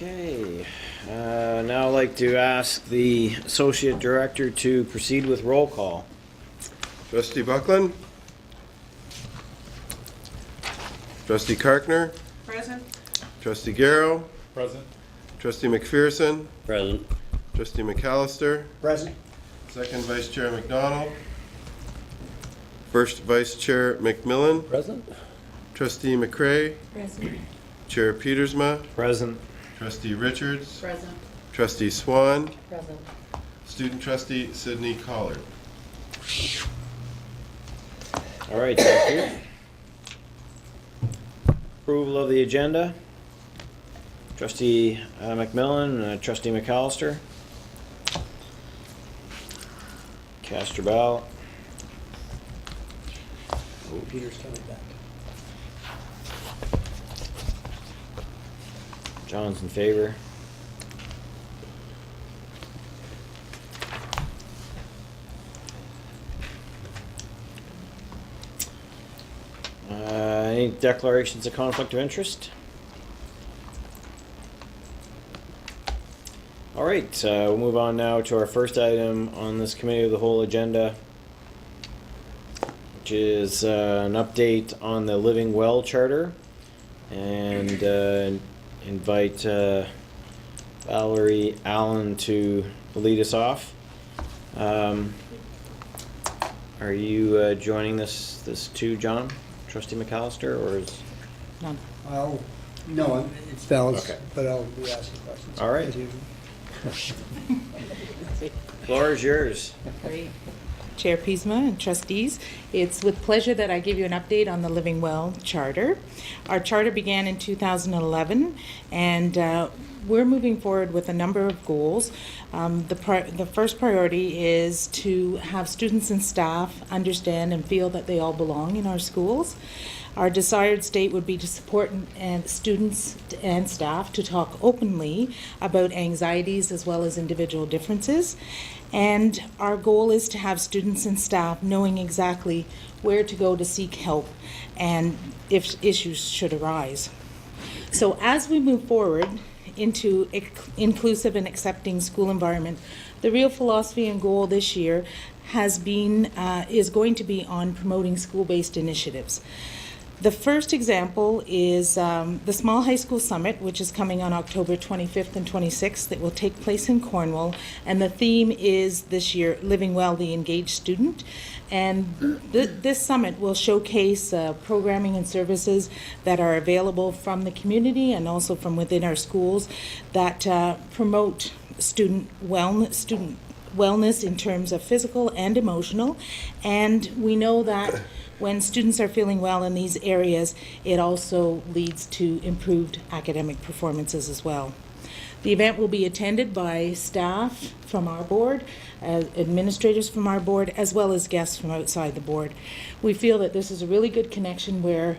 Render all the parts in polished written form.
Okay, now I'd like to ask the Associate Director to proceed with roll call. Trustee Buckland? Trustee Karkner? Present. Trustee Garrow? Present. Trustee McPherson? Present. Trustee McAllister? Present. Second Vice Chair McDonald? First Vice Chair McMillan? Present. Trustee McCray? Present. Chair Petersma? Present. Trustee Richards? Present. Trustee Swan? Present. Student Trustee Sidney Collard. All right, thank you. Approval of the agenda. Trustee McMillan, Trustee McAllister. Cast your ballot. Peter's coming back. John's in favor. Any declarations of conflict of interest? All right, we'll move on now to our first item on this committee of the whole agenda, which is an update on the Living Well Charter, and invite Valerie Allen to lead us off. Are you joining this too, John? Trustee McAllister, or is? None. No, it's balanced, Okay. but I'll be asking questions. All right. as usual. Floor is yours. Great. Chair Piesma and trustees, it's with pleasure that I give you an update on the Living Well Charter. Our charter began in 2011, and we're moving forward with a number of goals. The first priority is to have students and staff understand and feel that they all belong in our schools. Our desired state would be to support students and staff to talk openly about anxieties as well as individual differences. And our goal is to have students and staff knowing exactly where to go to seek help and if issues should arise. So as we move forward into inclusive and accepting school environment, the real philosophy and goal this year is going to be on promoting school-based initiatives. The first example is the Small High School Summit, which is coming on October 25th and 26th. It will take place in Cornwall, and the theme is this year, Living Well, the Engaged Student. And this summit will showcase programming and services that are available from the community and also from within our schools that promote student wellness in terms of physical and emotional. And we know that when students are feeling well in these areas, it also leads to improved academic performances as well. The event will be attended by staff from our board, administrators from our board, as well as guests from outside the board. We feel that this is a really good connection where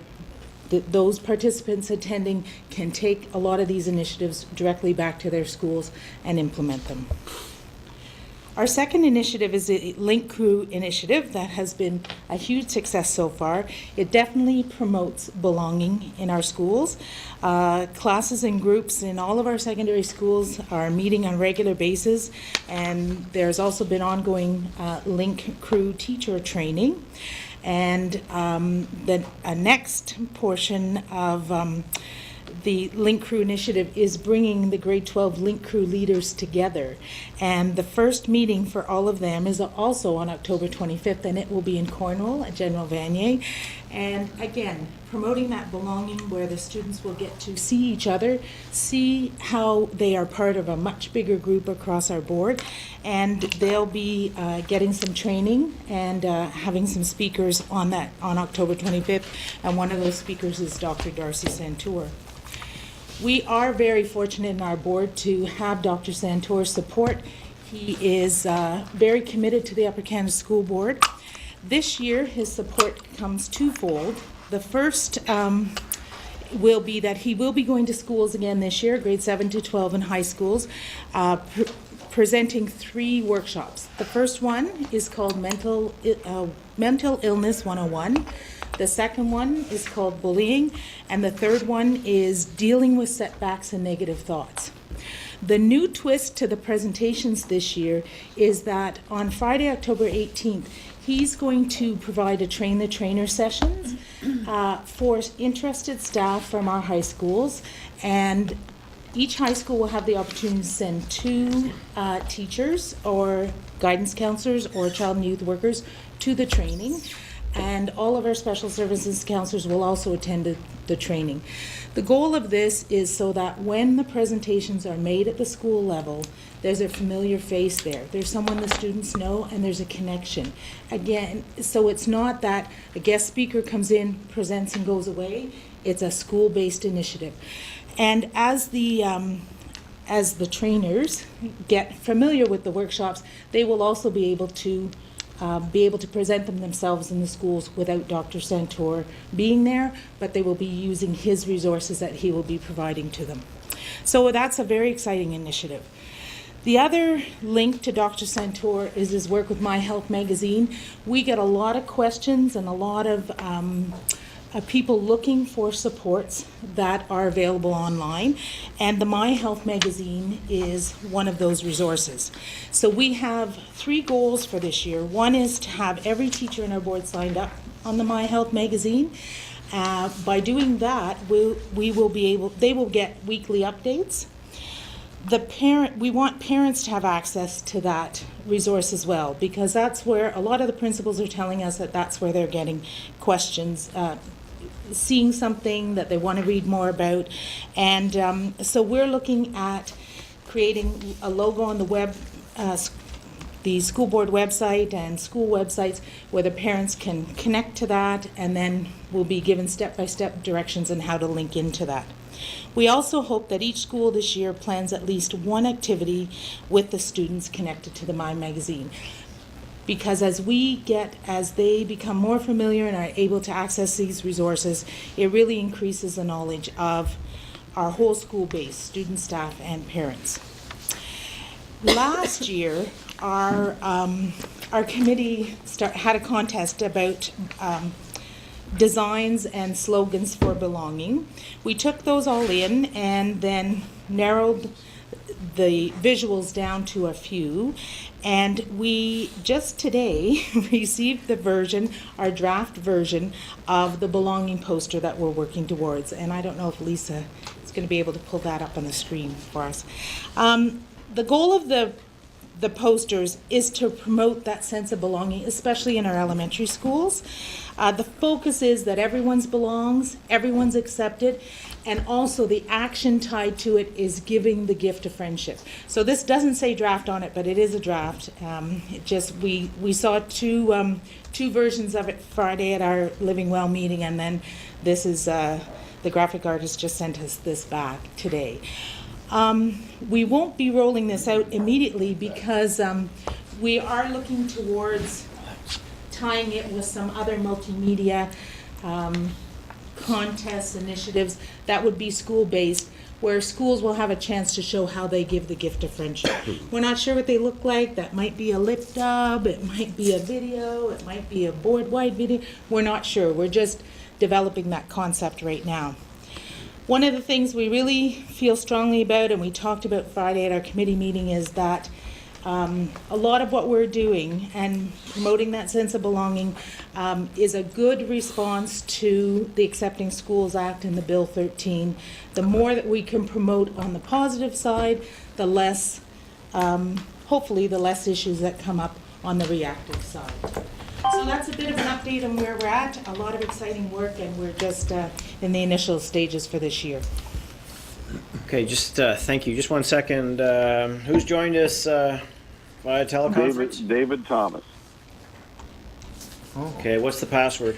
those participants attending can take a lot of these initiatives directly back to their schools and implement them. Our second initiative is the Link Crew initiative that has been a huge success so far. It definitely promotes belonging in our schools. Classes and groups in all of our secondary schools are meeting on a regular basis, and there's also been ongoing Link Crew teacher training. And the next portion of the Link Crew initiative is bringing the grade 12 Link Crew leaders together. And the first meeting for all of them is also on October 25th, and it will be in Cornwall at General Vanier. And again, promoting that belonging where the students will get to see each other, see how they are part of a much bigger group across our board, and they'll be getting some training and having some speakers on October 25th, and one of those speakers is Dr. Darcy Santour. We are very fortunate in our board to have Dr. Santour's support. He is very committed to the Upper Canada School Board. This year, his support comes twofold. The first will be that he will be going to schools again this year, grade 7 to 12 in high schools, presenting 3 workshops. The first one is called Mental Illness 101. The second one is called Bullying, and the third one is dealing with setbacks and negative thoughts. The new twist to the presentations this year is that on Friday, October 18th, he's going to provide a train the trainer sessions for interested staff from our high schools, and each high school will have the opportunity to send 2 teachers or guidance counselors or child and youth workers to the training, and all of our special services counselors will also attend the training. The goal of this is so that when the presentations are made at the school level, there's a familiar face there. There's someone the students know, and there's a connection. Again, so it's not that a guest speaker comes in, presents, and goes away. It's a school-based initiative. And as the trainers get familiar with the workshops, they will also be able to present them themselves in the schools without Dr. Santor being there, but they will be using his resources that he will be providing to them. So that's a very exciting initiative. The other link to Dr. Santor is his work with My Health magazine. We get a lot of questions and a lot of people looking for supports that are available online, and the My Health magazine is one of those resources. So we have 3 goals for this year. One is to have every teacher in our board signed up on the My Health magazine. By doing that, they will get weekly updates. We want parents to have access to that resource as well, because that's where a lot of the principals are telling us that's where they're getting questions, seeing something that they want to read more about. And so we're looking at creating a logo on the web, the school board website and school websites where the parents can connect to that, and then we'll be given step-by-step directions on how to link into that. We also hope that each school this year plans at least one activity with the students connected to the My Magazine. Because as they become more familiar and are able to access these resources, it really increases the knowledge of our whole school base, students, staff, and parents. Last year, our committee had a contest about designs and slogans for belonging. We took those all in and then narrowed the visuals down to a few, and we just today received our draft version of the belonging poster that we're working towards, and I don't know if Lisa is going to be able to pull that up on the screen for us. The goal of the posters is to promote that sense of belonging, especially in our elementary schools. The focus is that everyone's belongs, everyone's accepted, and also the action tied to it is giving the gift of friendship. So this doesn't say draft on it, but it is a draft. We saw two versions of it Friday at our Living Well meeting, and then this is the graphic artist just sent us this back today. We won't be rolling this out immediately because we are looking towards tying it with some other multimedia contests, initiatives that would be school-based, where schools will have a chance to show how they give the gift of friendship. We're not sure what they look like. That might be a lip dub, it might be a video, it might be a board-wide video. We're not sure. We're just developing that concept right now. One of the things we really feel strongly about, and we talked about Friday at our committee meeting, is that a lot of what we're doing and promoting that sense of belonging is a good response to the Accepting Schools Act and the Bill 13. The more that we can promote on the positive side, the less, hopefully, the less issues that come up on the reactive side. So that's a bit of an update on where we're at. A lot of exciting work, and we're just in the initial stages for this year. Okay, just thank you. Just 1 second. Who's joined us via teleconference? David Thomas. Okay, what's the password?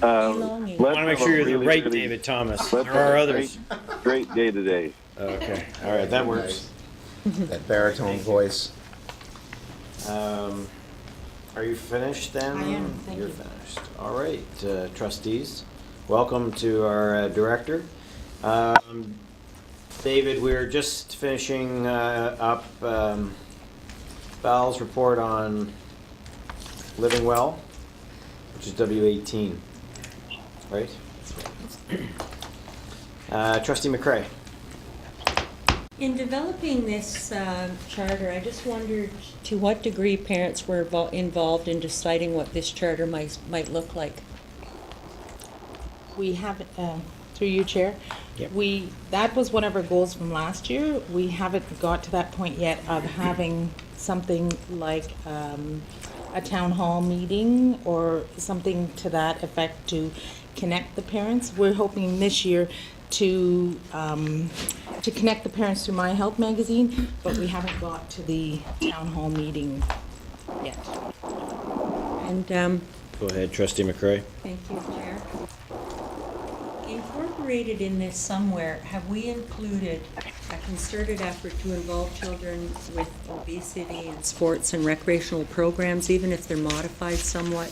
I I want to make sure you're the right David Thomas. There are others. Great day today. Okay, all right, that works. That baritone voice. Are you finished then? I am, thank You're you. finished. All right, trustees, welcome to our director. David, we're just finishing up Val's report on Living Well, which is W18, right? Trustee McCray. In developing this charter, I just wondered to what degree parents were involved in deciding what this charter might look like. We haven't, through you, Chair. Yep. That was one of our goals from last year. We haven't got to that point yet of having something like a town hall meeting or something to that effect to connect the parents. We're hoping this year to connect the parents through My Health magazine, but we haven't got to the town hall meeting yet. And Go ahead, Trustee McCray. thank you, Chair. Incorporated in this somewhere, have we included a concerted effort to involve children with obesity in sports and recreational programs, even if they're modified somewhat,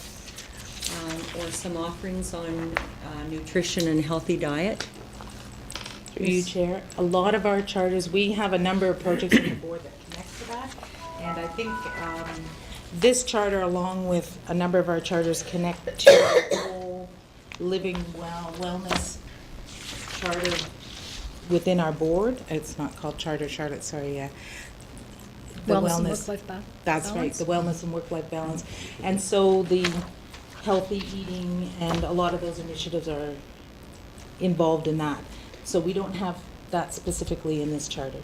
or some offerings on nutrition and healthy diet? Through you, Chair. A lot of our charters, we have a number of projects on the board that connect to that. And I think this charter, along with a number of our charters, connect to the whole living wellness charter within our board. It's not called Charter Charlotte, sorry, the Wellness and work-life That's right, the wellness and work-life balance. And so the healthy eating and a lot of those initiatives are involved in that. So we don't have that specifically in this charter.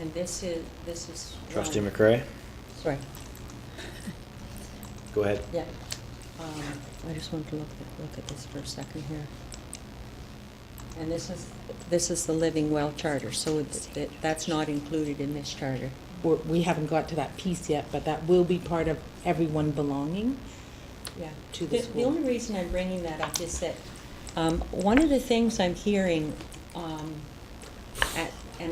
And this is Trustee McCray. Sorry. Go ahead. Yeah. I just want to look at this for a second here. And this is the Living Well Charter, so that's not included in this charter. We haven't got to that piece yet, but that will be part of everyone belonging to the The school. only reason I'm bringing that up is that one of the things I'm hearing, and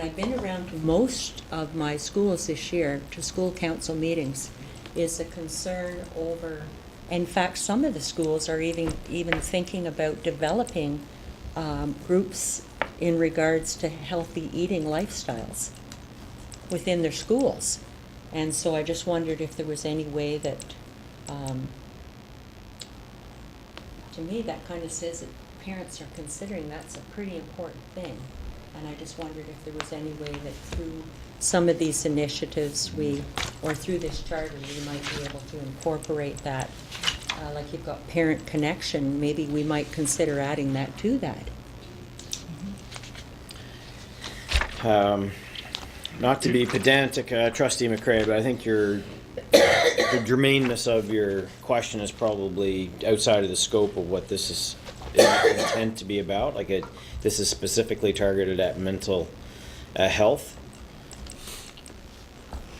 I've been around to most of my schools this year, to school council meetings, is a concern over, in fact, some of the schools are even thinking about developing groups in regards to healthy eating lifestyles within their schools. And so I just wondered if there was any way that, to me, that kind of says that parents are considering that's a pretty important thing. And I just wondered if there was any way that through some of these initiatives or through this charter, we might be able to incorporate that. Like you've got parent connection, maybe we might consider adding that to that. Not to be pedantic, Trustee McCray, but I think the germaneness of your question is probably outside of the scope of what this is intended to be about. This is specifically targeted at mental health.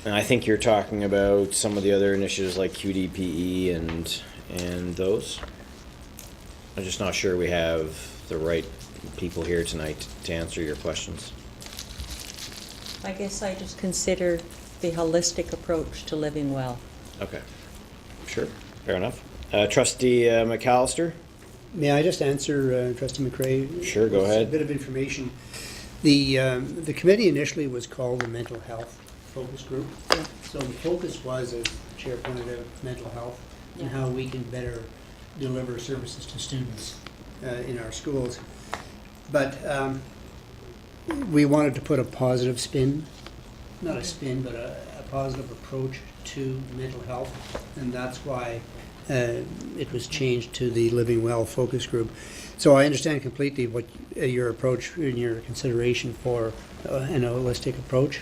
And I think you're talking about some of the other initiatives like QDPE and those. I'm just not sure we have the right people here tonight to answer your questions. I guess I just consider the holistic approach to living well. Okay. Sure. Fair enough. Trustee McAllister? May I just answer Trustee McCray? Sure, go ahead. A bit of information. The committee initially was called the Mental Health Focus Group. Yeah. So the focus was, as the Chair pointed out, mental health and how we can better deliver services to students in our schools. But we wanted to put a positive spin, not a spin, but a positive approach to mental health, and that's why it was changed to the Living Well Focus Group. So I understand completely what your approach and your consideration for an holistic approach,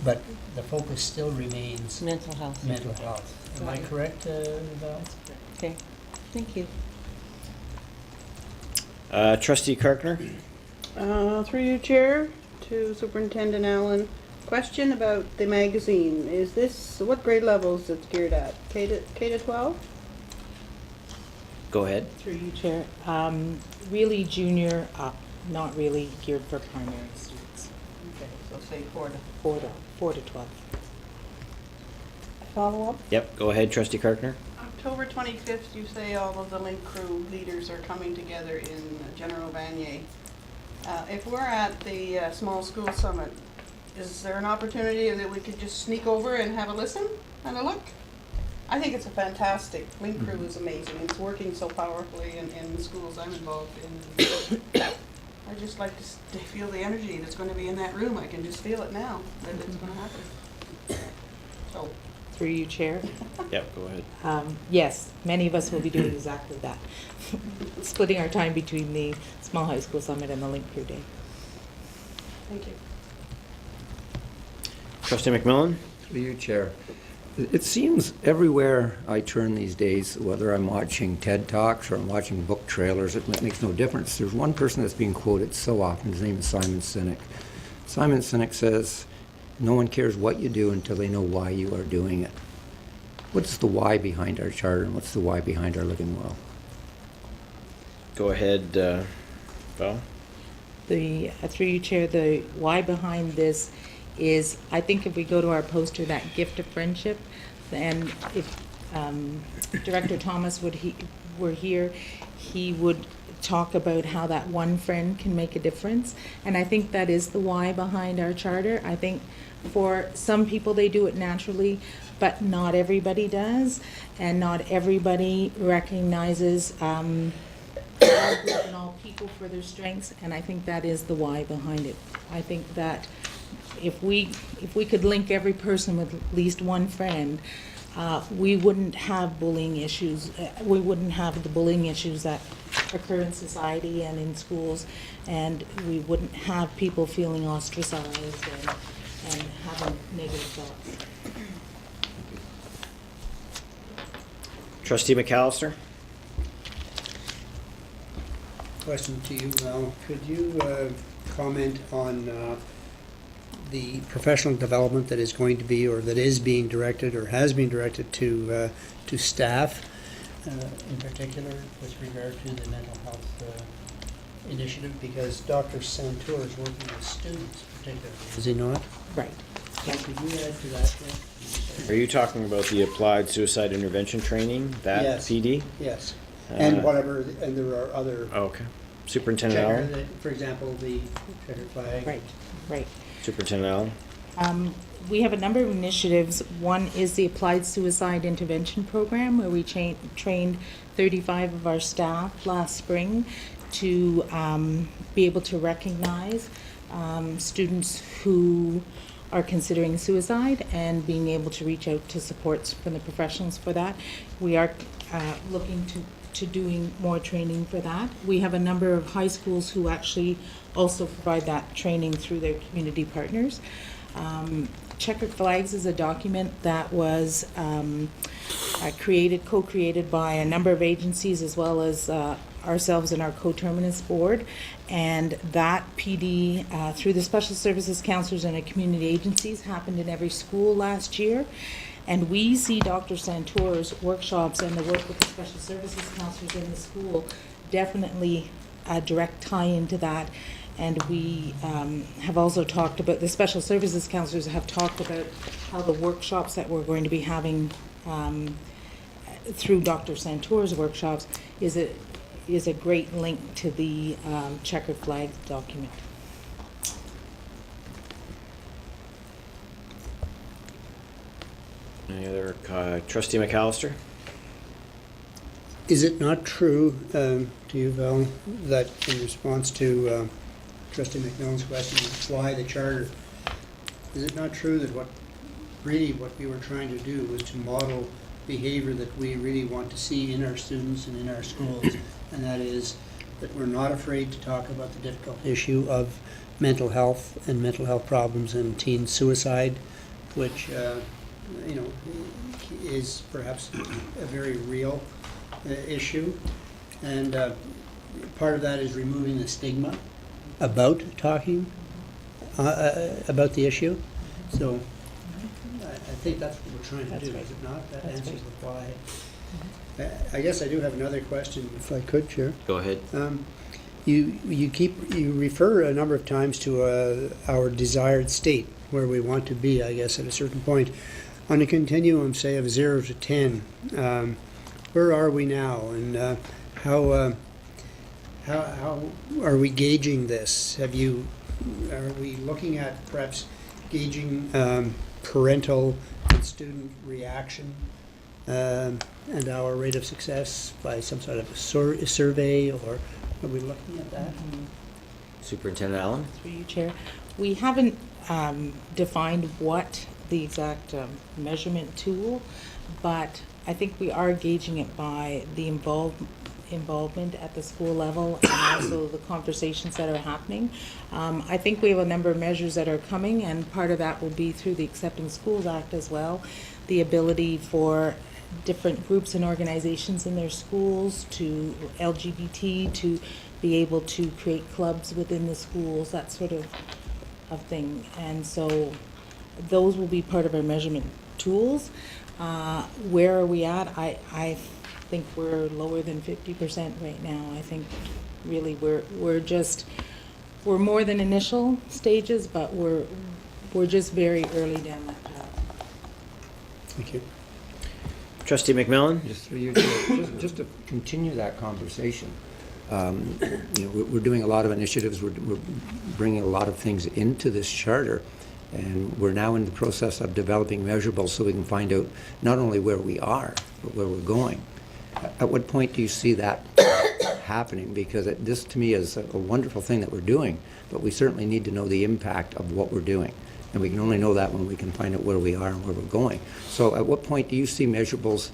but the focus still remains Mental health. mental health. Am I correct, Val? Okay, thank you. Trustee Karkner? Through you, Chair, to Superintendent Allen. Question about the magazine. Is this, what grade levels it's geared at? K to 12? Go ahead. Through you, Chair. Really junior up, not really geared for primary students. Okay, so say 4 to. 4 to 12. Follow up? Yep, go ahead, Trustee Karkner. October 25th, you say all of the Link Crew leaders are coming together in General Vanier. If we're at the Small School Summit, is there an opportunity that we could just sneak over and have a listen and a look? I think it's a fantastic, Link Crew is amazing. It's working so powerfully in the schools I'm involved in. I just like to feel the energy that's going to be in that room. I can just feel it now that it's going to happen. So, Through you, Chair. Yep, go ahead. Yes, many of us will be doing exactly that. Splitting our time between the Small High School Summit and the Link Crew Day. thank you. Trustee McMillan? Through you, Chair. It seems everywhere I turn these days, whether I'm watching TED Talks or I'm watching book trailers, it makes no difference. There's one person that's being quoted so often. His name is Simon Sinek. Simon Sinek says, "No one cares what you do until they know why you are doing it." What's the why behind our charter, and what's the why behind our living well? Go ahead, Val. Through you, Chair, the why behind this is, I think if we go to our poster, that gift of friendship, and if Director Thomas were here, he would talk about how that one friend can make a difference. And I think that is the why behind our charter. I think for some people, they do it naturally, but not everybody does. And not everybody recognizes all group and all people for their strengths. And I think that is the why behind it. I think that if we could link every person with at least one friend, we wouldn't have bullying issues. We wouldn't have the bullying issues that occur in society and in schools, and we wouldn't have people feeling ostracized and having negative thoughts. Trustee McAllister? Question to you, Val. Could you comment on the professional development that is going to be, or that is being directed, or has been directed to staff, in particular with regard to the mental health initiative? Because Dr. Santour is working with students particularly, is he not? Right. Could you add to that, Jeff? Are you talking about the applied suicide intervention training, that Yes. PD? Yes, and Uh, whatever, and there are other, Okay. Superintendent checker, Allen? for example, the checker flag. Right. Superintendent Allen? We have a number of initiatives. One is the Applied Suicide Intervention Program, where we trained 35 of our staff last spring to be able to recognize students who are considering suicide and being able to reach out to supports from the professionals for that. We are looking to doing more training for that. We have a number of high schools who actually also provide that training through their community partners. Checkered Flags is a document that was co-created by a number of agencies as well as ourselves and our co-terminus board. And that PD, through the special services counselors and the community agencies, happened in every school last year. And we see Dr. Santour's workshops and the work with the special services counselors in the school definitely a direct tie into that. And we have also talked about, the special services counselors have talked about how the workshops that we're going to be having through Dr. Santour's workshops is a great link to the Checkered Flag document. Any other, Trustee McAllister? Is it not true, to you, Val, that in response to Trustee McMillan's question, why the charter, is it not true that what we were trying to do was to model behavior that we really want to see in our students and in our schools, and that is that we're not afraid to talk about the difficult issue of mental health and mental health problems and teen suicide, which is perhaps a very real issue, and part of that is removing the stigma about talking about the issue. So I think that's what we're trying to That's do, right. is it not? That That's answers right. the why. I guess I do have another question, if I could, Chair. Go ahead. You refer a number of times to our desired state, where we want to be, I guess, at a certain point. On a continuum, say, of 0 to 10, where are we now, and how are we gauging this? Are we looking at perhaps gauging parental and student reaction and our rate of success by some sort of survey, or are we looking at that? Superintendent Allen? Through you, Chair. We haven't defined what the exact measurement tool, but I think we are gauging it by the involvement at the school level and also the conversations that are happening. I think we have a number of measures that are coming, and part of that will be through the Accepting Schools Act as well. The ability for different groups and organizations in their schools, to LGBT, to be able to create clubs within the schools, that sort of thing. And so those will be part of our measurement tools. Where are we at? I think we're lower than 50% right now. I think really we're more than initial stages, but we're just very early down that path. Thank you. Trustee McMillan? Just through you, just to continue that conversation. We're doing a lot of initiatives. We're bringing a lot of things into this charter, and we're now in the process of developing measurables so we can find out not only where we are, but where we're going. At what point do you see that happening? Because this, to me, is a wonderful thing that we're doing, but we certainly need to know the impact of what we're doing. And we can only know that when we can find out where we are and where we're going. So at what point do you see measurables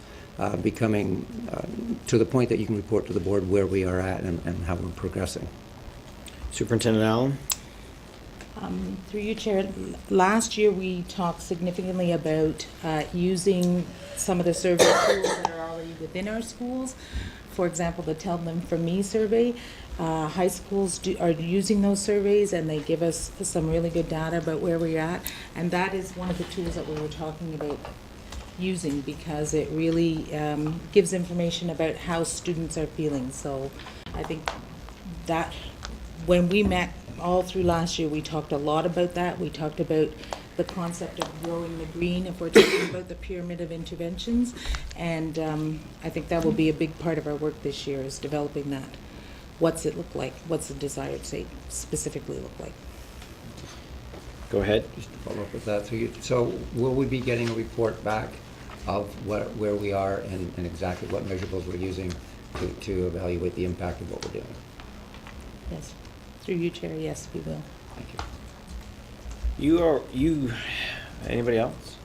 becoming to the point that you can report to the board where we are at and how we're progressing? Superintendent Allen? Through you, Chair, last year we talked significantly about using some of the survey tools that are already within our schools. For example, the Tell Them From Me survey. High schools are using those surveys, and they give us some really good data about where we're at. And that is one of the tools that we were talking about using, because it really gives information about how students are feeling. So I think that when we met all through last year, we talked a lot about that. We talked about the concept of growing the green, if we're talking about the pyramid of interventions. And I think that will be a big part of our work this year, is developing that. What's it look like? What's the desired state specifically look like? Go ahead. Just to follow up with that. So will we be getting a report back of where we are and exactly what measurables we're using to evaluate the impact of what we're doing? Yes. Through you, Chair, yes, we will. Thank you. Anybody else?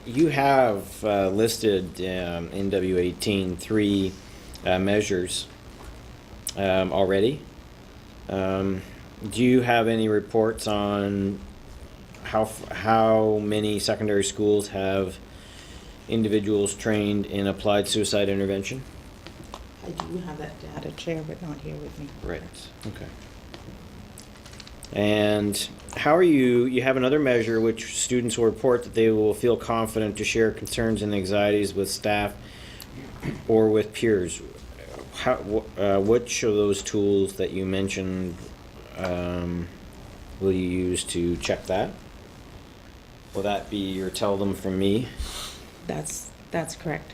You have listed in W18 three measures already. Do you have any reports on how many secondary schools have individuals trained in applied suicide intervention? I do have that data, Chair, but not here with me. Right. Okay. And how are you have another measure which students will report that they will feel confident to share concerns and anxieties with staff or with peers. Which of those tools that you mentioned will you use to check that? Will that be your Tell Them From Me? That's correct.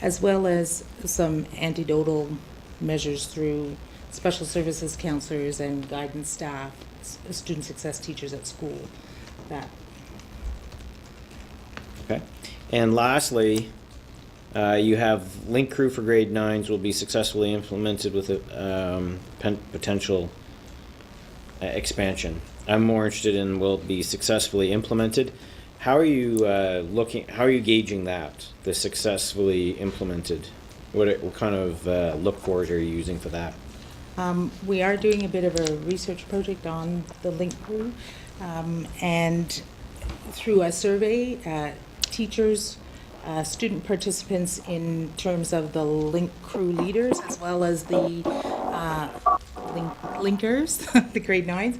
As well as some antidotal measures through special services counselors and guidance staff, student success teachers at school. That. Okay. And lastly, you have Link Crew for grade 9s will be successfully implemented with a potential expansion. I'm more interested in will it be successfully implemented. How are you how are you gauging that, the successfully implemented? What kind of look forward are you using for that? We are doing a bit of a research project on the Link Crew, and through a survey, teachers, student participants in terms of the Link Crew leaders, as well as the linkers, the grade 9s,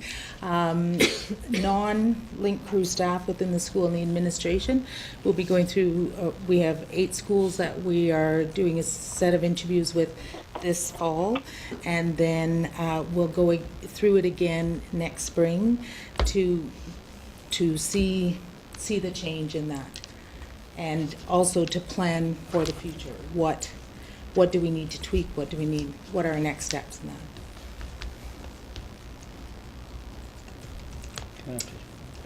non-Link Crew staff within the school and the administration. We'll be going through, we have 8 schools that we are doing a set of interviews with this fall, and then we'll go through it again next spring to see the change in that, and also to plan for the future. What do we need to tweak? What are our next steps in that?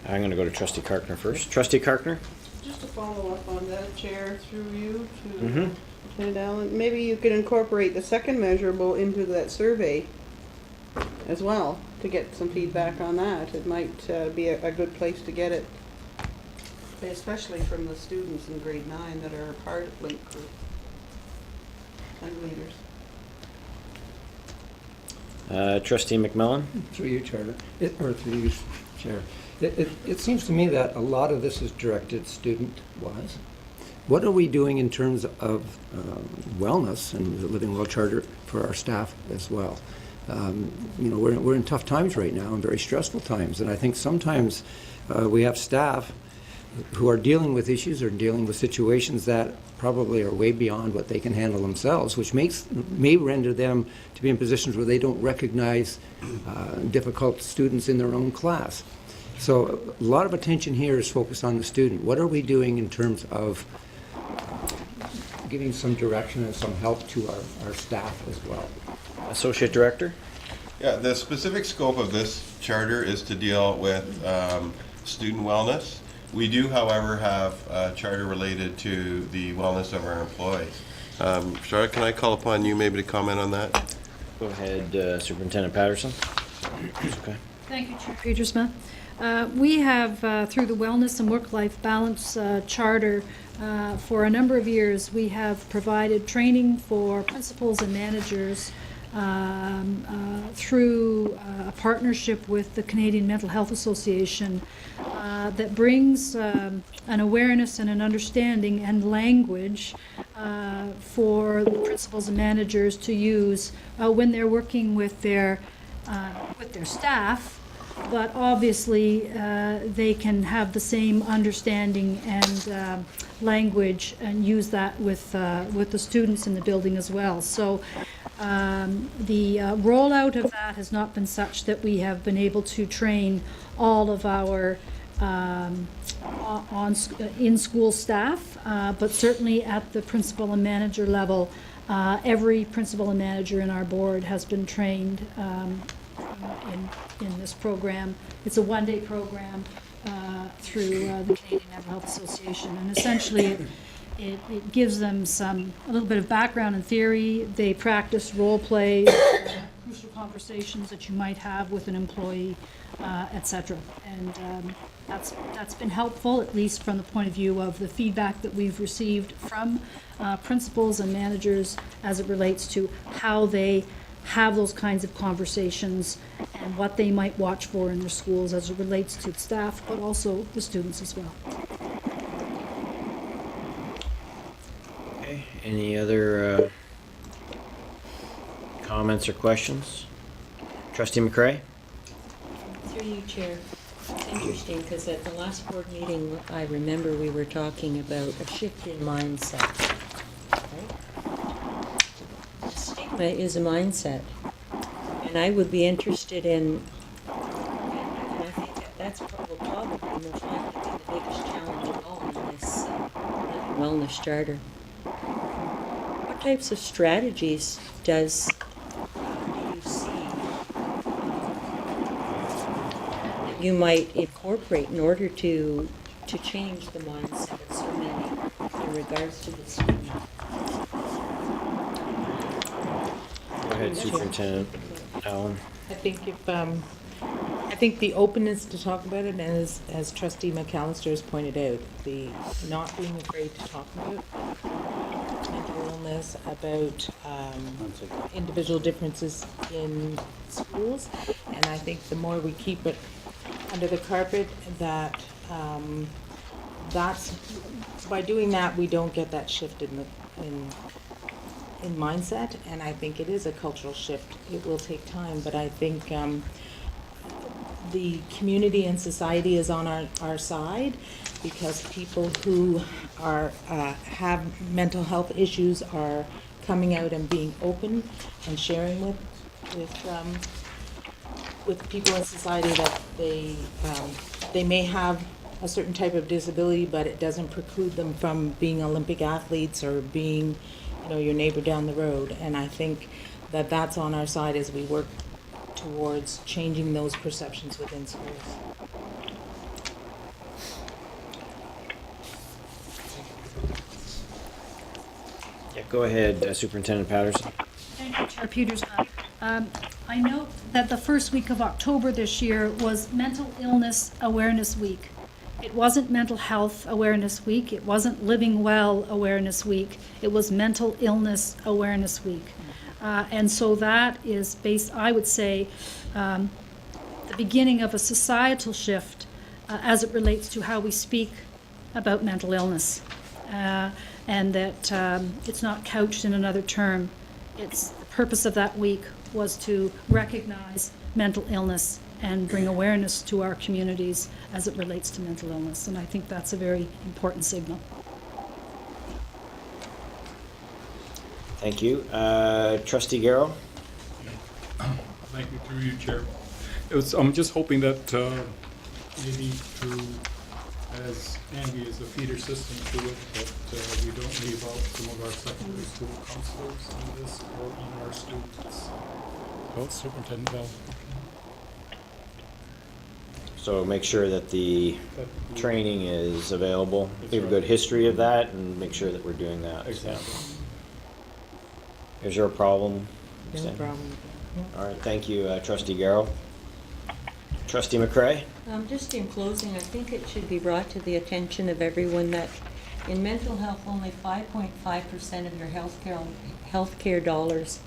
I'm going to go to Trustee Karkner first. Trustee Karkner? Just to follow up on that, Chair, through you to Lieutenant Allen, maybe you could incorporate the second measurable into that survey as well, to get some feedback on that. It might be a good place to get it, especially from the students in grade 9 that are a part of Link Group and leaders. Trustee McMillan? Through you, Charter, through you, Chair. It seems to me that a lot of this is directed student-wise. What are we doing in terms of wellness and the Living Well Charter for our staff as well? We're in tough times right now and very stressful times, and I think sometimes we have staff who are dealing with issues or dealing with situations that probably are way beyond what they can handle themselves, which may render them to be in positions where they don't recognize difficult students in their own class. So a lot of attention here is focused on the student. What are we doing in terms of giving some direction and some help to our staff as well? Associate Director? Yeah, the specific scope of this charter is to deal with student wellness. We do, however, have a charter related to the wellness of our employees. Charlotte, can I call upon you maybe to comment on that? Go ahead, Superintendent Patterson. Okay. Thank you, Chair Petersma. We have, through the Wellness and Work-Life Balance Charter, for a number of years, we have provided training for principals and managers through a partnership with the Canadian Mental Health Association that brings an awareness and an understanding and language for the principals and managers to use when they're working with their staff. But obviously, they can have the same understanding and language and use that with the students in the building as well. So the rollout of that has not been such that we have been able to train all of our in-school staff, but certainly at the principal and manager level, every principal and manager in our board has been trained in this program. It's a one-day program through the Canadian Mental Health Association, and essentially it gives them a little bit of background and theory. They practice role play, crucial conversations that you might have with an employee, etc. And that's been helpful, at least from the point of view of the feedback that we've received from principals and managers as it relates to how they have those kinds of conversations and what they might watch for in their schools as it relates to staff, but also the students as well. Okay. Any other comments or questions? Trustee McCray? Through you, Chair. It's interesting because at the last board meeting, I remember we were talking about a shift in mindset. Right? Stigma is a mindset, and I would be interested in, and I think that's probably most likely the biggest challenge of all in this wellness charter. What types of strategies do you see that you might incorporate in order to change the mindset of so many in regards to the student? Go ahead, Superintendent Allen. I think the openness to talk about it, and as Trustee McAllister has pointed out, the not being afraid to talk about mental illness, about individual differences in schools, and I think the more we keep it under the carpet, that's by doing that we don't get that shift in mindset, and I think it is a cultural shift. It will take time, but I think the community and society is on our side, because people who have mental health issues are coming out and being open and sharing with people in society that they may have a certain type of disability, but it doesn't preclude them from being Olympic athletes or being, your neighbor down the road. And I think that that's on our side as we work towards changing those perceptions within schools. Yeah, go ahead, Superintendent Patterson. Thank you, Chair Peters. I note that the first week of October this year was Mental Illness Awareness Week. It wasn't Mental Health Awareness Week. It wasn't Living Well Awareness Week. It was Mental Illness Awareness Week. And so that is based, I would say, the beginning of a societal shift as it relates to how we speak about mental illness. And that it's not couched in another term. It's the purpose of that week was to recognize mental illness and bring awareness to our communities as it relates to mental illness. And I think that's a very important signal. Thank you. Trustee Garrow? Thank you, through you, Chair. I'm just hoping that maybe through, as Andy is a feeder system to it, that we don't leave out some of our secondary school counselors on this or on our students. Well, Superintendent Bell. So make sure that the training is available. We have a good history of that and make sure that we're doing that. Exactly. Yeah. Is there a problem? No problem. All right, thank you, Trustee Garrow. Trustee McCray? Just in closing, I think it should be brought to the attention of everyone that in mental health, only 5.5% of your healthcare dollars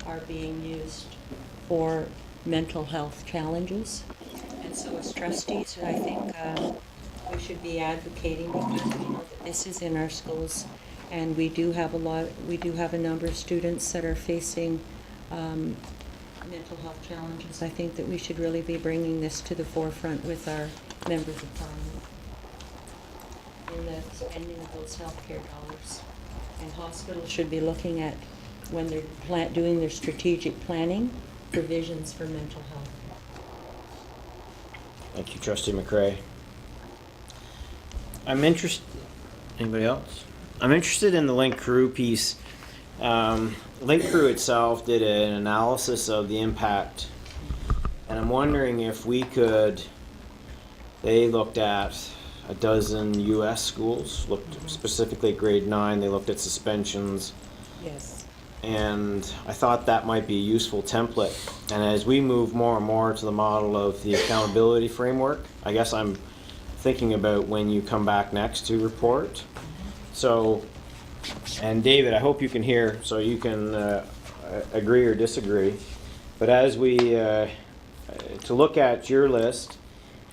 are being used for mental health challenges. And so as trustees, I think we should be advocating because we know that this is in our schools, and we do have a number of students that are facing mental health challenges. I think that we should really be bringing this to the forefront with our members of parliament in the spending of those healthcare dollars. And hospitals should be looking at, when they're doing their strategic planning, provisions for mental health. Thank you, Trustee McCray. Anybody else? I'm interested in the Link Crew piece. Link Crew itself did an analysis of the impact, and I'm wondering if we could, they looked at a dozen U.S. schools, looked specifically at grade 9, they looked at suspensions. Yes. And I thought that might be a useful template. And as we move more and more to the model of the accountability framework, I guess I'm thinking about when you come back next to report. So, and David, I hope you can hear, so you can agree or disagree. But as we, to look at your list,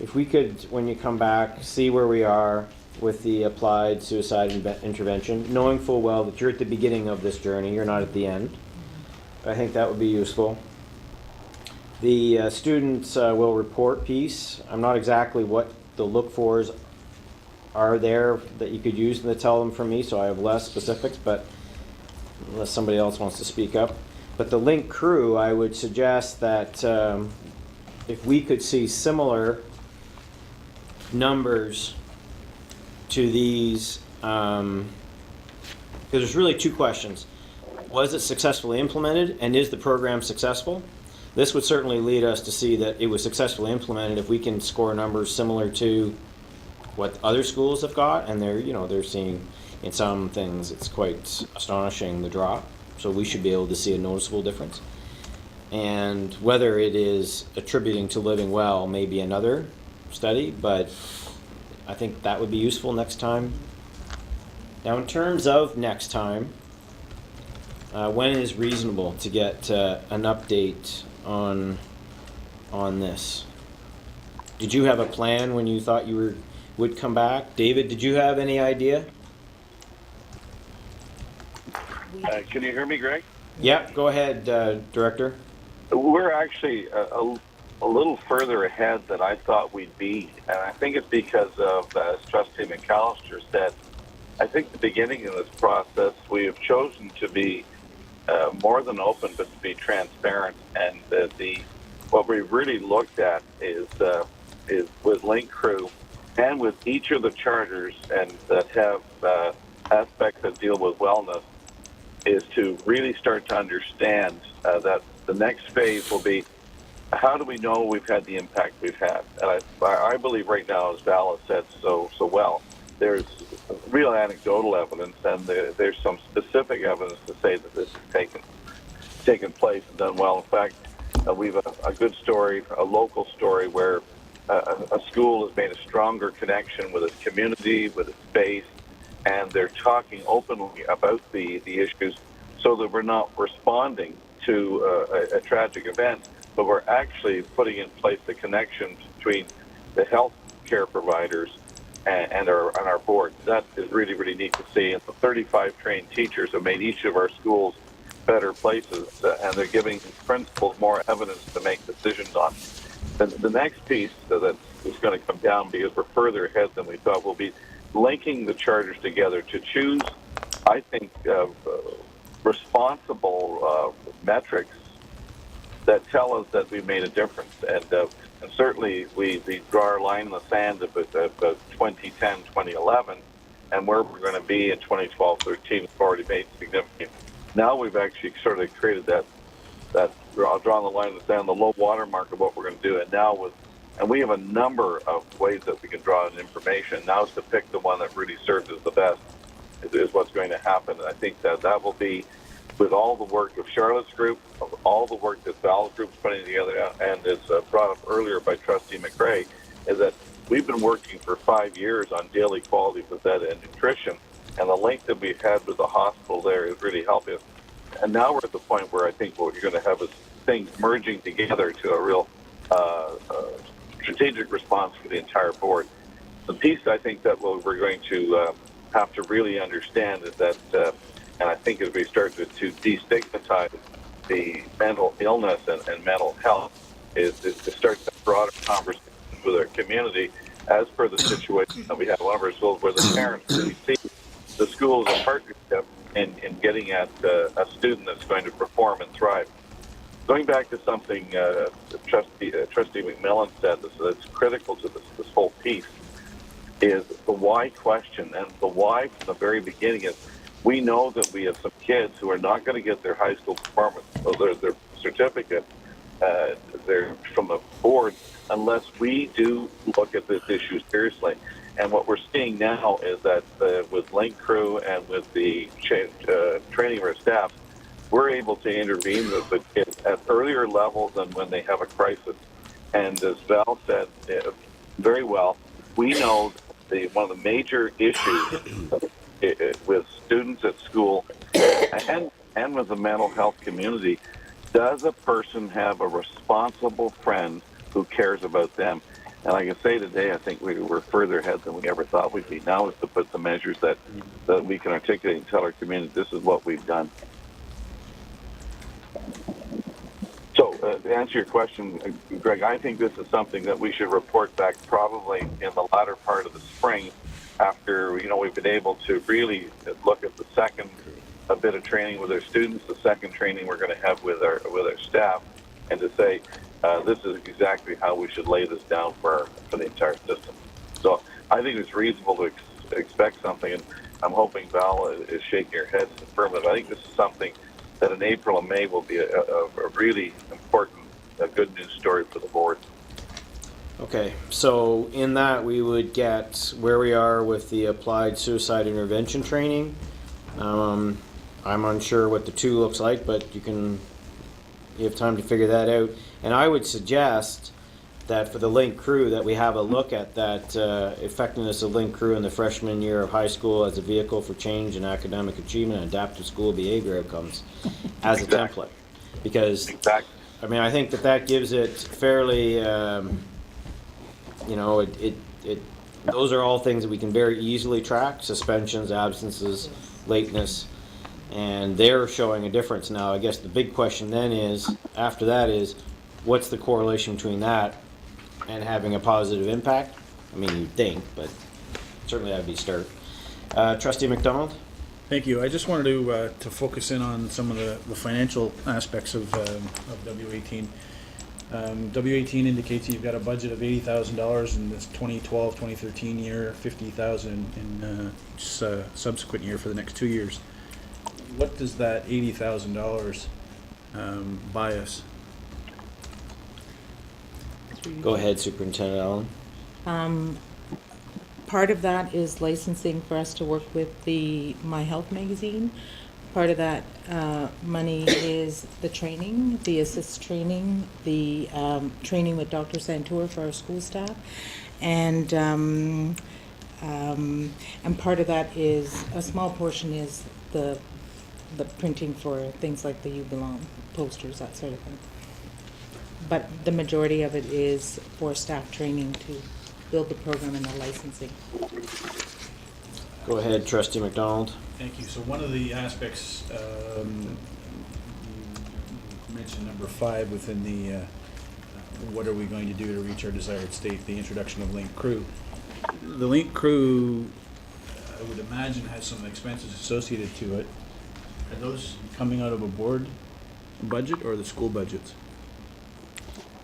if we could, when you come back, see where we are with the applied suicide intervention, knowing full well that you're at the beginning of this journey, you're not at the end. I think that would be useful. The students will report piece. I'm not exactly what the look-fors are there that you could use to tell them from me, so I have less specifics, but unless somebody else wants to speak up. But the Link Crew, I would suggest that if we could see similar numbers to these, because there's really two questions. Was it successfully implemented, and is the program successful? This would certainly lead us to see that it was successfully implemented if we can score numbers similar to what other schools have got, and they're seeing in some things it's quite astonishing, the drop. So we should be able to see a noticeable difference. And whether it is attributing to living well may be another study, but I think that would be useful next time. Now, in terms of next time, when is reasonable to get an update on this? Did you have a plan when you thought you would come back? David, did you have any idea? Can you hear me, Greg? Yeah, go ahead, Director. We're actually a little further ahead than I thought we'd be, and I think it's because of, as Trustee McAllister said, I think the beginning of this process we have chosen to be more than open, but to be transparent. And what we've really looked at is with Link Crew and with each of the charters and that have aspects that deal with wellness, is to really start to understand that the next phase will be, how do we know we've had the impact we've had? And I believe right now, as Val has said so well, there's real anecdotal evidence, and there's some specific evidence to say that this has taken place and done well. In fact, we have a good story, a local story where a school has made a stronger connection with its community, with its base, and they're talking openly about the issues so that we're not responding to a tragic event, but we're actually putting in place the connection between the health care providers and our board. That is really, really neat to see. And the 35 trained teachers have made each of our schools better places, and they're giving principals more evidence to make decisions on. The next piece that is going to come down, because we're further ahead than we thought, will be linking the charters together to choose, I think, responsible metrics that tell us that we made a difference. And certainly we draw our line in the sand about 2010, 2011, and where we're going to be in 2012, 13. We've already made significant. Now we've actually sort of created that I'll draw the line in the sand, the low water mark of what we're going to do. And now and we have a number of ways that we can draw in information. Now is to pick the one that really serves us the best is what's going to happen. And I think that will be with all the work of Charlotte's group, of all the work that Val's group's putting together, and as brought up earlier by Trustee McRae, is that we've been working for 5 years on daily quality with that and nutrition, and the link that we've had with the hospital there is really helping us. And now we're at the point where I think what you're going to have is things merging together to a real strategic response for the entire board. The piece I think that we're going to have to really understand is that, and I think as we start to destigmatize the mental illness and mental health, is to start that broader conversation with our community as per the situation that we have in one of our schools where the parents really see the school as a partnership in getting at a student that's going to perform and thrive. Going back to something Trustee McMillan said that's critical to this whole piece is the why question. And the why from the very beginning is we know that we have some kids who are not going to get their high school performance, or their certificate from the board unless we do look at this issue seriously. And what we're seeing now is that with Link Crew and with the training of our staff, we're able to intervene with the kids at earlier levels than when they have a crisis. And as Val said very well, we know one of the major issues with students at school and with the mental health community, does a person have a responsible friend who cares about them? And like I say today, I think we're further ahead than we ever thought we'd be. Now is to put the measures that we can articulate and tell our community this is what we've done. So to answer your question, Greg, I think this is something that we should report back probably in the latter part of the spring after, we've been able to really look at the second a bit of training with our students, the second training we're going to have with our staff, and to say, this is exactly how we should lay this down for the entire system. So I think it's reasonable to expect something, and I'm hoping Val is shaking her head to confirm that. I think this is something that in April and May will be a really important, good news story for the board. Okay, so in that we would get where we are with the applied suicide intervention training. I'm unsure what the 2 looks like, but you have time to figure that out. And I would suggest that for the Link Crew that we have a look at that effectiveness of Link Crew in the freshman year of high school as a vehicle for change in academic achievement and adaptive school behavior outcomes as a template. Because, I think that gives it fairly, those are all things that we can very easily track: suspensions, absences, lateness, and they're showing a difference now. I guess the big question then is, after that, is what's the correlation between that and having a positive impact? I mean, you'd think, but certainly that'd be a start. Trustee McDonald? Thank you. I just wanted to focus in on some of the financial aspects of W18. W18 indicates you've got a budget of $80,000 in this 2012-2013 year, $50,000 in subsequent year for the next 2 years. What does that $80,000 buy us? Go ahead, Superintendent Allen. Part of that is licensing for us to work with the My Health magazine. part of that money is the training, the assist training, the training with Dr. Santour for our school staff. And part of that is, a small portion is the printing for things like the You Belong posters, that sort of thing. But the majority of it is for staff training to build the program and the licensing. Go ahead, Trustee McDonald. Thank you. So one of the aspects, you mentioned number 5 within the, what are we going to do to reach our desired state, the introduction of Link Crew. The Link Crew, I would imagine, has some expenses associated to it. Are those coming out of a board budget or the school budgets?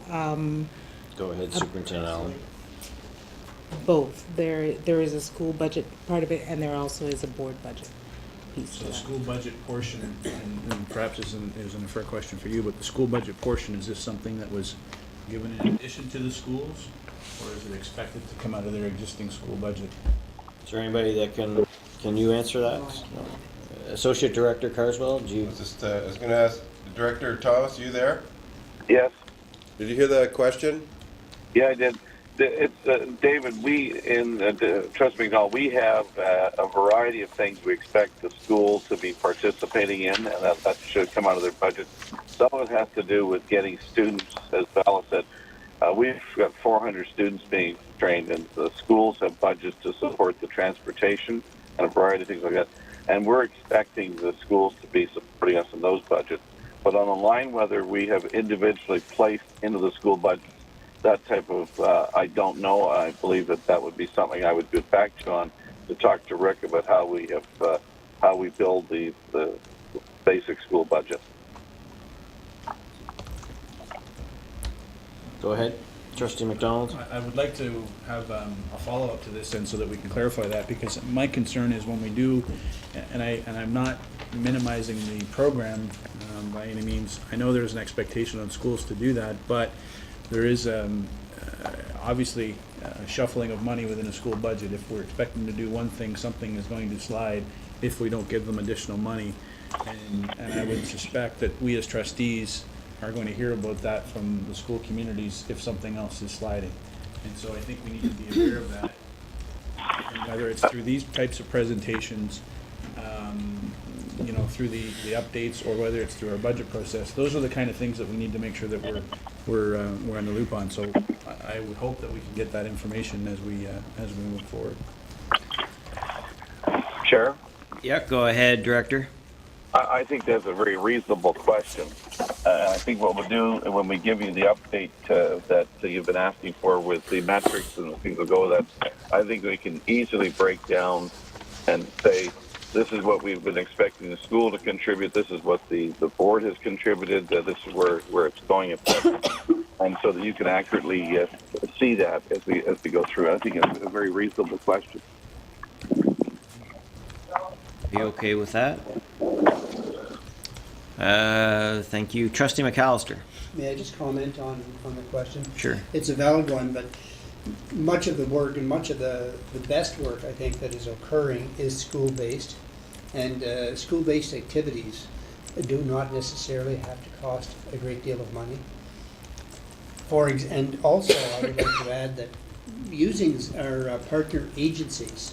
Go ahead, Superintendent Allen. Both. There is a school budget part of it, and there also is a board budget piece So to the that. school budget portion, and perhaps isn't a fair question for you, but the school budget portion, is this something that was given in addition to the schools? Or is it expected to come out of their existing school budget? Is there anybody that can you answer that? No. Associate Director Carswell, do you? I was gonna ask, Director Thomas, you there? Yes. Did you hear the question? Yeah, I did. It's David. We in Trust McDonald, we have a variety of things we expect the school to be participating in, and that should come out of their budget. Some of it has to do with getting students, as Val said. We've got 400 students being trained, and the schools have budgets to support the transportation and a variety of things like that. And we're expecting the schools to be supporting us in those budgets. But on the line, whether we have individually placed into the school budget that type of, I don't know. I believe that would be something I would get back to on to talk to Rick about how we have, how we build the basic school budget. Go ahead, Trustee McDonald. I would like to have a follow-up to this, and so that we can clarify that, because my concern is when we do, and I'm not minimizing the program by any means. I know there's an expectation on schools to do that, but there is obviously a shuffling of money within a school budget. If we're expecting to do one thing, something is going to slide if we don't give them additional money. And I would suspect that we as trustees are going to hear about that from the school communities if something else is sliding. And so I think we need to be aware of that. And whether it's through these types of presentations, you know, through the updates, or whether it's through our budget process, those are the kind of things that we need to make sure that we're in the loop on. So I would hope that we can get that information as we move forward. Chair? Yeah, go ahead, Director. I think that's a very reasonable question. I think what we'll do when we give you the update that you've been asking for with the metrics and the things that go with that, I think we can easily break down and say, this is what we've been expecting the school to contribute, this is what the board has contributed, this is where it's going, and so that you can accurately see that as we go through. I think it's a very reasonable question. Be okay with that? Thank you. Trustee McAllister. May I just comment on the question? Sure. It's a valid one, but much of the work and much of the best work, I think, that is occurring is school-based. And school-based activities do not necessarily have to cost a great deal of money. And also, I would like to add that using our partner agencies,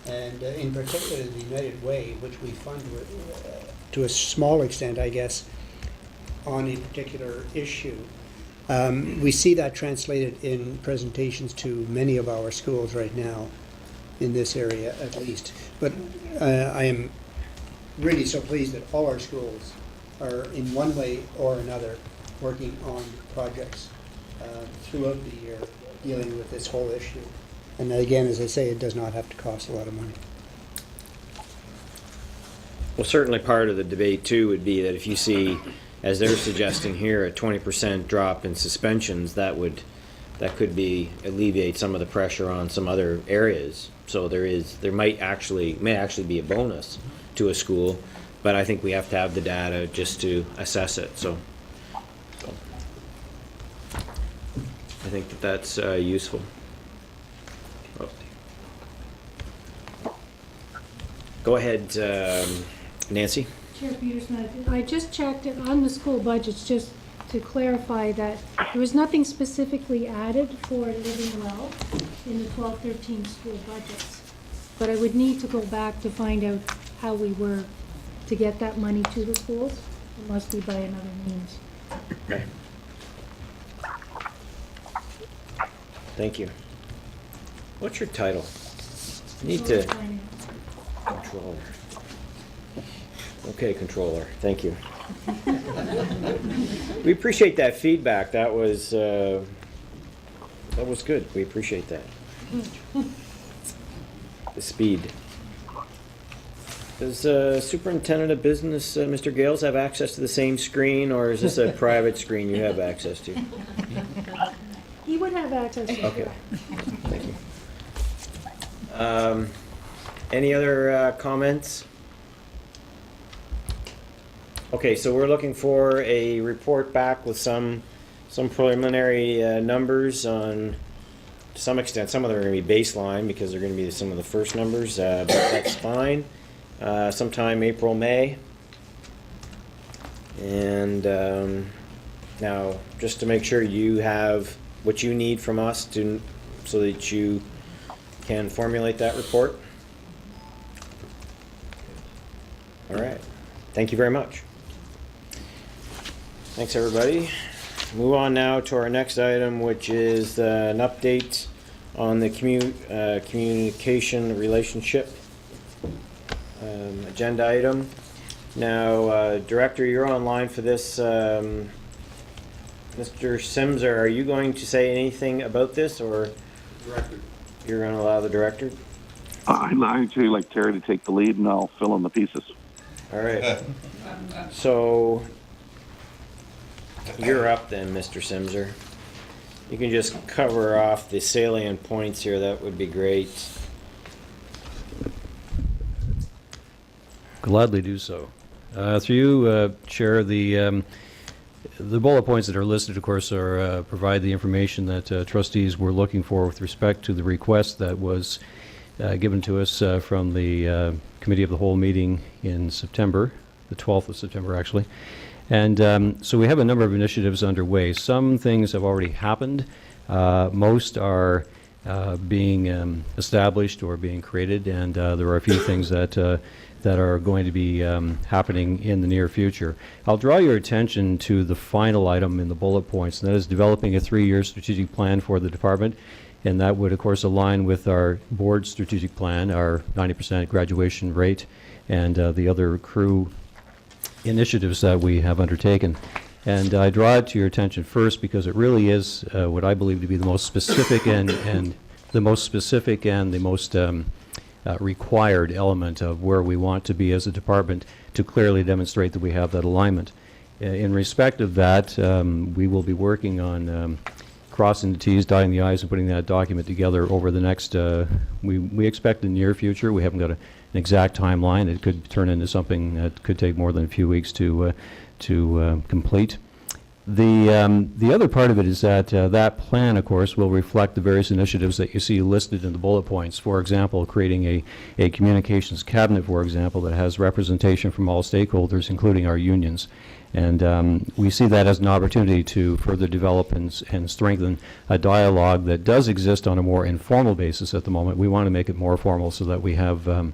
and in particular the United Way, which we fund to a small extent, I guess, on a particular issue, we see that translated in presentations to many of our schools right now, in this area at least. But I am really so pleased that all our schools are in one way or another working on projects throughout the year dealing with this whole issue. And again, as I say, it does not have to cost a lot of money. Well, certainly part of the debate too would be that if you see, as they're suggesting here, a 20% drop in suspensions, that could alleviate some of the pressure on some other areas. So there may actually be a bonus to a school, but I think we have to have the data just to assess it. So I think that's useful. Go ahead, Nancy. Chair Peterson, I just checked it on the school budgets, just to clarify that there was nothing specifically added for Living Well in the 12-13 school budgets. But I would need to go back to find out how we were to get that money to the schools. It must be by another means. Okay. Thank you. What's your title? You need to... Controller. Okay, controller, thank you. We appreciate that feedback. That was good. We appreciate that. The speed. Does Superintendent of Business, Mr. Gales, have access to the same screen, or is this a private screen you have access to? He would have access to Okay, that. thank you. Any other comments? Okay, so we're looking for a report back with some preliminary numbers on, to some extent, some of them are going to be baseline because they're going to be some of the first numbers, but that's fine. Sometime April, May. And now, just to make sure you have what you need from us to, so that you can formulate that report. All right. Thank you very much. Thanks, everybody. Move on now to our next item, which is an update on the communication relationship agenda item. Now, Director, you're online for this. Mr. Simser, are you going to say anything about this, or Director. You're going to allow the Director? I'd actually like Terry to take the lead, and I'll fill in the pieces. All right. So you're up then, Mr. Simser. You can just cover off the salient points here. That would be great. Gladly do so. Through you, Chair, the bullet points that are listed, of course, are provide the information that trustees were looking for with respect to the request that was given to us from the Committee of the Whole meeting in September, the 12th of September, actually. And so we have a number of initiatives underway. Some things have already happened. Most are being established or being created, and there are a few things that are going to be happening in the near future. I'll draw your attention to the final item in the bullet points, and that is developing a 3-year strategic plan for the department. And that would, of course, align with our board strategic plan, our 90% graduation rate, and the other crew initiatives that we have undertaken. And I draw it to your attention first because it really is what I believe to be the most specific and the most required element of where we want to be as a department to clearly demonstrate that we have that alignment. In respect of that, we will be working on crossing the T's, dotting the I's, and putting that document together over the next, we expect in the near future. We haven't got an exact timeline. It could turn into something that could take more than a few weeks to complete. The other part of it is that that plan, of course, will reflect the various initiatives that you see listed in the bullet points. For example, creating a communications cabinet, for example, that has representation from all stakeholders, including our unions. And we see that as an opportunity to further develop and strengthen a dialogue that does exist on a more informal basis at the moment. We want to make it more formal so that we have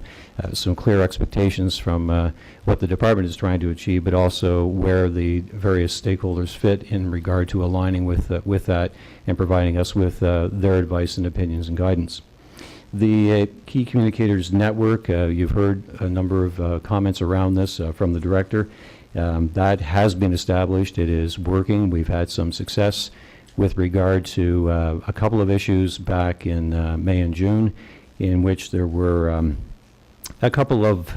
some clear expectations from what the department is trying to achieve, but also where the various stakeholders fit in regard to aligning with that and providing us with their advice and opinions and guidance. The Key Communicators Network, you've heard a number of comments around this from the Director. That has been established. It is working. We've had some success with regard to a couple of issues back in May and June, in which there were a couple of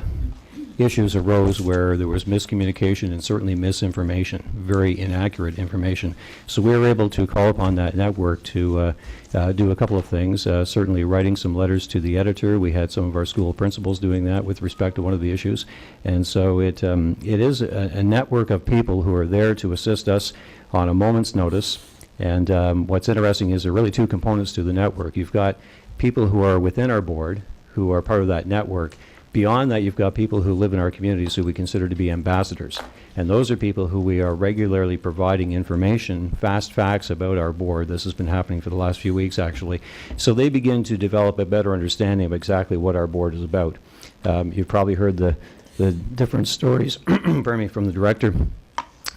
issues arose where there was miscommunication and certainly misinformation, very inaccurate information. So we were able to call upon that network to do a couple of things, certainly writing some letters to the editor. We had some of our school principals doing that with respect to one of the issues. And so it is a network of people who are there to assist us on a moment's notice. And what's interesting is there are really two components to the network. You've got people who are within our board, who are part of that network, Beyond that, you've got people who live in our communities who we consider to be ambassadors. And those are people who we are regularly providing information, fast facts about our board. This has been happening for the last few weeks, actually. So they begin to develop a better understanding of exactly what our board is about. You've probably heard the different stories pardon me, from the director.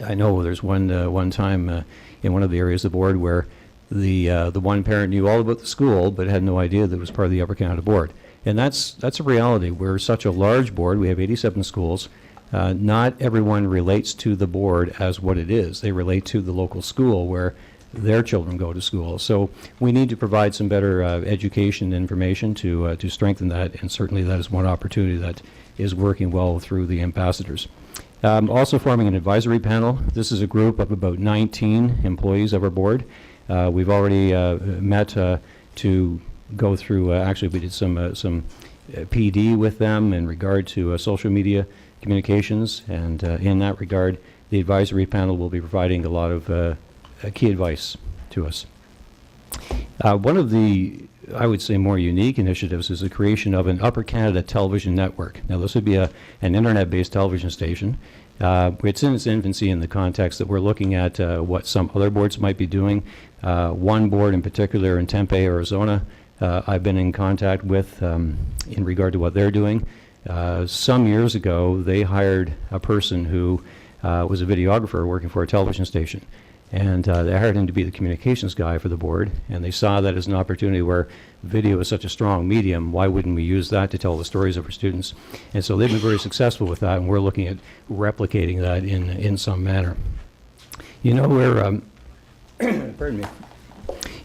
I know there's one time in one of the areas of the board where the one parent knew all about the school but had no idea that it was part of the Upper Canada board. And that's a reality. We're such a large board. We have 87 schools. Not everyone relates to the board as what it is. They relate to the local school where their children go to school. So we need to provide some better education and information to strengthen that, and certainly that is one opportunity that is working well through the ambassadors. Also forming an advisory panel. This is a group of about 19 employees of our board. We've already met to go through, actually we did some PD with them in regard to social media communications, and in that regard, the advisory panel will be providing a lot of key advice to us. One of the, I would say, more unique initiatives is the creation of an Upper Canada television network. Now, this would be an internet-based television station. It's in its infancy in the context that we're looking at what some other boards might be doing. One board in particular in Tempe, Arizona, I've been in contact with in regard to what they're doing. Some years ago, they hired a person who was a videographer working for a television station. And they hired him to be the communications guy for the board, and they saw that as an opportunity where video is such a strong medium. Why wouldn't we use that to tell the stories of our students? And so they've been very successful with that, and we're looking at replicating that in some manner. You know, we're pardon me.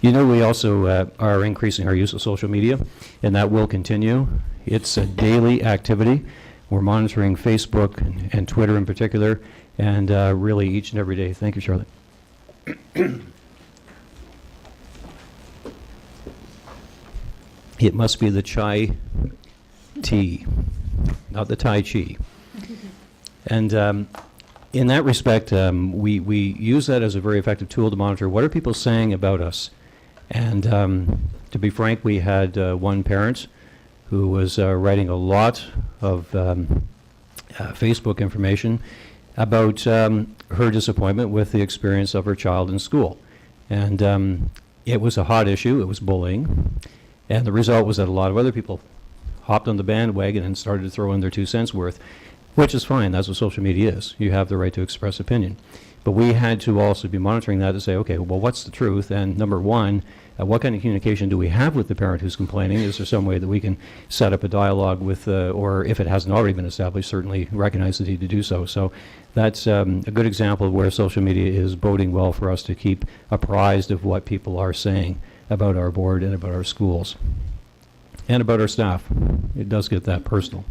You know, we also are increasing our use of social media, and that will continue. It's a daily activity. We're monitoring Facebook and Twitter in particular, and really each and every day. Thank you, Charlotte. It must be the chai tea, not the Tai Chi. And in that respect, we use that as a very effective tool to monitor what are people saying about us. And to be frank, we had one parent who was writing a lot of Facebook information about her disappointment with the experience of her child in school. And it was a hot issue. It was bullying. And the result was that a lot of other people hopped on the bandwagon and started to throw in their 2 cents worth, which is fine. That's what social media is. You have the right to express opinion. But we had to also be monitoring that to say, okay, well, what's the truth? And number one, what kind of communication do we have with the parent who's complaining? Is there some way that we can set up a dialogue with, or if it hasn't already been established, certainly recognize the need to do so. So that's a good example of where social media is boding well for us to keep apprised of what people are saying about our board and about our schools and about our staff. It does get that personal.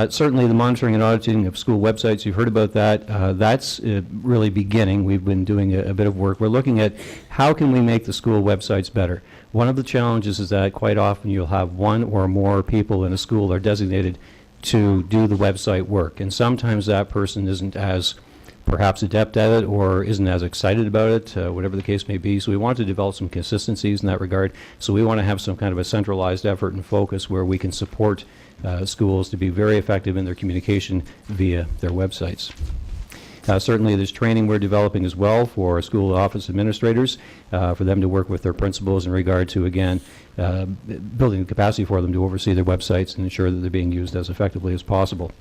Certainly the monitoring and auditing of school websites, you've heard about that. That's really beginning. We've been doing a bit of work. We're looking at how can we make the school websites better. One of the challenges is that quite often you'll have one or more people in a school that are designated to do the website work. And sometimes that person isn't as perhaps adept at it or isn't as excited about it, whatever the case may be. So we want to develop some consistencies in that regard. So we want to have some kind of a centralized effort and focus where we can support schools to be very effective in their communication via their websites. Certainly there's training we're developing as well for school office administrators, for them to work with their principals in regard to, again, building the capacity for them to oversee their websites and ensure that they're being used as effectively as possible.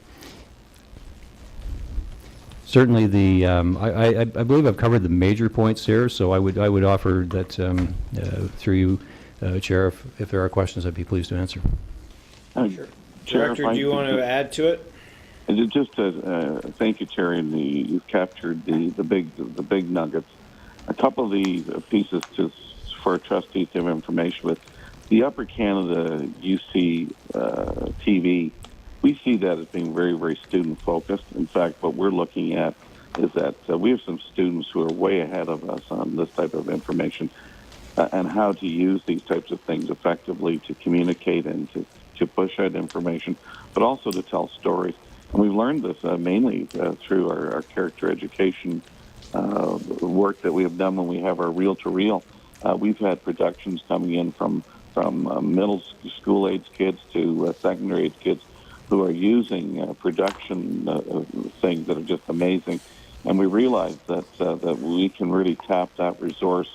Certainly the, I believe I've covered the major points here, so I would offer that through you, Chair, if there are questions, I'd be pleased to answer. Sure. Director, do you want to add to it? Just thank you, Terry, and you've captured the big nuggets. A couple of the pieces for trustees to have information with. The Upper Canada UC TV, we see that as being very, very student-focused. In fact, what we're looking at is that we have some students who are way ahead of us on this type of information and how to use these types of things effectively to communicate and to push out information, but also to tell stories. And we've learned this mainly through our character education work that we have done when we have our reel-to-reel. We've had productions coming in from middle school age kids to secondary age kids who are using production things that are just amazing. And we realized that we can really tap that resource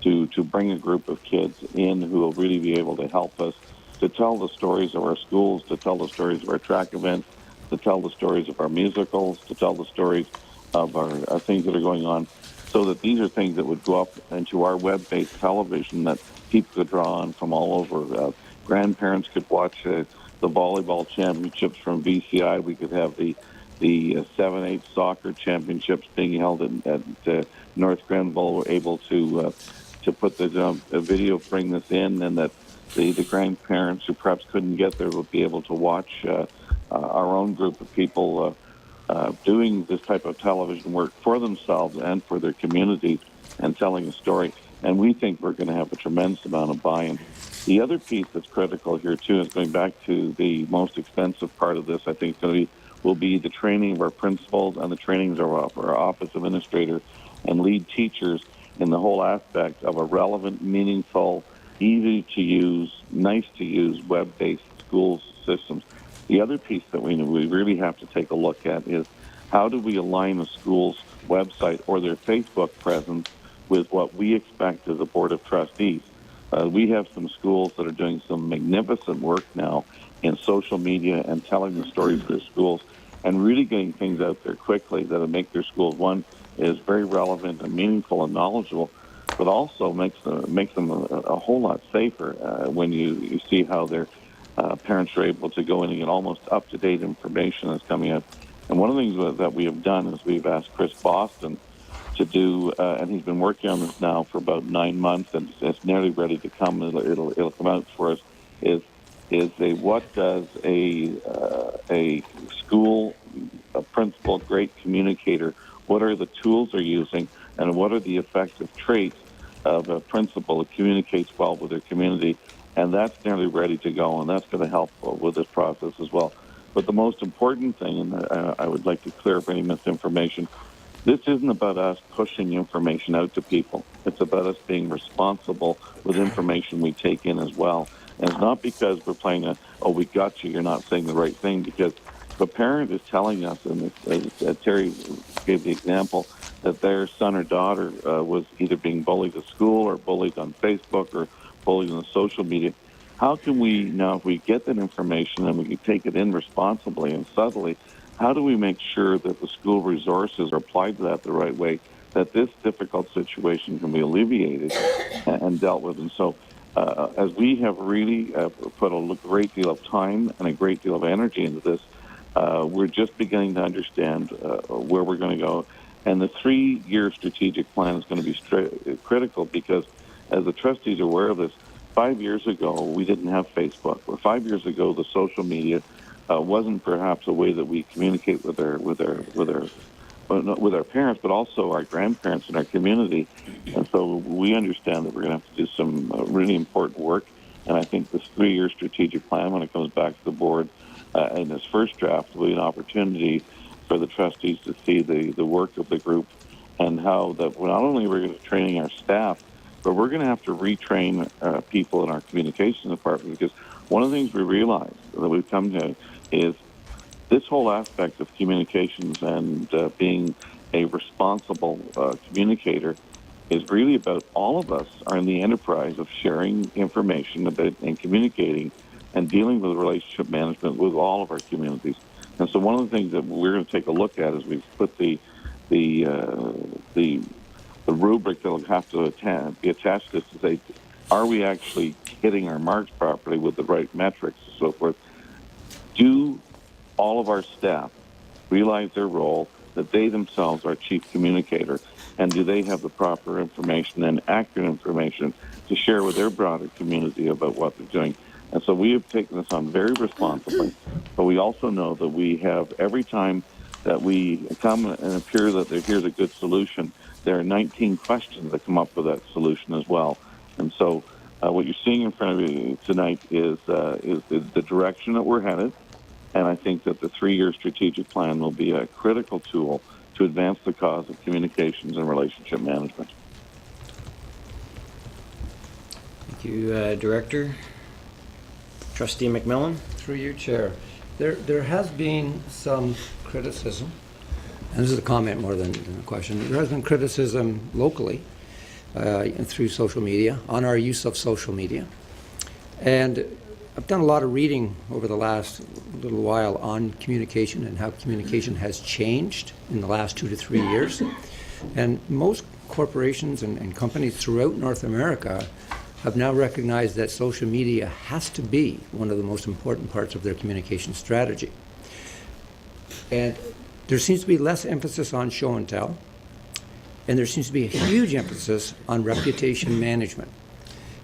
to bring a group of kids in who will really be able to help us to tell the stories of our schools, to tell the stories of our track events, to tell the stories of our musicals, to tell the stories of our things that are going on, so that these are things that would go up into our web-based television that people could draw on from all over. Grandparents could watch the volleyball championships from VCI. We could have the 7-8 soccer championships being held at North Grenville. We're able to put the video, bring this in, and that the grandparents who perhaps couldn't get there will be able to watch our own group of people doing this type of television work for themselves and for their communities and telling a story. And we think we're going to have a tremendous amount of buy-in. The other piece that's critical here, too, is going back to the most expensive part of this, I think, will be the training of our principals and the trainings of our office administrator and lead teachers in the whole aspect of a relevant, meaningful, easy-to-use, nice-to-use web-based school systems. The other piece that we really have to take a look at is how do we align a school's website or their Facebook presence with what we expect as a board of trustees. We have some schools that are doing some magnificent work now in social media and telling the stories of their schools and really getting things out there quickly that will make their schools, one, is very relevant and meaningful and knowledgeable, but also makes them a whole lot safer when you see how their parents are able to go in and get almost up-to-date information that's coming out. And one of the things that we have done is we've asked Chris Boston to do, and he's been working on this now for about 9 months, and it's nearly ready to come. It'll come out for us. Is what does a school, a principal, great communicator, what are the tools they're using, and what are the effective traits of a principal that communicates well with their community? And that's nearly ready to go, and that's going to help with this process as well. But the most important thing, and I would like to clear up any misinformation, this isn't about us pushing information out to people. It's about us being responsible with information we take in as well. And it's not because we're playing we got you, you're not saying the right thing, because if a parent is telling us, and Terry gave the example, that their son or daughter was either being bullied at school or bullied on Facebook or bullied on social media, how can we now, if we get that information and we can take it in responsibly and subtly, how do we make sure that the school resources are applied to that the right way, that this difficult situation can be alleviated and dealt with? And so as we have really put a great deal of time and a great deal of energy into this, we're just beginning to understand where we're going to go. And the 3-year strategic plan is going to be critical because, as the trustees are aware of this, 5 years ago we didn't have Facebook. Or 5 years ago, the social media wasn't perhaps a way that we communicate with our parents, but also our grandparents and our community. And so we understand that we're going to have to do some really important work. And I think this 3-year strategic plan, when it comes back to the board in this first draft, will be an opportunity for the trustees to see the work of the group and how that not only we're going to be training our staff, but we're going to have to retrain people in our communications department, because one of the things we realize that we've come to is this whole aspect of communications and being a responsible communicator is really about all of us are in the enterprise of sharing information about and communicating and dealing with relationship management with all of our communities. And so one of the things that we're going to take a look at is we've put the rubric that will have to be attached to this to say, are we actually hitting our marks properly with the right metrics and so forth? Do all of our staff realize their role, that they themselves are chief communicator, and do they have the proper information and accurate information to share with their broader community about what they're doing? And so we have taken this on very responsibly, but we also know that we have, every time that we come and appear that here's a good solution, there are 19 questions that come up with that solution as well. And so what you're seeing in front of you tonight is the direction that we're headed. And I think that the 3-year strategic plan will be a critical tool to advance the cause of communications and relationship management. Thank you, Director. Trustee McMillan? Through you, Chair. There has been some criticism, and this is a comment more than a question. There has been criticism locally through social media on our use of social media. And I've done a lot of reading over the last little while on communication and how communication has changed in the last 2 to 3 years. And most corporations and companies throughout North America have now recognized that social media has to be one of the most important parts of their communication strategy. And there seems to be less emphasis on show and tell, and there seems to be a huge emphasis on reputation management.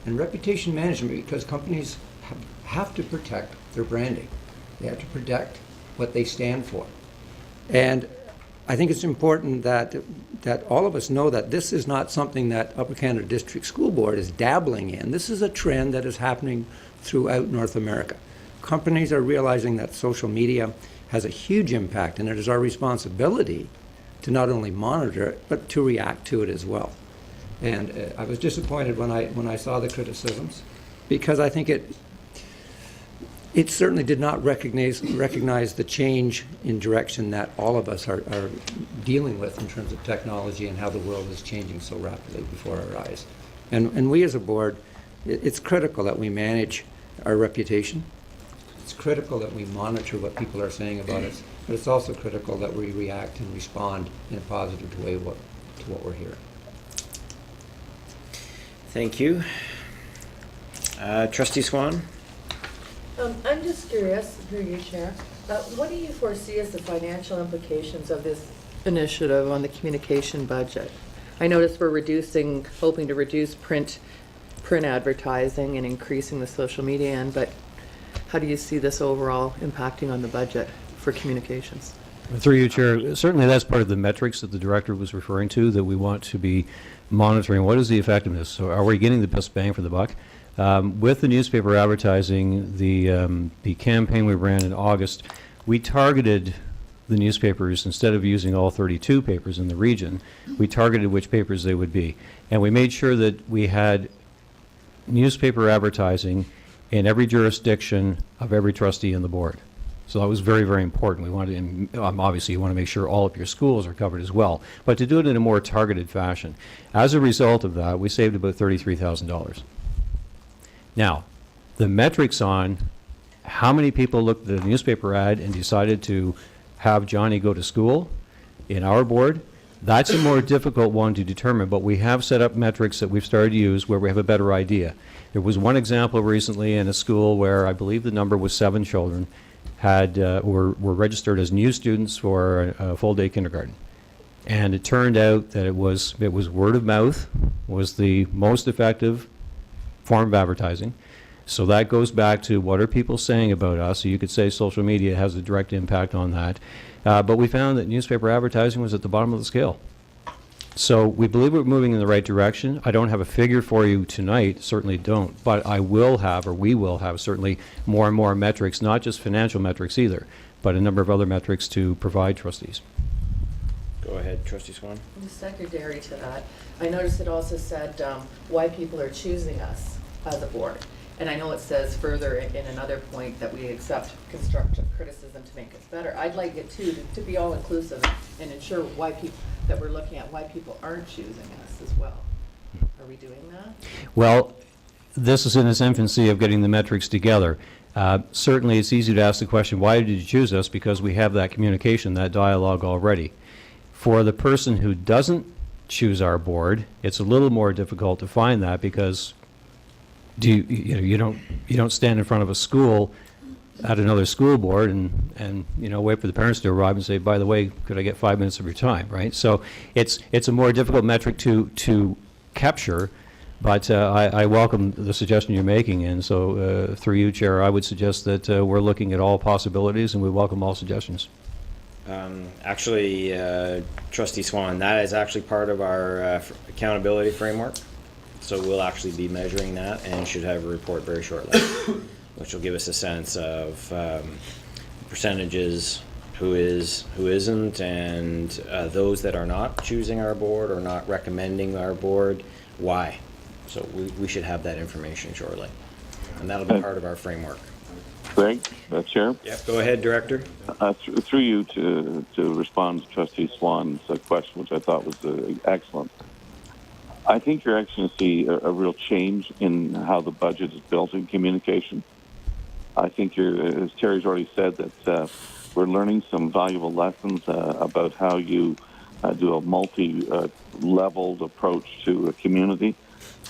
And reputation management, because companies have to protect their branding. They have to protect what they stand for. And I think it's important that all of us know that this is not something that Upper Canada District School Board is dabbling in. This is a trend that is happening throughout North America. Companies are realizing that social media has a huge impact, and it is our responsibility to not only monitor it, but to react to it as well. And I was disappointed when I saw the criticisms, because I think it certainly did not recognize the change in direction that all of us are dealing with in terms of technology and how the world is changing so rapidly before our eyes. And we as a board, it's critical that we manage our reputation. It's critical that we monitor what people are saying about us, but it's also critical that we react and respond in a positive way to what we're hearing. Thank you. Trustee Swan? I'm just curious, through you, Chair, what do you foresee as the financial implications of this initiative on the communication budget? I noticed we're hoping to reduce print advertising and increasing the social media end, but how do you see this overall impacting on the budget for communications? Through you, Chair, certainly that's part of the metrics that the director was referring to, that we want to be monitoring. What is the effectiveness? So are we getting the best bang for the buck? With the newspaper advertising, the campaign we ran in August, we targeted the newspapers. Instead of using all 32 papers in the region, we targeted which papers they would be. And we made sure that we had newspaper advertising in every jurisdiction of every trustee in the board. So that was very, very important. We wanted to, obviously, you want to make sure all of your schools are covered as well, but to do it in a more targeted fashion. As a result of that, we saved about $33,000. Now, the metrics on how many people looked at the newspaper ad and decided to have Johnny go to school in our board, that's a more difficult one to determine, but we have set up metrics that we've started to use where we have a better idea. There was one example recently in a school where I believe the number was 7 children were registered as new students for a full-day kindergarten. And it turned out that it was word of mouth was the most effective form of advertising. So that goes back to what are people saying about us. So you could say social media has a direct impact on that. But we found that newspaper advertising was at the bottom of the scale. So we believe we're moving in the right direction. I don't have a figure for you tonight, certainly don't, but I will have, or we will have, certainly more and more metrics, not just financial metrics either, but a number of other metrics to provide trustees. Go ahead, Trustee Swan. The secondary to that, I noticed it also said why people are choosing us as a board. And I know it says further in another point that we accept constructive criticism to make us better. I'd like it too to be all inclusive and ensure why people that we're looking at why people aren't choosing us as well. Are we doing that? Well, this is in its infancy of getting the metrics together. Certainly it's easy to ask the question, why did you choose us? Because we have that communication, that dialogue already. For the person who doesn't choose our board, it's a little more difficult to find that because you don't stand in front of a school at another school board and wait for the parents to arrive and say, by the way, could I get 5 minutes of your time, right? So it's a more difficult metric to capture, but I welcome the suggestion you're making, and so through you, Chair, I would suggest that we're looking at all possibilities and we welcome all suggestions. Actually, Trustee Swan, that is actually part of our accountability framework. So we'll actually be measuring that and should have a report very shortly, which will give us a sense of percentages, who is, who isn't, and those that are not choosing our board or not recommending our board, why. So we should have that information shortly. And that'll be part of our framework. Greg, Chair. Yep, go ahead, Director. Through you to respond to Trustee Swan's question, which I thought was excellent. I think you're actually going to see a real change in how the budget is built in communication. I think as Terry's already said, that we're learning some valuable lessons about how you do a multi-leveled approach to a community.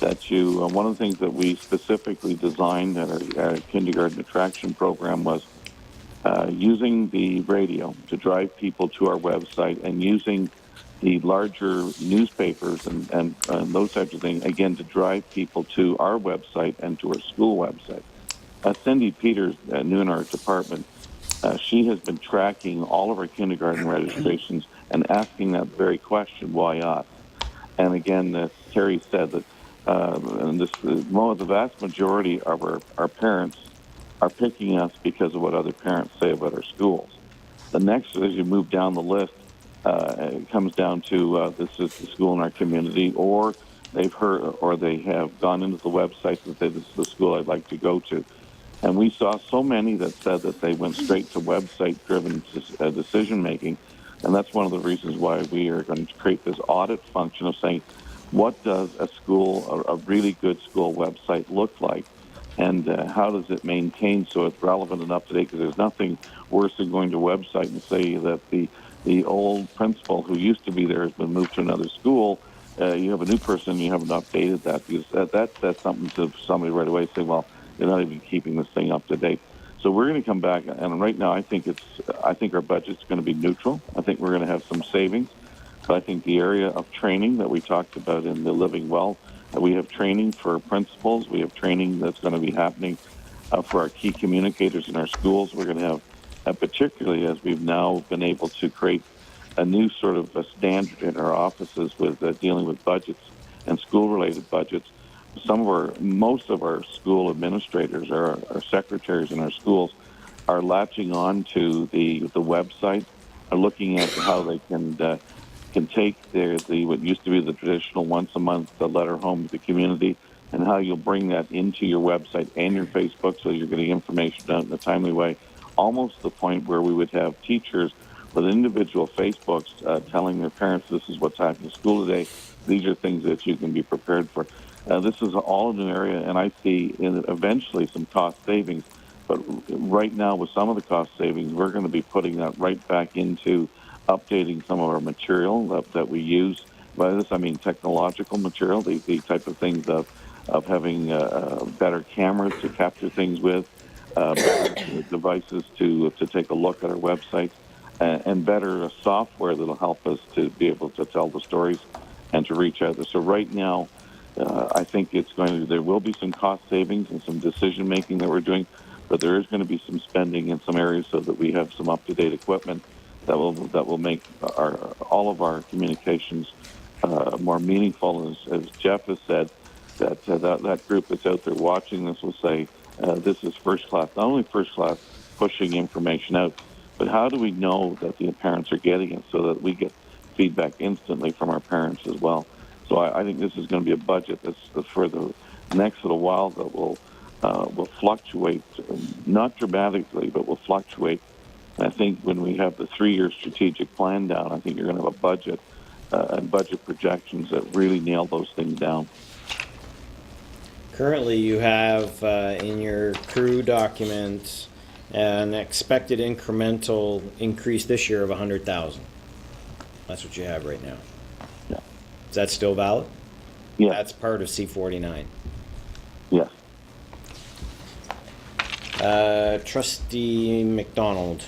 One of the things that we specifically designed at our kindergarten attraction program was using the radio to drive people to our website and using the larger newspapers and those types of things, again, to drive people to our website and to our school website. Cindy Peters, new in our department, she has been tracking all of our kindergarten registrations and asking that very question, why us? And again, as Terry said, that the vast majority of our parents are picking us because of what other parents say about our schools. The next, as you move down the list, it comes down to this is the school in our community, or they've heard, or they have gone into the website and say, this is the school I'd like to go to. And we saw so many that said that they went straight to website-driven decision-making, and that's one of the reasons why we are going to create this audit function of saying, what does a really good school website look like, and how does it maintain so it's relevant and up-to-date? Because there's nothing worse than going to a website and say that the old principal who used to be there has been moved to another school. You have a new person, you haven't updated that, because that says something to somebody right away, say, well, they're not even keeping this thing up to date. So we're going to come back, and right now I think our budget's going to be neutral. I think we're going to have some savings, but I think the area of training that we talked about in the Living Well, we have training for principals. We have training that's going to be happening for our key communicators in our schools. We're going to have, particularly as we've now been able to create a new sort of a standard in our offices with dealing with budgets and school-related budgets. Most of our school administrators, our secretaries in our schools, are latching on to the website, are looking at how they can take what used to be the traditional once a month letter home to the community, and how you'll bring that into your website and your Facebook, so you're getting information out in a timely way. Almost to the point where we would have teachers with individual Facebooks telling their parents, this is what's happening in school today. These are things that you can be prepared for. This is all in an area, and I see eventually some cost savings. But right now, with some of the cost savings, we're going to be putting that right back into updating some of our material that we use. By this, I mean technological material, the type of things of having better cameras to capture things with, better devices to take a look at our website, and better software that'll help us to be able to tell the stories and to reach out. So right now, I think there will be some cost savings and some decision making that we're doing, but there is going to be some spending in some areas so that we have some up-to-date equipment that will make all of our communications more meaningful. As Jeff has said, that group that's out there watching this will say, this is first class. Not only first class pushing information out, but how do we know that the parents are getting it so that we get feedback instantly from our parents as well? So I think this is going to be a budget that's for the next little while that will fluctuate, not dramatically, but will fluctuate. And I think when we have the 3-year strategic plan down, I think you're going to have a budget and budget projections that really nail those things down. Currently, you have in your crew documents an expected incremental increase this year of $100,000. That's what you have right now. Yeah. Is that still valid? Yeah. That's part of C49. Yes. Trustee McDonald.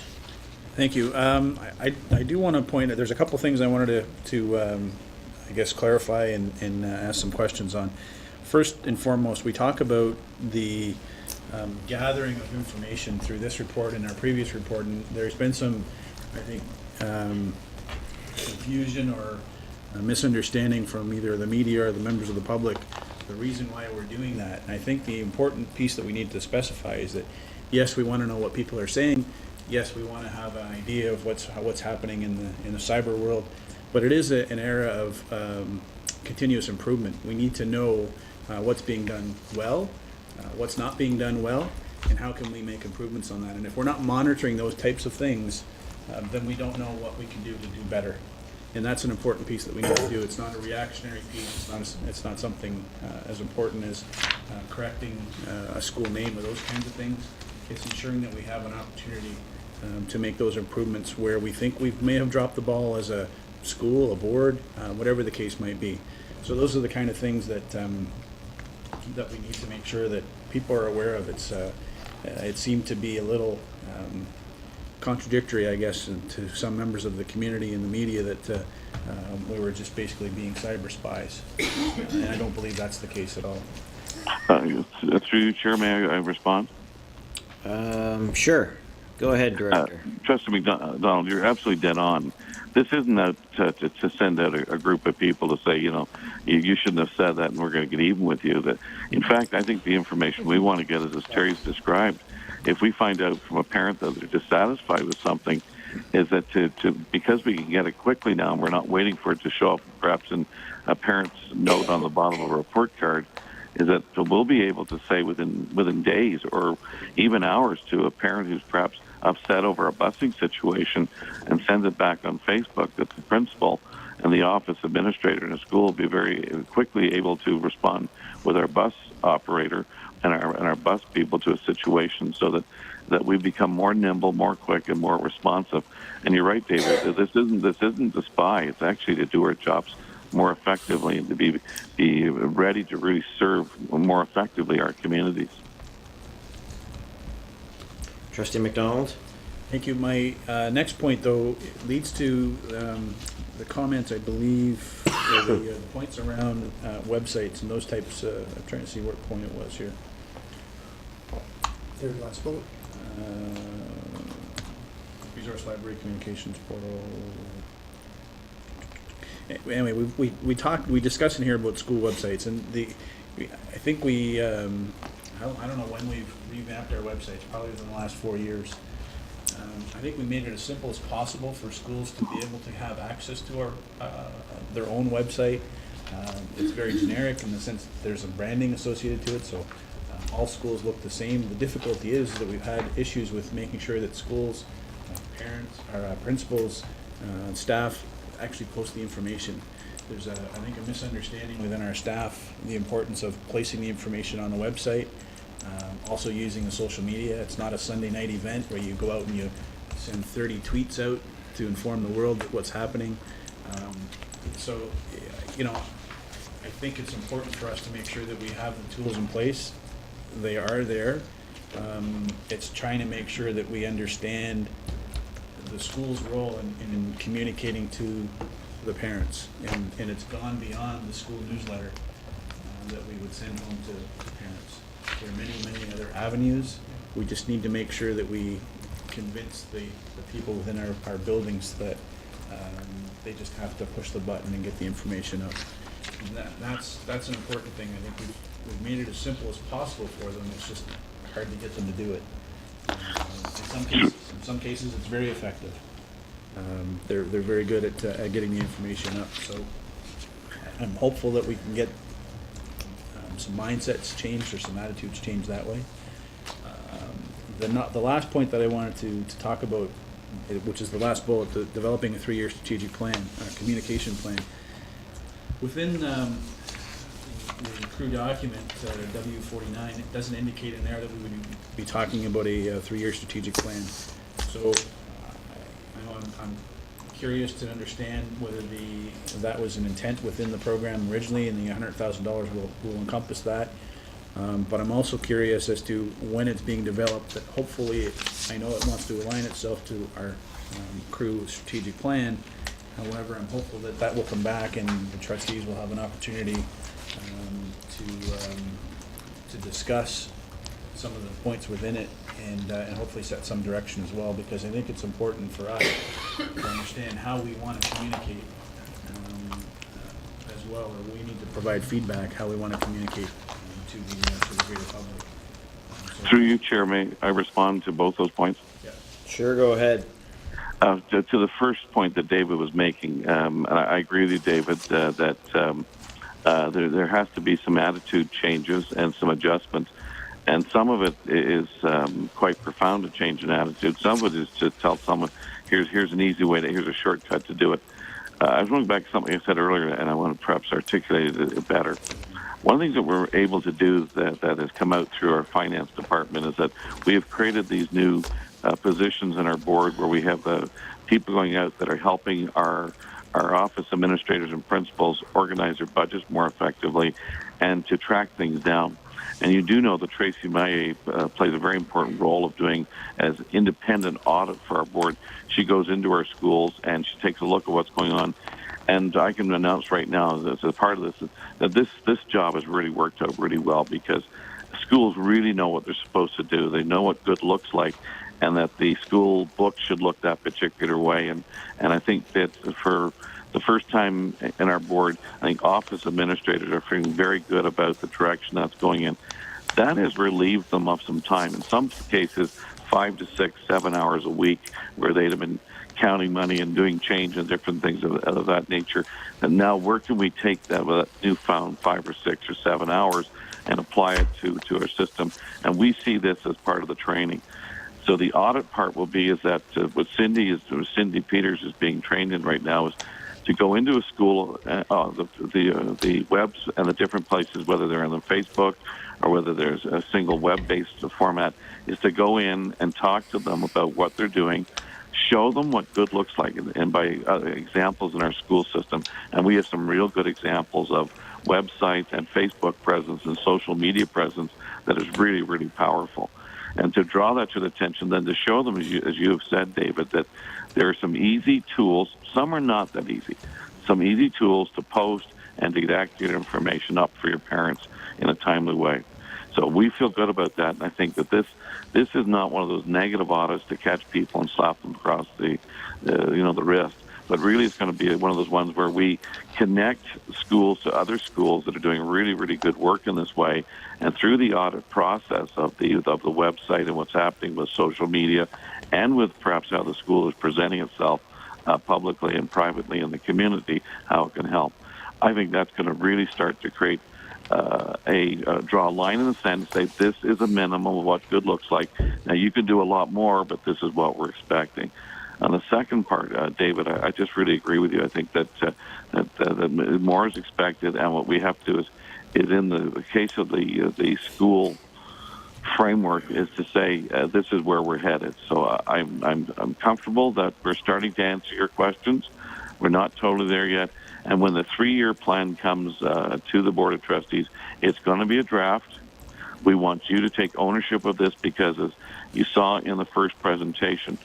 Thank you. I do want to point out, there's a couple things I wanted to I guess, clarify and ask some questions on. First and foremost, we talk about the gathering of information through this report and our previous report, and there's been some, I think, confusion or misunderstanding from either the media or the members of the public, the reason why we're doing that. And I think the important piece that we need to specify is that, yes, we want to know what people are saying. Yes, we want to have an idea of what's happening in the cyber world, but it is an era of continuous improvement. We need to know what's being done well, what's not being done well, and how can we make improvements on that? And if we're not monitoring those types of things, then we don't know what we can do to do better. And that's an important piece that we need to do. It's not a reactionary piece. It's not something as important as correcting a school name or those kinds of things. It's ensuring that we have an opportunity to make those improvements where we think we may have dropped the ball as a school, a board, whatever the case might be. So those are the kind of things that that we need to make sure that people are aware of. It seemed to be a little contradictory, I guess, to some members of the community and the media that we were just basically being cyber spies. And I don't believe that's the case at all. Through you, Chair, may I respond? Sure. Go ahead, Director. Trustee McDonald, you're absolutely dead on. This isn't to send out a group of people to say, you shouldn't have said that and we're going to get even with you. That, in fact, I think the information we want to get is, as Terry's described, if we find out from a parent that they're dissatisfied with something, is that because we can get it quickly now and we're not waiting for it to show up perhaps in a parent's note on the bottom of a report card, is that we'll be able to say within days or even hours to a parent who's perhaps upset over a busing situation and sends it back on Facebook, that the principal and the office administrator in a school will be very quickly able to respond with our bus operator and our bus people to a situation, so that we become more nimble, more quick, and more responsive. And you're right, David. This isn't to spy. It's actually to do our jobs more effectively and to be ready to really serve more effectively our communities. Trustee McDonald? Thank you. My next point, though, leads to the comments, I believe, or the points around websites and those types. I'm trying to see what point it was here. Third last bullet. Resource Library Communications Portal. Anyway, we discussed in here about school websites, and I think we I don't know when we've revamped our websites, probably within the last 4 years. I think we made it as simple as possible for schools to be able to have access to their own website. It's very generic in the sense that there's a branding associated to it, so all schools look the same. The difficulty is that we've had issues with making sure that schools, parents, or principals, staff actually post the information. There's I think a misunderstanding within our staff, the importance of placing the information on the website. Also using the social media. It's not a Sunday night event where you go out and you send 30 tweets out to inform the world what's happening. So, I think it's important for us to make sure that we have the tools in place. They are there. It's trying to make sure that we understand the school's role in communicating to the parents. And it's gone beyond the school newsletter that we would send home to parents. There are many, many other avenues. We just need to make sure that we convince the people within our buildings that they just have to push the button and get the information up. And that's an important thing. I think we've made it as simple as possible for them. It's just hard to get them to do it. In some cases, it's very effective. They're very good at getting the information up. So I'm hopeful that we can get some mindsets changed or some attitudes changed that way. The last point that I wanted to talk about, which is the last bullet, developing a 3-year strategic plan, communication plan. Within the CREW document, W49, it doesn't indicate in there that we would be talking about a 3-year strategic plan. So I'm curious to understand whether that was an intent within the program originally, and the $100,000 will encompass that. But I'm also curious as to when it's being developed, that hopefully, I know it wants to align itself to our CREW strategic plan. However, I'm hopeful that will come back and the trustees will have an opportunity to discuss some of the points within it and hopefully set some direction as well, because I think it's important for us to understand how we want to communicate as well, or we need to provide feedback how we want to communicate to the greater public. Through you, Chair, may I respond to both those points? Yeah. Sure, go ahead. To the first point that David was making, and I agree with you, David, that there has to be some attitude changes and some adjustments. And some of it is quite profound, a change in attitude. Some of it is to tell someone, here's an easy way, here's a shortcut to do it. I was going back to something I said earlier, and I want to perhaps articulate it better. One of the things that we're able to do that has come out through our finance department is that we have created these new positions in our board where we have people going out that are helping our office administrators and principals organize their budgets more effectively and to track things down. And you do know that Tracy Maillet plays a very important role of doing as independent audit for our board. She goes into our schools and she takes a look at what's going on. And I can announce right now, as a part of this, that this job has really worked out really well because schools really know what they're supposed to do. They know what good looks like, and that the school book should look that particular way. And I think that for the first time in our board, I think office administrators are feeling very good about the direction that's going in. That has relieved them of some time. In some cases, 5 to 6, 7 hours a week, where they'd have been counting money and doing change and different things of that nature. And now where can we take that newfound 5 or 6 or 7 hours and apply it to our system? And we see this as part of the training. So the audit part will be is that what Cindy Peters is being trained in right now is to go into a school, the webs and the different places, whether they're on the Facebook or whether there's a single web-based format, is to go in and talk to them about what they're doing, show them what good looks like, and by examples in our school system. And we have some real good examples of websites and Facebook presence and social media presence that is really, really powerful. And to draw that to the attention, then to show them, as you have said, David, that there are some easy tools. Some are not that easy. Some easy tools to post and to get accurate information up for your parents in a timely way. So we feel good about that, and I think that this is not one of those negative audits to catch people and slap them across the wrist, but really it's going to be one of those ones where we connect schools to other schools that are doing really, really good work in this way, and through the audit process of the website and what's happening with social media, and with perhaps how the school is presenting itself publicly and privately in the community, how it can help. I think that's going to really start to create draw a line in the sand and say this is a minimum of what good looks like. Now you can do a lot more, but this is what we're expecting. On the second part, David, I just really agree with you. I think that more is expected, and what we have to do is in the case of the school framework is to say this is where we're headed. So I'm comfortable that we're starting to answer your questions. We're not totally there yet. And when the 3-year plan comes to the Board of Trustees, it's going to be a draft. We want you to take ownership of this because, as you saw in the first presentation,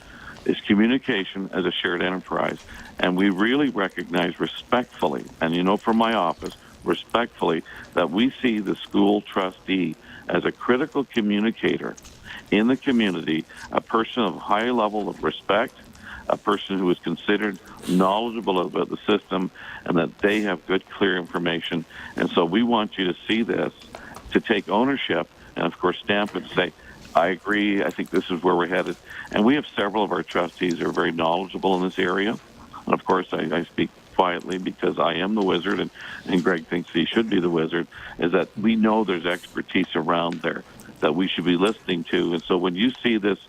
it's communication as a shared enterprise. And we really recognize respectfully, and from my office, respectfully, that we see the school trustee as a critical communicator in the community, a person of high level of respect, a person who is considered knowledgeable about the system, and that they have good, clear information. And so we want you to see this, to take ownership, and of course stamp it and say, I agree, I think this is where we're headed. And we have several of our trustees who are very knowledgeable in this area. And of course I speak quietly because I am the wizard, and Greg thinks he should be the wizard, is that we know there's expertise around there that we should be listening to. And so when you see this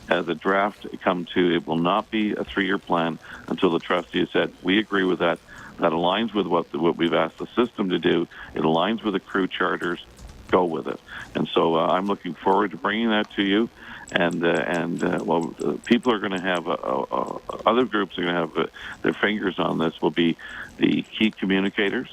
as a draft come to, it will not be a 3-year plan until the trustee has said, we agree with that. That aligns with what we've asked the system to do. It aligns with the crew charters. Go with it. And so I'm looking forward to bringing that to you. And people are going to have, other groups are going to have their fingers on this, will be the key communicators.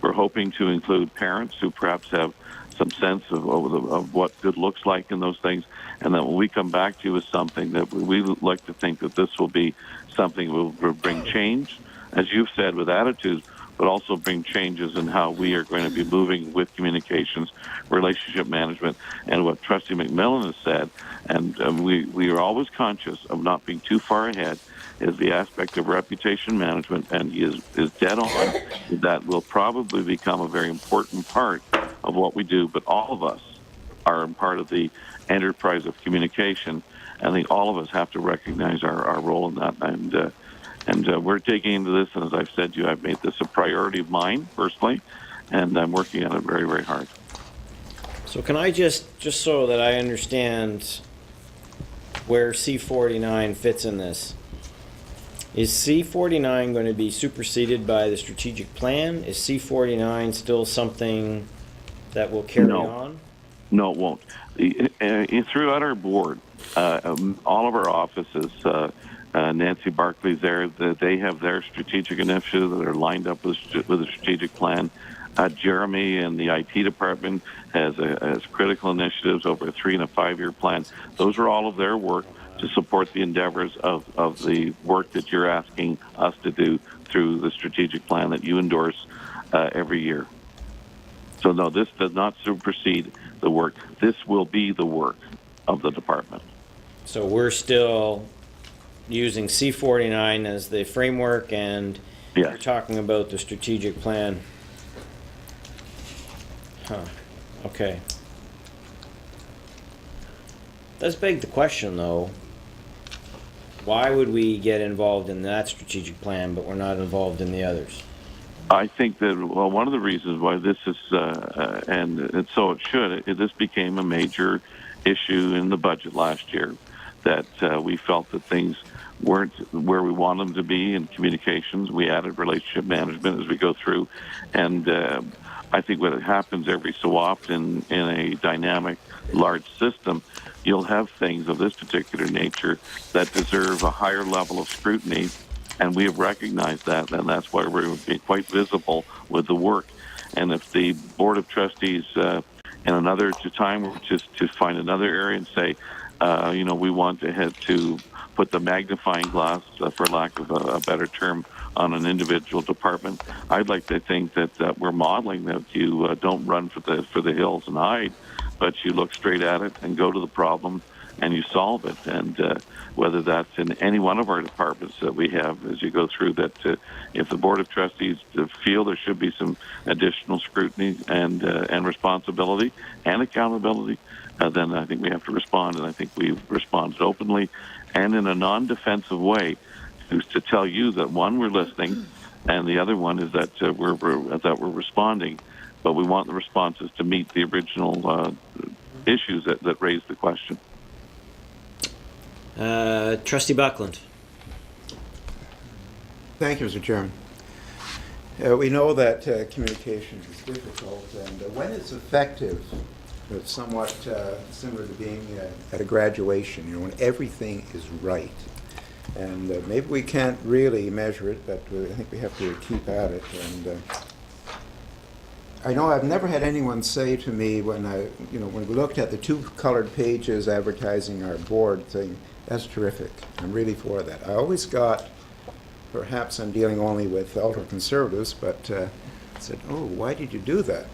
We're hoping to include parents who perhaps have some sense of what good looks like in those things. And then when we come back to you with something that we like to think that this will be something that will bring change, as you've said, with attitudes, but also bring changes in how we are going to be moving with communications, relationship management, and what Trustee McMillan has said. And we are always conscious of not being too far ahead, is the aspect of reputation management, and he is dead on. That will probably become a very important part of what we do, but all of us are part of the enterprise of communication. I think all of us have to recognize our role in that. And we're digging into this, and as I've said to you, I've made this a priority of mine personally, and I'm working on it very, very hard. So can I just so that I understand where C49 fits in this, is C49 going to be superseded by the strategic plan? Is C49 still something that will carry on? No, it won't. Throughout our board, all of our offices, Nancy Barkley's there. They have their strategic initiatives that are lined up with a strategic plan. Jeremy and the IT department has critical initiatives over a 3 and a 5 year plan. Those are all of their work to support the endeavors of the work that you're asking us to do through the strategic plan that you endorse every year. So no, this does not supersede the work. This will be the work of the department. So we're still using C49 as the framework, and you're talking about the strategic plan. Huh. Okay. Does beg the question, though. Why would we get involved in that strategic plan, but we're not involved in the others? I think that, well, one of the reasons why this is, and so it should, this became a major issue in the budget last year, that we felt that things weren't where we want them to be in communications. We added relationship management as we go through. And I think what happens every so often in a dynamic, large system, you'll have things of this particular nature that deserve a higher level of scrutiny. And we have recognized that, and that's why we're being quite visible with the work. And if the Board of Trustees in another time were just to find another area and say, we want to head to put the magnifying glass, for lack of a better term, on an individual department, I'd like to think that we're modeling that you don't run for the hills and hide, but you look straight at it and go to the problem and you solve it. And whether that's in any one of our departments that we have as you go through that, if the Board of Trustees feel there should be some additional scrutiny and responsibility and accountability, then I think we have to respond. And I think we've responded openly and in a non-defensive way to tell you that, one, we're listening, and the other one is that we're responding. But we want the responses to meet the original issues that raised the question. Trustee Buckland. Thank you, Mr. Chairman. We know that communication is difficult, and when it's effective, it's somewhat similar to being at a graduation, when everything is right. And maybe we can't really measure it, but I think we have to keep at it. And I know I've never had anyone say to me when we looked at the 2 colored pages advertising our board, saying, "That's terrific. I'm really for that." I always got, perhaps I'm dealing only with ultra-conservatives, but said, "Oh, why did you do that?"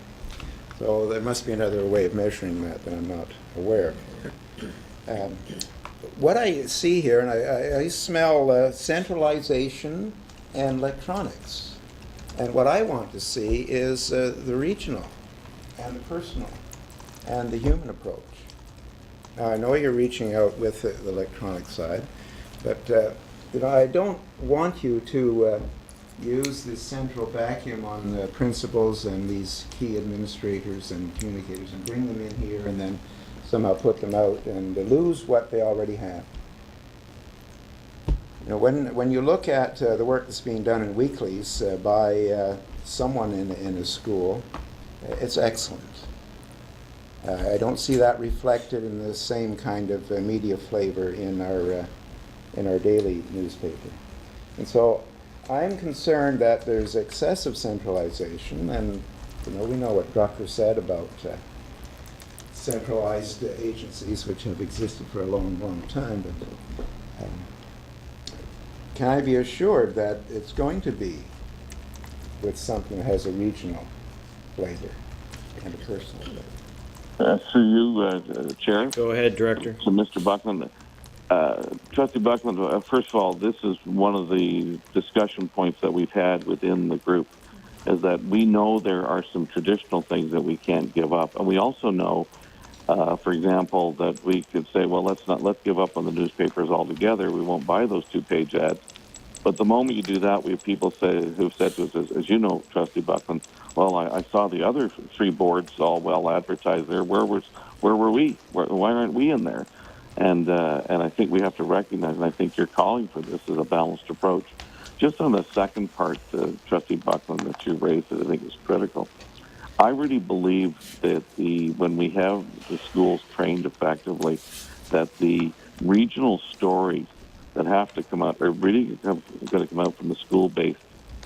So there must be another way of measuring that I'm not aware of. What I see here, and I smell centralization and electronics. And what I want to see is the regional and the personal and the human approach. Now, I know you're reaching out with the electronic side, but I don't want you to use this central vacuum on the principals and these key administrators and communicators and bring them in here and then somehow put them out and lose what they already have. When you look at the work that's being done in weeklies by someone in a school, it's excellent. I don't see that reflected in the same kind of media flavor in our daily newspaper. And so I'm concerned that there's excessive centralization, and we know what Drucker said about centralized agencies, which have existed for a long, long time. But can I be assured that it's going to be with something that has a regional flavor and a personal flavor? Through you, Chair. Go ahead, Director. So, Mr. Buckland, Trustee Buckland, first of all, this is one of the discussion points that we've had within the group, is that we know there are some traditional things that we can't give up, and we also know, for example, that we could say, well, let's give up on the newspapers altogether. We won't buy those 2-page ads. But the moment you do that, we have people who've said to us, as you know, Trustee Buckland, well, I saw the other 3 boards all well advertised there. Where were we? Why aren't we in there? And I think we have to recognize, and I think you're calling for this as a balanced approach. Just on the second part, Trustee Buckland, that you raised, that I think is critical. I really believe that when we have the schools trained effectively, that the regional stories that have to come out are really going to come out from the school-based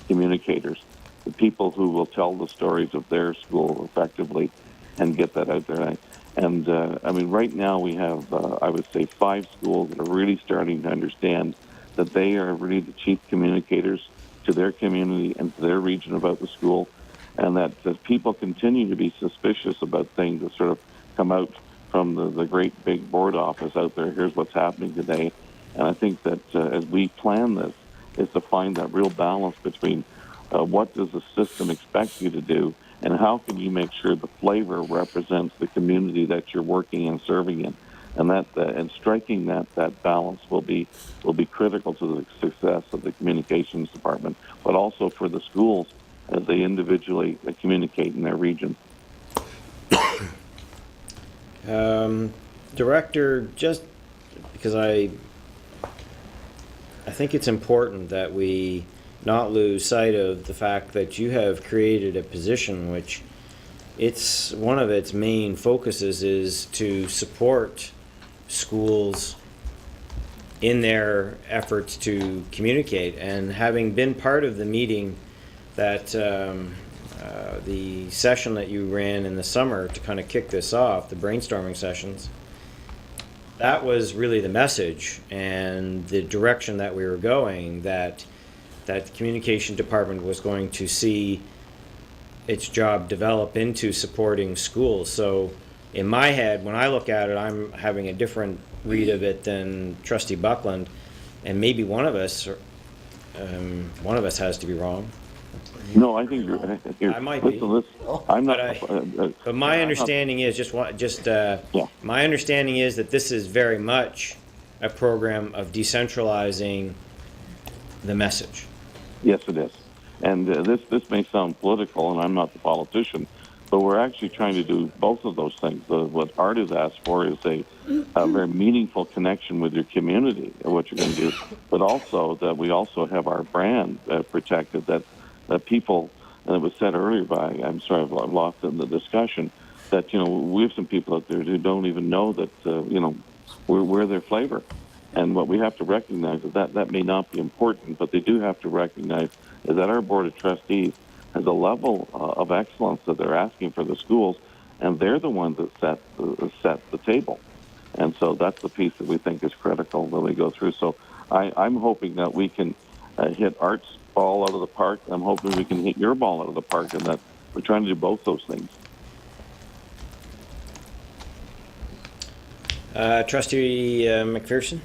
communicators, the people who will tell the stories of their school effectively and get that out there. And I mean, right now we have, I would say, 5 schools that are really starting to understand that they are really the chief communicators to their community and to their region about the school, and that as people continue to be suspicious about things that sort of come out from the great big board office out there, here's what's happening today. And I think that as we plan this, is to find that real balance between what does the system expect you to do, and how can you make sure the flavor represents the community that you're working and serving in, and and striking that balance will be critical to the success of the communications department, but also for the schools as they individually communicate in their region. Director, just because I think it's important that we not lose sight of the fact that you have created a position which one of its main focuses is to support schools in their efforts to communicate. And having been part of the meeting that the session that you ran in the summer to kind of kick this off, the brainstorming sessions, that was really the message and the direction that we were going, that the communication department was going to see its job develop into supporting schools. So in my head, when I look at it, I'm having a different read of it than Trustee Buckland, and maybe one of us has to be wrong. No, I think you're I might be. Listen, I'm not. But my understanding is my understanding is that this is very much a program of decentralizing the message. Yes, it is. And this may sound political, and I'm not the politician, but we're actually trying to do both of those things. What Art has asked for is a very meaningful connection with your community, what you're going to do, but also that we also have our brand protected, that people, and it was said earlier by, I'm sorry, I've lost in the discussion, that, we have some people out there who don't even know that, we're their flavor. And what we have to recognize is that may not be important, but they do have to recognize is that our Board of Trustees has a level of excellence that they're asking for the schools, and they're the ones that set the table. And so that's the piece that we think is critical when we go through. So I'm hoping that we can hit Art's ball out of the park. I'm hoping we can hit your ball out of the park, and that we're trying to do both those things. Trustee McPherson?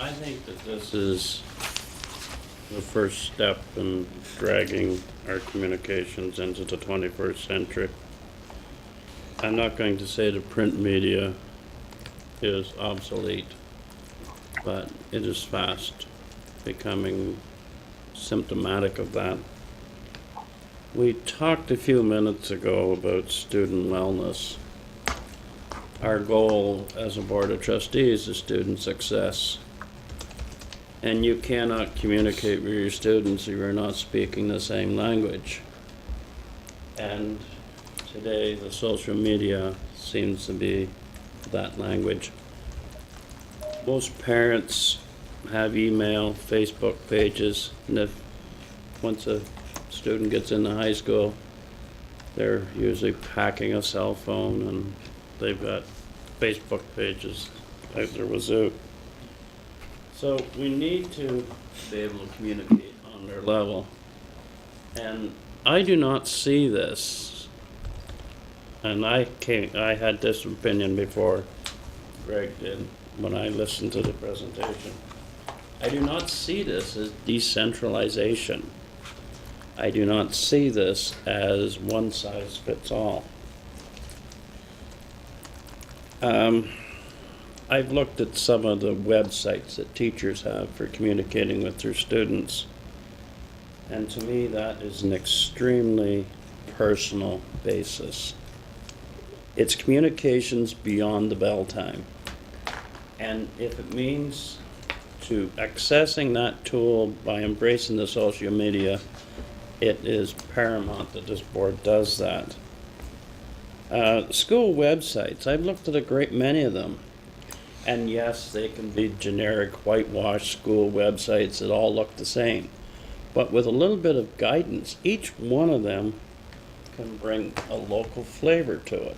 I think that this is the first step in dragging our communications into the 21st century. I'm not going to say the print media is obsolete, but it is fast becoming symptomatic of that. We talked a few minutes ago about student wellness. Our goal as a Board of Trustees is student success. And you cannot communicate with your students if you're not speaking the same language. And today, the social media seems to be that language. Most parents have email, Facebook pages, and once a student gets into high school, they're usually packing a cell phone and they've got Facebook pages out their wazoo. So we need to be able to communicate on their level. And I do not see this, and I had this opinion before Greg did when I listened to the presentation. I do not see this as decentralization. I do not see this as one size fits all. I've looked at some of the websites that teachers have for communicating with their students. And to me, that is an extremely personal basis. It's communications beyond the bell time. And if it means to accessing that tool by embracing the social media, it is paramount that this board does that. School websites, I've looked at a great many of them. And yes, they can be generic, whitewashed school websites that all look the same. But with a little bit of guidance, each one of them can bring a local flavor to it.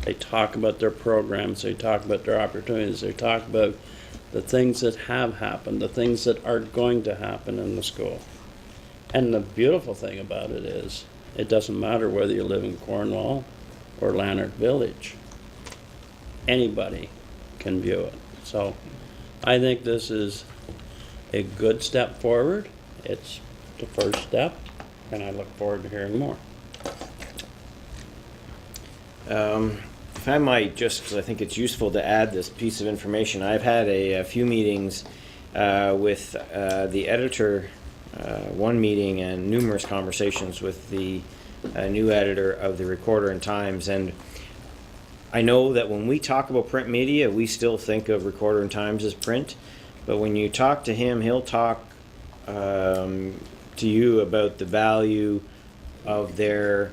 They talk about their programs, they talk about their opportunities, they talk about the things that have happened, the things that are going to happen in the school. And the beautiful thing about it is, it doesn't matter whether you live in Cornwall or Lanark Village. Anybody can view it. So I think this is a good step forward. It's the first step, and I look forward to hearing more. If I might, just because I think it's useful to add this piece of information, I've had a few meetings with the editor, one meeting, and numerous conversations with the new editor of the Recorder and Times. And I know that when we talk about print media, we still think of Recorder and Times as print. But when you talk to him, he'll talk to you about the value of their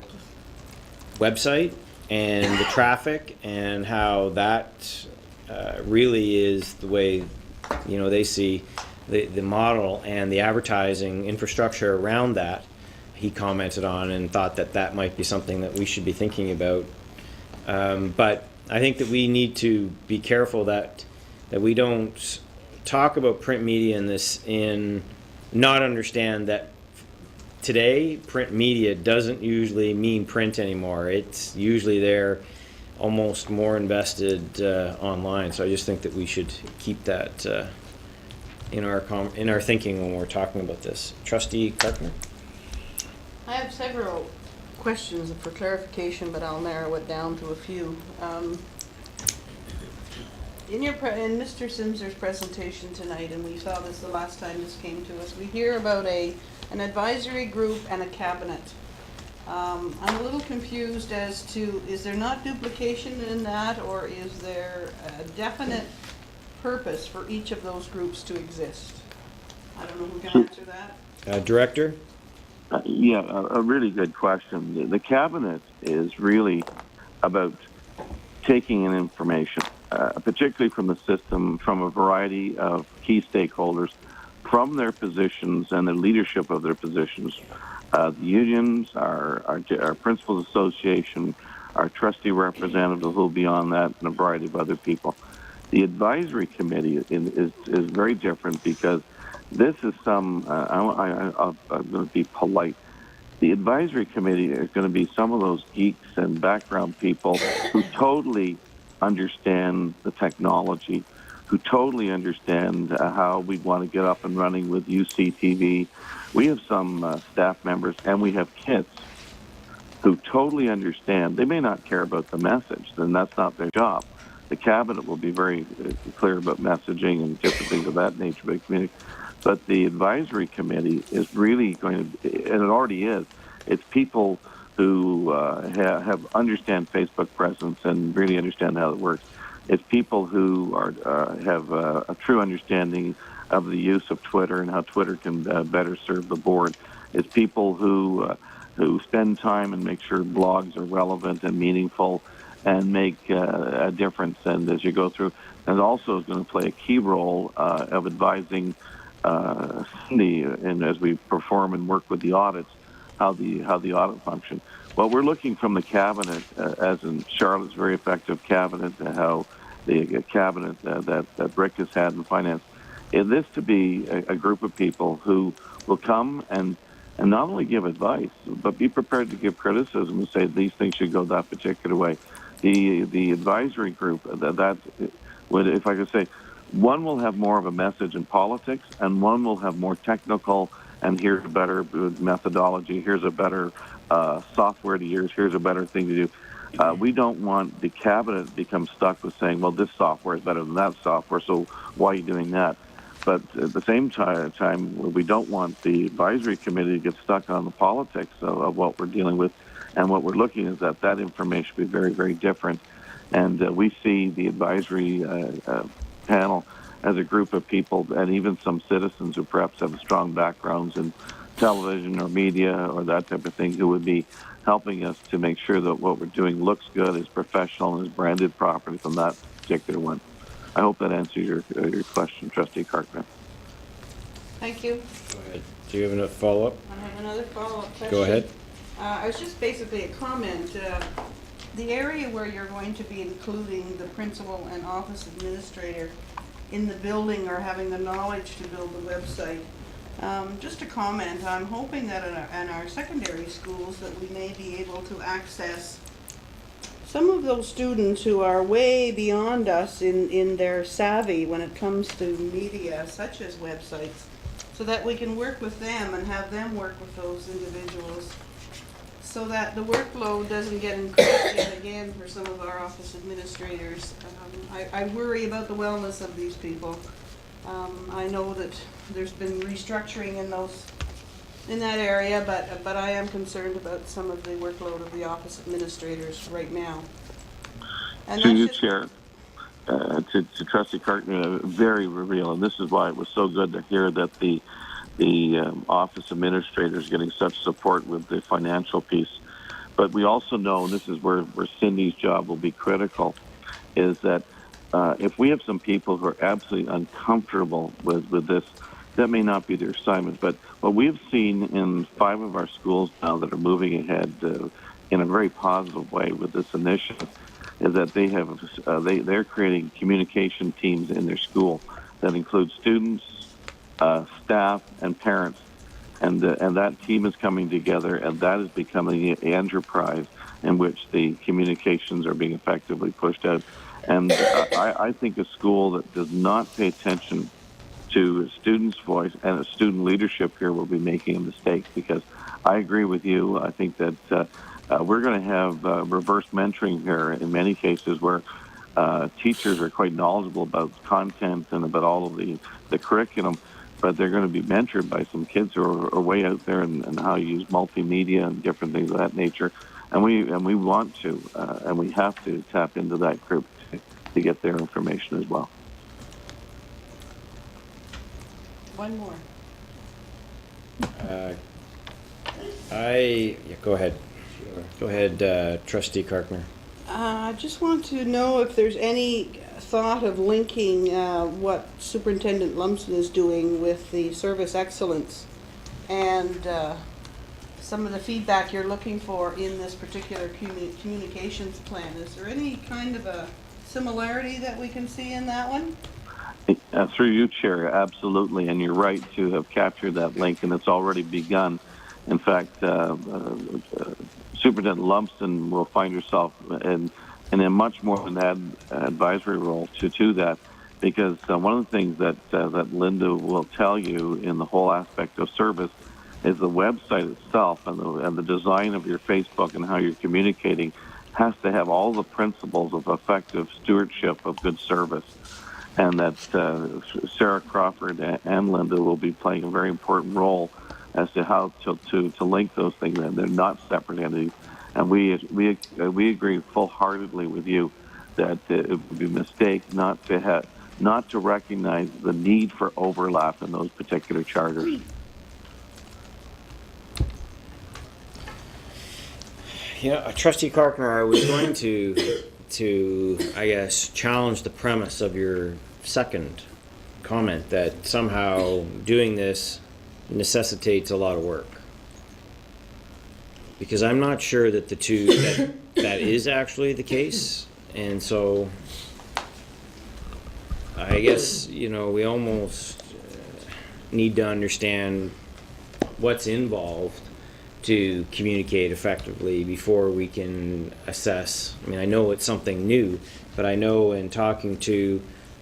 website and the traffic, and how that really is the way, you know, they see the model and the advertising infrastructure around that. He commented on and thought that that might be something that we should be thinking about. But I think that we need to be careful that we don't talk about print media in not understand that today print media doesn't usually mean print anymore. It's usually they're almost more invested online. So I just think that we should keep that in our thinking when we're talking about this. Trustee Carpenter? I have several questions for clarification, but I'll narrow it down to a few. In Mr. Simser's presentation tonight, and we saw this the last time this came to us, we hear about an advisory group and a cabinet. I'm a little confused as to, is there not duplication in that, or is there a definite purpose for each of those groups to exist? I don't know who can answer that. Director? Yeah, a really good question. The cabinet is really about taking in information, particularly from the system, from a variety of key stakeholders, from their positions and the leadership of their positions. The unions, our principals association, our trustee representative who will be on that, and a variety of other people. The advisory committee is very different, because this is I'm going to be polite. The advisory committee is going to be some of those geeks and background people who totally understand the technology, who totally understand how we want to get up and running with UCTV. We have some staff members, and we have kids who totally understand. They may not care about the message, then that's not their job. The cabinet will be very clear about messaging and different things of that nature, but the advisory committee is really going to, and it already is, it's people who have understand Facebook presence and really understand how it works. It's people who have a true understanding of the use of Twitter and how Twitter can better serve the board. It's people who spend time and make sure blogs are relevant and meaningful and make a difference. And as you go through, and also is going to play a key role of advising and as we perform and work with the audits, how the audit function. Well, we're looking from the cabinet, as in Charlotte's very effective cabinet, how the cabinet that Rick has had in finance, is this to be a group of people who will come and not only give advice, but be prepared to give criticism and say these things should go that particular way. The advisory group, that would, if I could say, one will have more of a message in politics, and one will have more technical, and here's a better methodology, here's a better software to yours. Here's a better thing to do. We don't want the cabinet to become stuck with saying, well, this software is better than that software, so why are you doing that? But at the same time, we don't want the advisory committee to get stuck on the politics of what we're dealing with. And what we're looking is that information be very, very different. And we see the advisory panel as a group of people and even some citizens who perhaps have strong backgrounds in television or media or that type of thing who would be helping us to make sure that what we're doing looks good, is professional, and is branded properly from that particular one. I hope that answers your question, Trustee Cartman. Thank you. Go ahead. Do you have a follow-up? I have another follow-up question. Go ahead. I was just basically a comment. The area where you're going to be including the principal and office administrator in the building or having the knowledge to build the website. Just a comment, I'm hoping that in our secondary schools that we may be able to access some of those students who are way beyond us in their savvy when it comes to media such as websites, so that we can work with them and have them work with those individuals so that the workload doesn't get increased yet again for some of our office administrators. I worry about the wellness of these people. I know that there's been restructuring in that area, but I am concerned about some of the workload of the office administrators right now. And To that's you, just- Chair, to Trustee Cartman, very revealing. And this is why it was so good to hear that the office administrator is getting such support with the financial piece. But we also know, and this is where Cindy's job will be critical, is that if we have some people who are absolutely uncomfortable with this, that may not be their assignment. But what we've seen in 5 of our schools now that are moving ahead in a very positive way with this initiative is that they have they're creating communication teams in their school that include students, staff, and parents, and that team is coming together, and that is becoming an enterprise in which the communications are being effectively pushed out. And I think a school that does not pay attention to a student's voice and a student leadership here will be making a mistake, because I agree with you. I think that we're going to have reverse mentoring here in many cases where teachers are quite knowledgeable about content and about all of the curriculum, but they're going to be mentored by some kids who are way out there and how you use multimedia and different things of that nature. And we want to, and we have to tap into that group to get their information as well. One more. Go ahead. Go ahead, Trustee Karkner. I just want to know if there's any thought of linking what Superintendent Lumsden is doing with the service excellence and some of the feedback you're looking for in this particular communications plan. Is there any kind of a similarity that we can see in that one? Through you, Chair, absolutely, and you're right to have captured that link, and it's already begun. In fact, Superintendent Lumsden will find herself in a much more of an advisory role to that, because one of the things that Linda will tell you in the whole aspect of service is the website itself and the design of your Facebook and how you're communicating has to have all the principles of effective stewardship of good service. And that Sarah Crawford and Linda will be playing a very important role as to how to link those things, and they're not separate entities. And we agree full-heartedly with you that it would be a mistake not to recognize the need for overlap in those particular charters. Trustee Karkner, I was going to I guess challenge the premise of your second comment that somehow doing this necessitates a lot of work, because I'm not sure that the two that is actually the case. And so I guess we almost need to understand what's involved to communicate effectively before we can assess. I mean, I know it's something new, but I know in talking to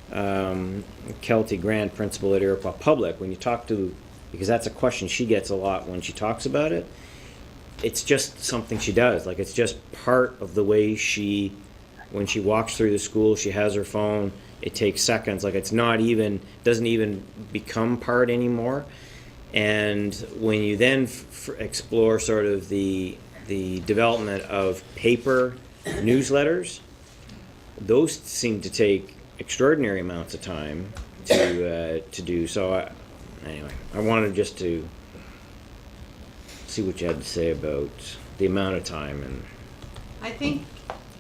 Kelty Grant, principal at Iroquois Public, when you talk to, because that's a question she gets a lot when she talks about it, it's just something she does. Like, it's just part of the way when she walks through the school, she has her phone. It takes seconds. Like, it's not even, doesn't even become part anymore. And when you then explore sort of the development of paper newsletters, those seem to take extraordinary amounts of time to do. So anyway, I wanted just to see what you had to say about the amount of time. And I think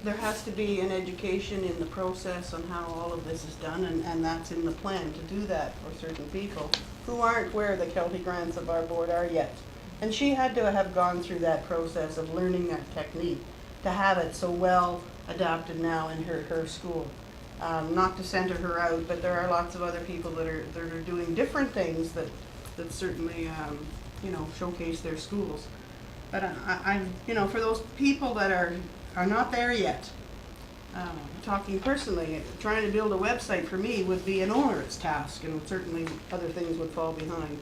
there has to be an education in the process on how all of this is done, and that's in the plan to do that for certain people who aren't where the Kelty grants of our board are yet. And she had to have gone through that process of learning that technique to have it so well adapted now in her school. Not to center her out, but there are lots of other people that are doing different things that certainly showcase their schools. But I'm for those people that are not there yet, talking personally, trying to build a website for me would be an onerous task, and certainly other things would fall behind.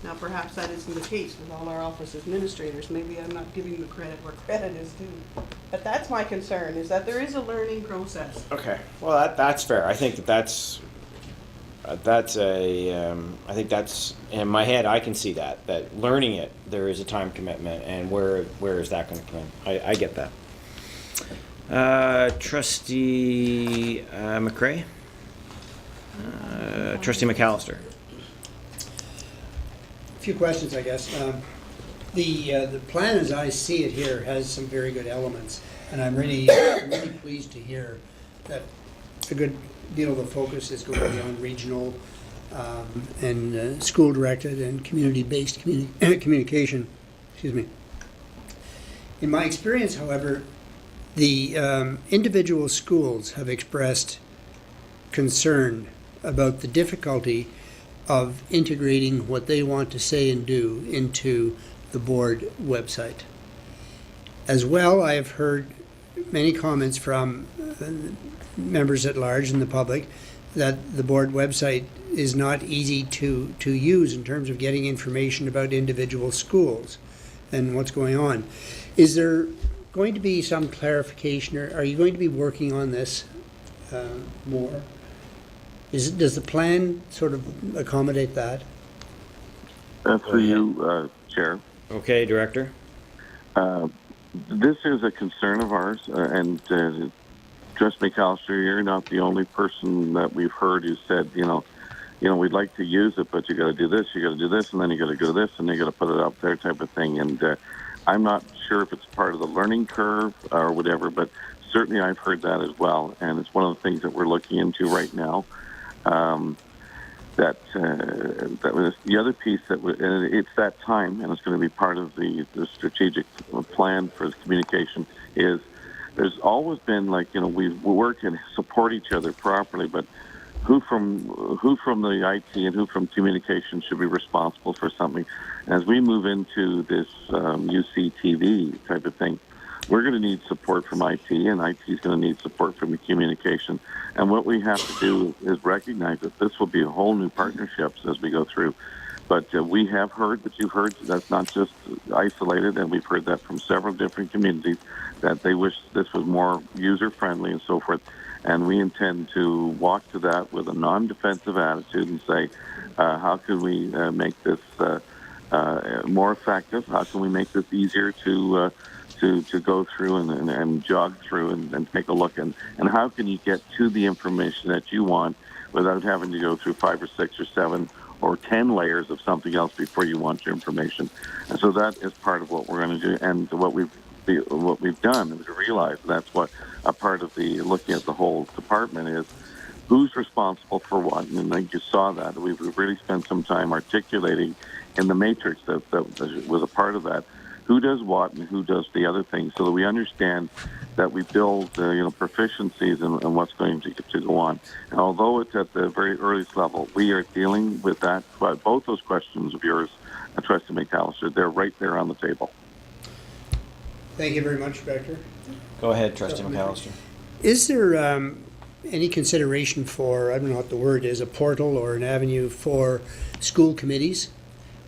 Now, perhaps that isn't the case with all our office administrators. Maybe I'm not giving the credit where credit is due. But that's my concern, is that there is a learning process. okay, well, that's fair. I think that's I think that's, in my head, I can see that learning it, there is a time commitment, and where is that going to come in? I get that. Trustee McCray? Trustee McAllister? A few questions, I guess. The plan, as I see it here, has some very good elements, and I'm really pleased to hear that a good deal of the focus is going to be on regional and school-directed and community-based communication. Excuse me. In my experience, however, the individual schools have expressed concern about the difficulty of integrating what they want to say and do into the board website. As well, I have heard many comments from members at large and the public that the board website is not easy to use in terms of getting information about individual schools and what's going on. Is there going to be some clarification, or are you going to be working on this more? Does the plan sort of accommodate that? For you, Chair. Okay, Director? This is a concern of ours, and Trustee McAllister, you're not the only person that we've heard who said, we'd like to use it, but you got to do this, you got to do this, and then you got to do this, and you got to put it up there, type of thing. And I'm not sure if it's part of the learning curve or whatever, but certainly I've heard that as well, and it's one of the things that we're looking into right now. That was the other piece and it's that time, and it's going to be part of the strategic plan for the communication. Is there's always been we work and support each other properly, but who from the IT and who from communication should be responsible for something? As we move into this UCTV type of thing, we're going to need support from IT, and IT is going to need support from the communication. And what we have to do is recognize that this will be a whole new partnerships as we go through. But we have heard what you've heard. That's not just isolated, and we've heard that from several different communities, that they wish this was more user-friendly and so forth. And we intend to walk to that with a non-defensive attitude and say, how can we make this more effective? How can we make this easier to go through and jog through and take a look? And how can you get to the information that you want without having to go through 5 or 6 or 7 or 10 layers of something else before you want your information? And so that is part of what we're going to do. And what we've done is realize that's what a part of the looking at the whole department is. Who's responsible for what? And I think you saw that. We've really spent some time articulating in the matrix that was a part of that. Who does what and who does the other thing, so that we understand that we build proficiencies in what's going to go on. And although it's at the very earliest level, we are dealing with that. But both those questions of yours, Trustee McAllister, they're right there on the table. Thank you very much, Director. Go ahead, Trustee McAllister. Is there any consideration for, I don't know what the word is, a portal or an avenue for school committees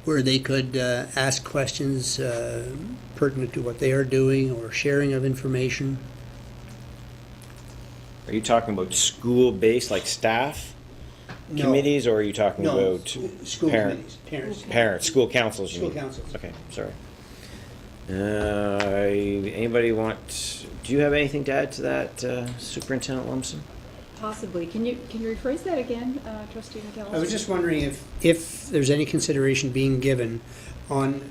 where they could ask questions pertinent to what they are doing or sharing of information. Are you talking about school-based, like staff No. committees, or are you talking No, about school parent- committees, parents. Parents, school councils, you School mean? councils. Okay, sorry. Anybody want, do you have anything to add to that, Superintendent Lumsden? Possibly. Can you rephrase that again, Trustee McAllister? I was just wondering if there's any consideration being given on,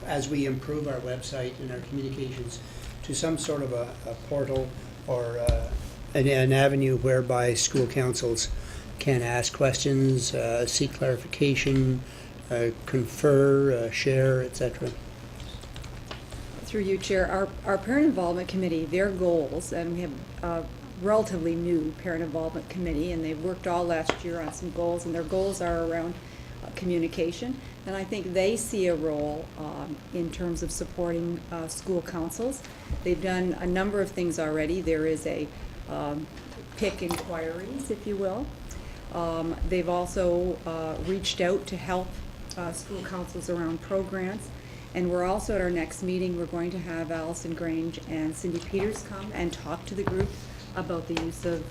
as we improve our website and our communications, to some sort of a portal or an avenue whereby school councils can ask questions, seek clarification, confer, share, etc. Through you, Chair, our Parent Involvement Committee, their goals, and we have a relatively new Parent Involvement Committee, and they've worked all last year on some goals, and their goals are around communication. And I think they see a role in terms of supporting school councils. They've done a number of things already. There is a PIC inquiries, if you will. They've also reached out to help school councils around programs. And we're also, at our next meeting, we're going to have Allison Grange and Cindy Peters come and talk to the group about the use of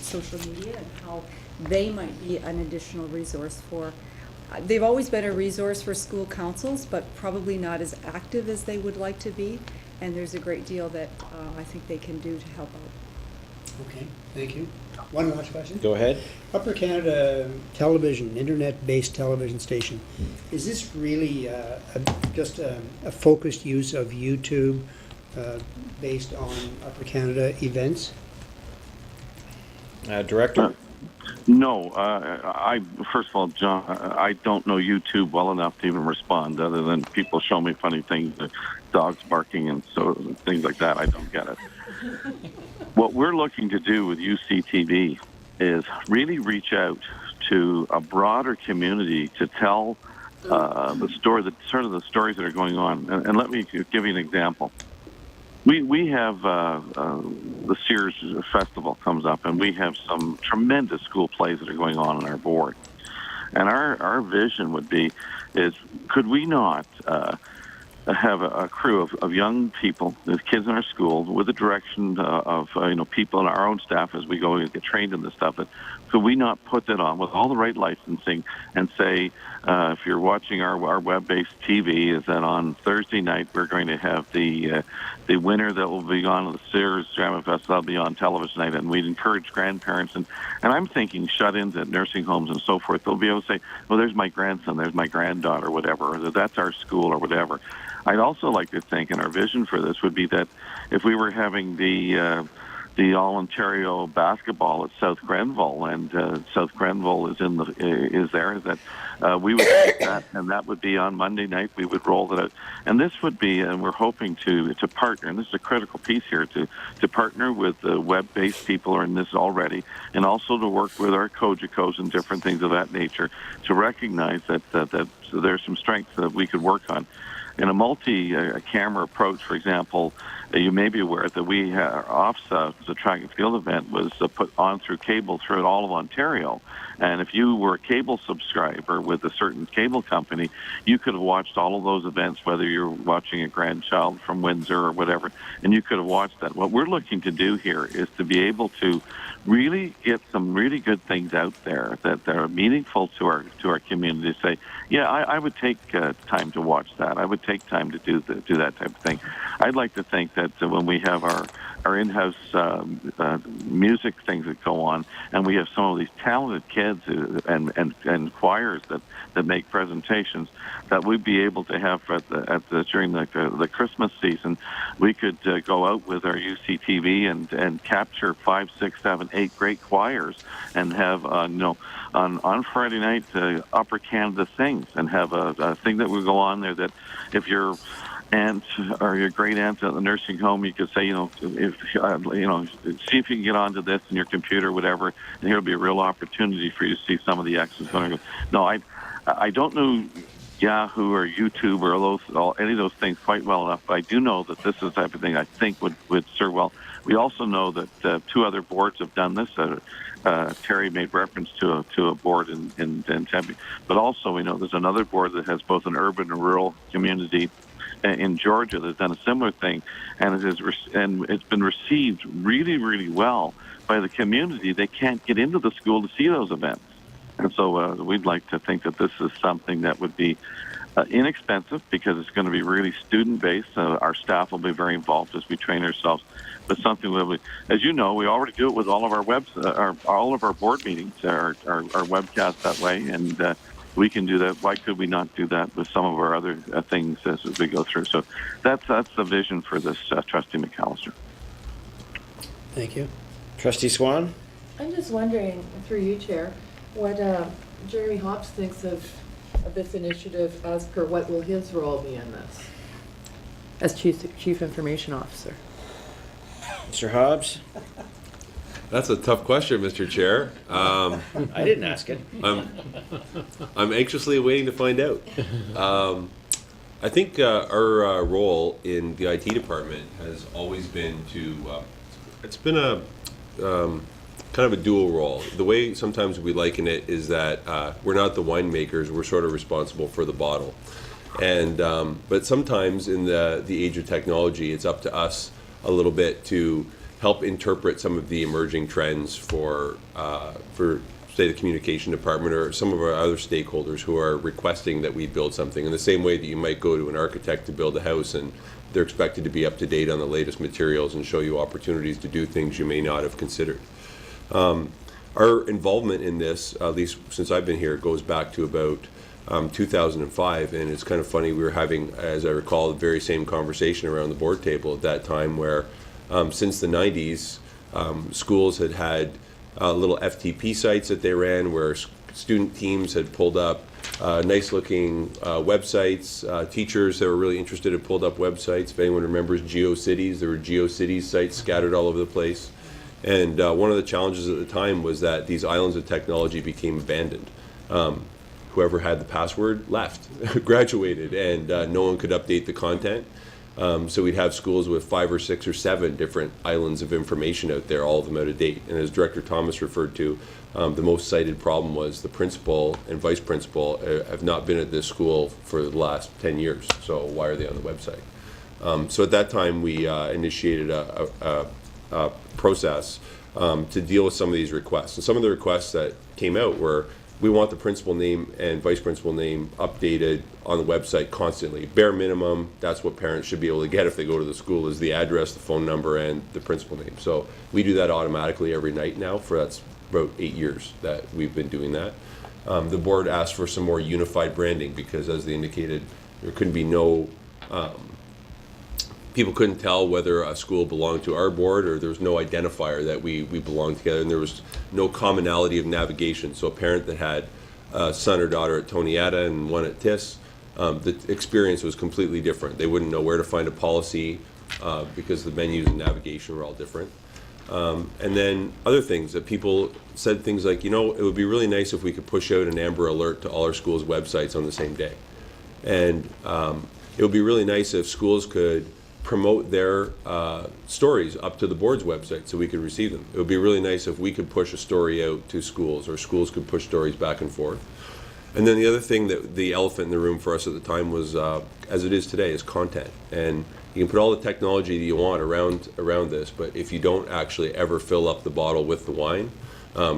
social media and how they might be an additional resource for. They've always been a resource for school councils, but probably not as active as they would like to be. And there's a great deal that I think they can do to help out. Okay, thank you. One last question. Go ahead. Upper Canada Television, internet-based television station. Is this really just a focused use of YouTube based on Upper Canada events? Director? No, I first of all, John, I don't know YouTube well enough to even respond. Other than people show me funny things, dogs barking and so things like that. I don't get it. What we're looking to do with UCTV is really reach out to a broader community to tell the story, the stories that are going on. And let me give you an example. We have the Sears Festival comes up, and we have some tremendous school plays that are going on our board. And our vision would be is could we not have a crew of young people, there's kids in our school, with the direction of people in our own staff as we go and get trained in this stuff. That could we not put that on with all the right licensing and say, if you're watching our web-based TV, is that on Thursday night we're going to have the winner that will be on the Sears Drama Fest, that'll be on television night, and we'd encourage grandparents and I'm thinking shut-ins at nursing homes and so forth. They'll be able to say, well, there's my grandson, there's my granddaughter, whatever, or that's our school or whatever. I'd also like to think, and our vision for this would be that if we were having the All-Ontario basketball at South Grenville, and South Grenville is there, that we would take that, and that would be on Monday night. We would roll it out, and this would be, and we're hoping to partner, and this is a critical piece here, to partner with the web-based people who are in this already, and also to work with our Kojikos and different things of that nature to recognize that there's some strengths that we could work on. In a multi-camera approach, for example, you may be aware that we OFSA, the track and field event, was put on through cable throughout all of Ontario. And if you were a cable subscriber with a certain cable company, you could have watched all of those events, whether you're watching a grandchild from Windsor or whatever, and you could have watched that. What we're looking to do here is to be able to really get some really good things out there that are meaningful to our community. Say, yeah, I would take time to watch that. I would take time to do that type of thing. I'd like to think that when we have our in-house music things that go on, and we have some of these talented kids and choirs that make presentations, that we'd be able to have during the Christmas season, we could go out with our UCTV and capture 5, 6, 7, 8 great choirs and have on Friday night Upper Canada Sings, and have a thing that would go on there that if you're aunt or your great aunt at the nursing home, you could say, see if you can get onto this in your computer, whatever, and here'll be a real opportunity for you to see some of the X's going on. No, I don't know Yahoo or YouTube or any of those things quite well enough, but I do know that this is the type of thing I think would serve well. We also know that 2 other boards have done this. Terry made reference to a board in Tempe, but also we know there's another board that has both an urban and rural community in Georgia that's done a similar thing, and it's been received really, really well by the community. They can't get into the school to see those events, and so we'd like to think that this is something that would be inexpensive because it's going to be really student-based. Our staff will be very involved as we train ourselves, but something that we, as you know, we already do it with all of our all of our board meetings, our webcast that way, and we can do that. Why could we not do that with some of our other things as we go through? So that's the vision for this, Trustee McAllister. Thank you. Trustee Swan? I'm just wondering, through you, Chair, what Jeremy Hobbs thinks of this initiative as per what will his role be in this as Chief Information Officer? Mr. Hobbs? That's a tough question, Mr. Chair. I didn't ask it. I'm anxiously waiting to find out. I think our role in the IT department has always been to, it's been a kind of a dual role. The way sometimes we liken it is that we're not the winemakers, we're sort of responsible for the bottle. And but sometimes in the age of technology, it's up to us a little bit to help interpret some of the emerging trends for say the communication department or some of our other stakeholders who are requesting that we build something in the same way that you might go to an architect to build a house and they're expected to be up to date on the latest materials and show you opportunities to do things you may not have considered. Our involvement in this, at least since I've been here, goes back to about 2005, and it's kind of funny, we were having, as I recall, the very same conversation around the board table at that time where since the 90s, schools had little FTP sites that they ran where student teams had pulled up nice looking websites. Teachers that were really interested had pulled up websites. If anyone remembers GeoCities, there were GeoCities sites scattered all over the place. And one of the challenges at the time was that these islands of technology became abandoned. Whoever had the password left, graduated, and no one could update the content. So we'd have schools with 5 or 6 or 7 different islands of information out there, all of them out of date. And as Director Thomas referred to, the most cited problem was the principal and vice principal have not been at this school for the last 10 years. So why are they on the website? So at that time, we initiated a process to deal with some of these requests. And some of the requests that came out were, we want the principal name and vice principal name updated on the website constantly. Bare minimum, that's what parents should be able to get if they go to the school, is the address, the phone number, and the principal name. So we do that automatically every night now for that's about 8 years that we've been doing that. The board asked for some more unified branding because, as they indicated, there couldn't be no people couldn't tell whether a school belonged to our board or there was no identifier that we belonged together, and there was no commonality of navigation. So a parent that had a son or daughter at Toniata and one at TIS, the experience was completely different. They wouldn't know where to find a policy because the menus and navigation were all different. And then other things that people said things like, you know, it would be really nice if we could push out an Amber Alert to all our schools' websites on the same day. And it would be really nice if schools could promote their stories up to the board's website so we could receive them. It would be really nice if we could push a story out to schools or schools could push stories back and forth. And then the other thing that the elephant in the room for us at the time was, as it is today, is content. And you can put all the technology that you want around this, but if you don't actually ever fill up the bottle with the wine,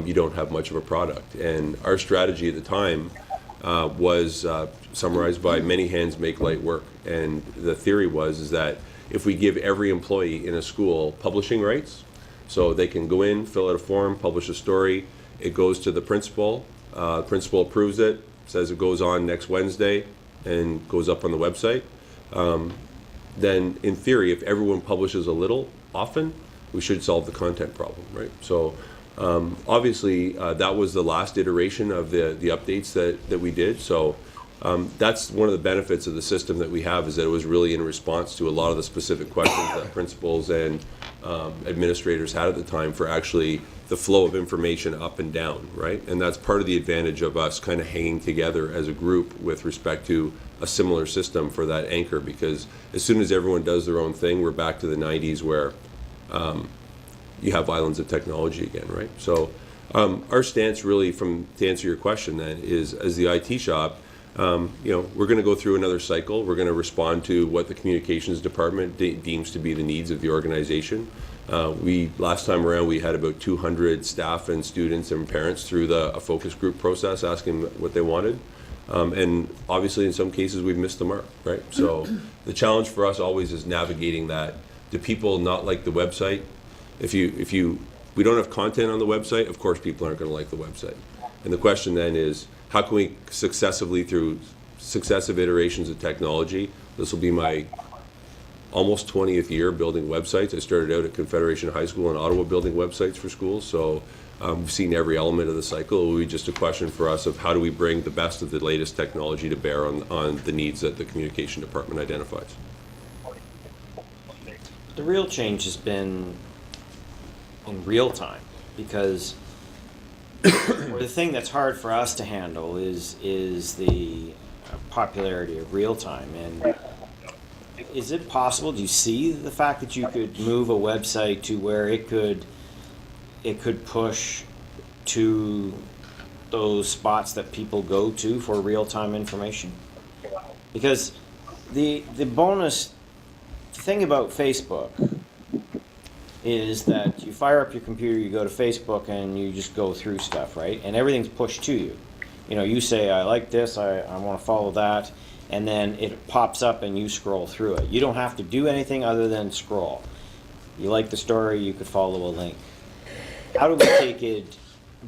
you don't have much of a product. And our strategy at the time was summarized by many hands make light work. And the theory was that if we give every employee in a school publishing rights, so they can go in, fill out a form, publish a story, it goes to the principal approves it, says it goes on next Wednesday, and goes up on the website, then in theory, if everyone publishes a little often, we should solve the content problem, right? So obviously, that was the last iteration of the updates that we did. So that's one of the benefits of the system that we have, is that it was really in response to a lot of the specific questions that principals and administrators had at the time for actually the flow of information up and down, right? And that's part of the advantage of us kind of hanging together as a group with respect to a similar system for that anchor, because as soon as everyone does their own thing, we're back to the 90s where you have islands of technology again, right? So our stance really, to answer your question then, is as the IT shop, we're going to go through another cycle. We're going to respond to what the communications department deems to be the needs of the organization. Last time around, we had about 200 staff and students and parents through a focus group process asking what they wanted. And obviously, in some cases, we've missed the mark, right? So the challenge for us always is navigating that. Do people not like the website? If we don't have content on the website, of course people aren't going to like the website. And the question then is, how can we successively, through successive iterations of technology, this will be my almost 20th year building websites. I started out at Confederation High School in Ottawa building websites for schools, so we've seen every element of the cycle. It will be just a question for us of how do we bring the best of the latest technology to bear on the needs that the communication department identifies. The real change has been in real time, because the thing that's hard for us to handle is the popularity of real time. And is it possible, do you see the fact that you could move a website to where it could push to those spots that people go to for real-time information? Because the bonus thing about Facebook is that you fire up your computer, you go to Facebook, and you just go through stuff, right? And everything's pushed to you. You say, I like this, I want to follow that, and then it pops up and you scroll through it. You don't have to do anything other than scroll. You like the story, you could follow a link. How do we take it?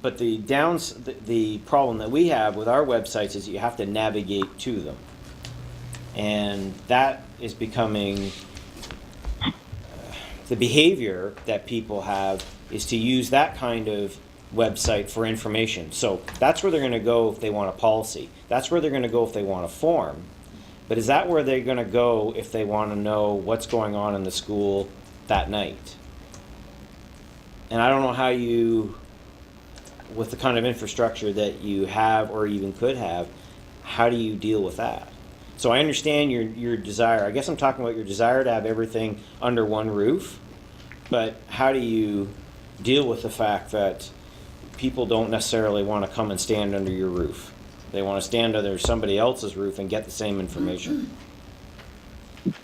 But the problem that we have with our websites is you have to navigate to them. And that is becoming the behavior that people have, is to use that kind of website for information. So that's where they're going to go if they want a policy. That's where they're going to go if they want a form. But is that where they're going to go if they want to know what's going on in the school that night? And I don't know how you, with the kind of infrastructure that you have or even could have, how do you deal with that? So I understand your desire. I guess I'm talking about your desire to have everything under one roof. But how do you deal with the fact that people don't necessarily want to come and stand under your roof? They want to stand under somebody else's roof and get the same information. Would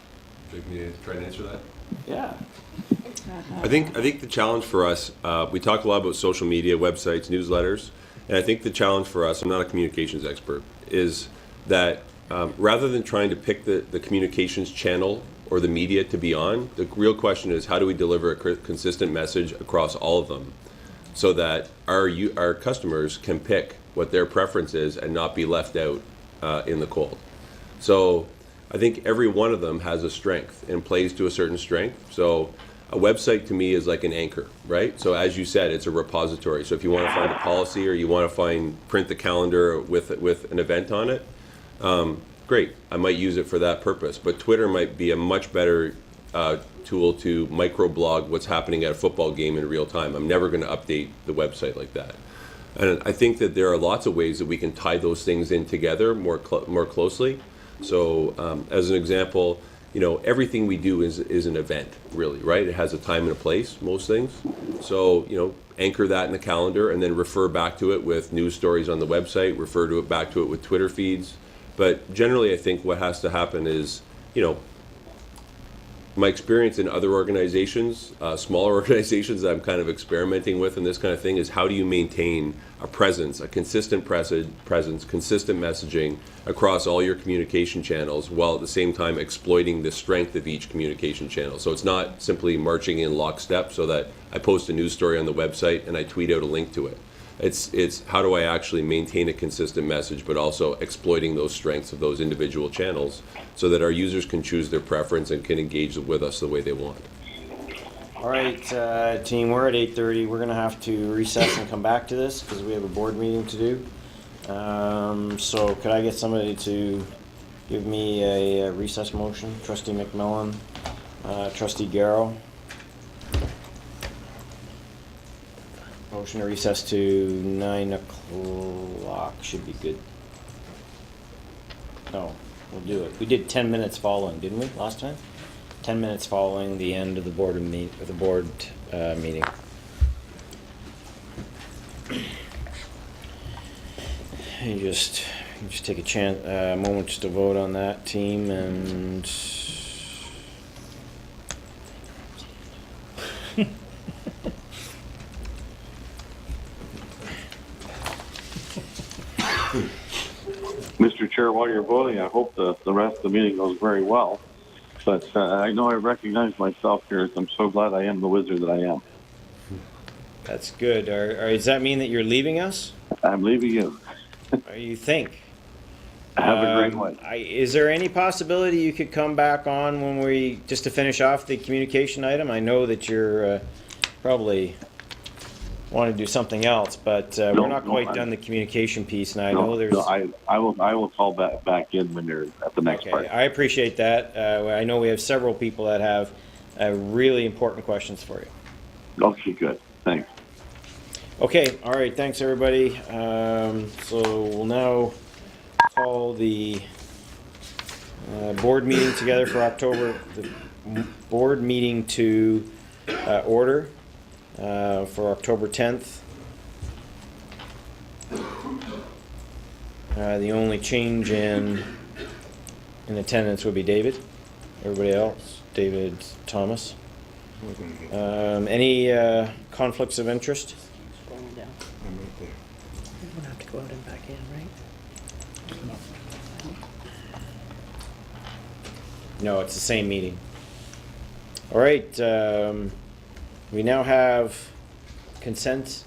you like me to try and answer that? Yeah. I think the challenge for us, we talk a lot about social media, websites, newsletters, and I think the challenge for us, I'm not a communications expert, is that rather than trying to pick the communications channel or the media to be on, the real question is how do we deliver a consistent message across all of them so that our customers can pick what their preference is and not be left out in the cold. So I think every one of them has a strength and plays to a certain strength. So a website to me is like an anchor, right? So as you said, it's a repository. So if you want to find a policy or you want to print the calendar with an event on it, great, I might use it for that purpose. But Twitter might be a much better tool to microblog what's happening at a football game in real time. I'm never going to update the website like that. And I think that there are lots of ways that we can tie those things in together more closely. So as an example, everything we do is an event, really, right? It has a time and a place, most things. So, anchor that in the calendar and then refer back to it with news stories on the website, refer back to it with Twitter feeds. But generally, I think what has to happen is, my experience in other organizations, smaller organizations that I'm kind of experimenting with and this kind of thing, is how do you maintain a presence, a consistent presence, consistent messaging across all your communication channels while at the same time exploiting the strength of each communication channel. So it's not simply marching in lockstep so that I post a news story on the website and I tweet out a link to it. It's how do I actually maintain a consistent message, but also exploiting those strengths of those individual channels so that our users can choose their preference and can engage with us the way they want. All right, team, we're at 8:30. We're going to have to recess and come back to this because we have a board meeting to do. So could I get somebody to give me a recess motion? Trustee McMillan, Trustee Garrow. Motion to recess to 9 o'clock should be good. No, we'll do it. We did 10 minutes following, didn't we, last time? 10 minutes following the end of the board meeting. You just take a moment just to vote on that team and. Mr. Chair, while you're voting, I hope the rest of the meeting goes very well. But I know I recognize myself here. I'm so glad I am the wizard that I am. That's good. Does that mean that you're leaving us? I'm leaving you. You think? Have a great one. Is there any possibility you could come back on when just to finish off the communication item? I know that you're probably want to do something else, but we're not quite done the communication piece, and I know there's. No, I will call back in when you're at the next part. I appreciate that. I know we have several people that have really important questions for you. Okay, good. Thanks. Okay, all right. Thanks, everybody. So we'll now call the board meeting together for October. The board meeting to order. For October 10th. The only change in attendance would be David. Everybody else, David Thomas. Any conflicts of interest? Scrolling down. I'm right there. You don't have to go out and back in, right? No, it's the same meeting. All right. We now have consent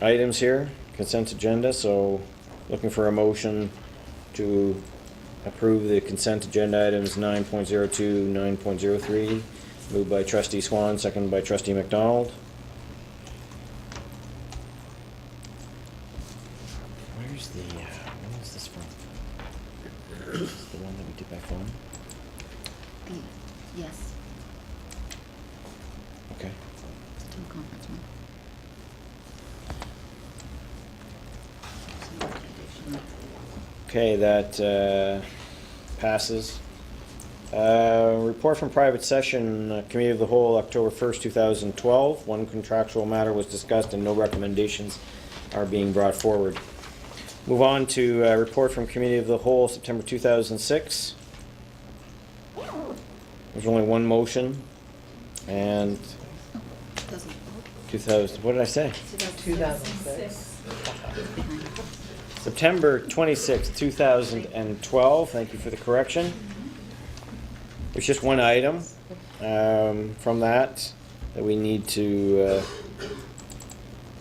items here, consent agenda, so looking for a motion to approve the consent agenda items 9.02, 9.03, moved by trustee Swan, seconded by trustee McDonald. When is this from? Is this the one that we did by phone? Yes. Okay. Teleconference one. Okay, that passes. Report from private session, Committee of the Whole, October 1st, 2012. One contractual matter was discussed and no recommendations are being brought forward. Move on to report from Committee of the Whole, September 2006. There's only one motion, and 2000. What did I say? 2006. September 26, 2012. Thank you for the correction. There's just one item from that we need to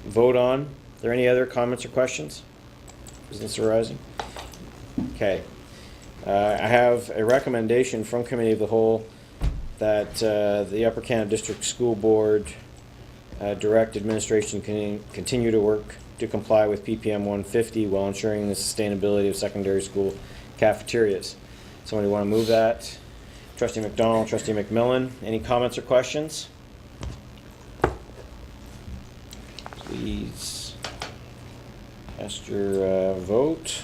vote on. Are there any other comments or questions? Business arising? Okay. I have a recommendation from Committee of the Whole that the Upper Canada District School Board direct administration continue to work to comply with PPM 150 while ensuring the sustainability of secondary school cafeterias. Somebody want to move that? Trustee McDonald, Trustee McMillan, any comments or questions? Please cast your vote.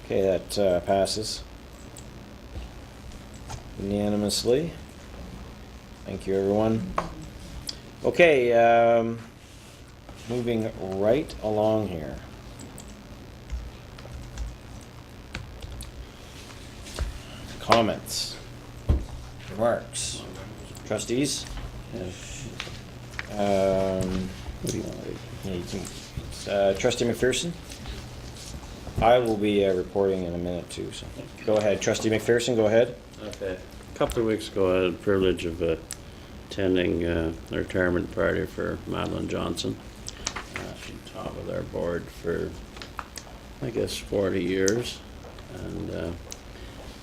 Okay, that passes unanimously. Thank you, everyone. Okay, moving right along here. Comments, remarks, trustees. What do you want? Trustee McPherson. I will be reporting in a minute too, so go ahead. Trustee McPherson, go ahead. Okay. A couple of weeks ago, I had the privilege of attending the retirement party for Madeline Johnson. She's top of our board for, I guess, 40 years. And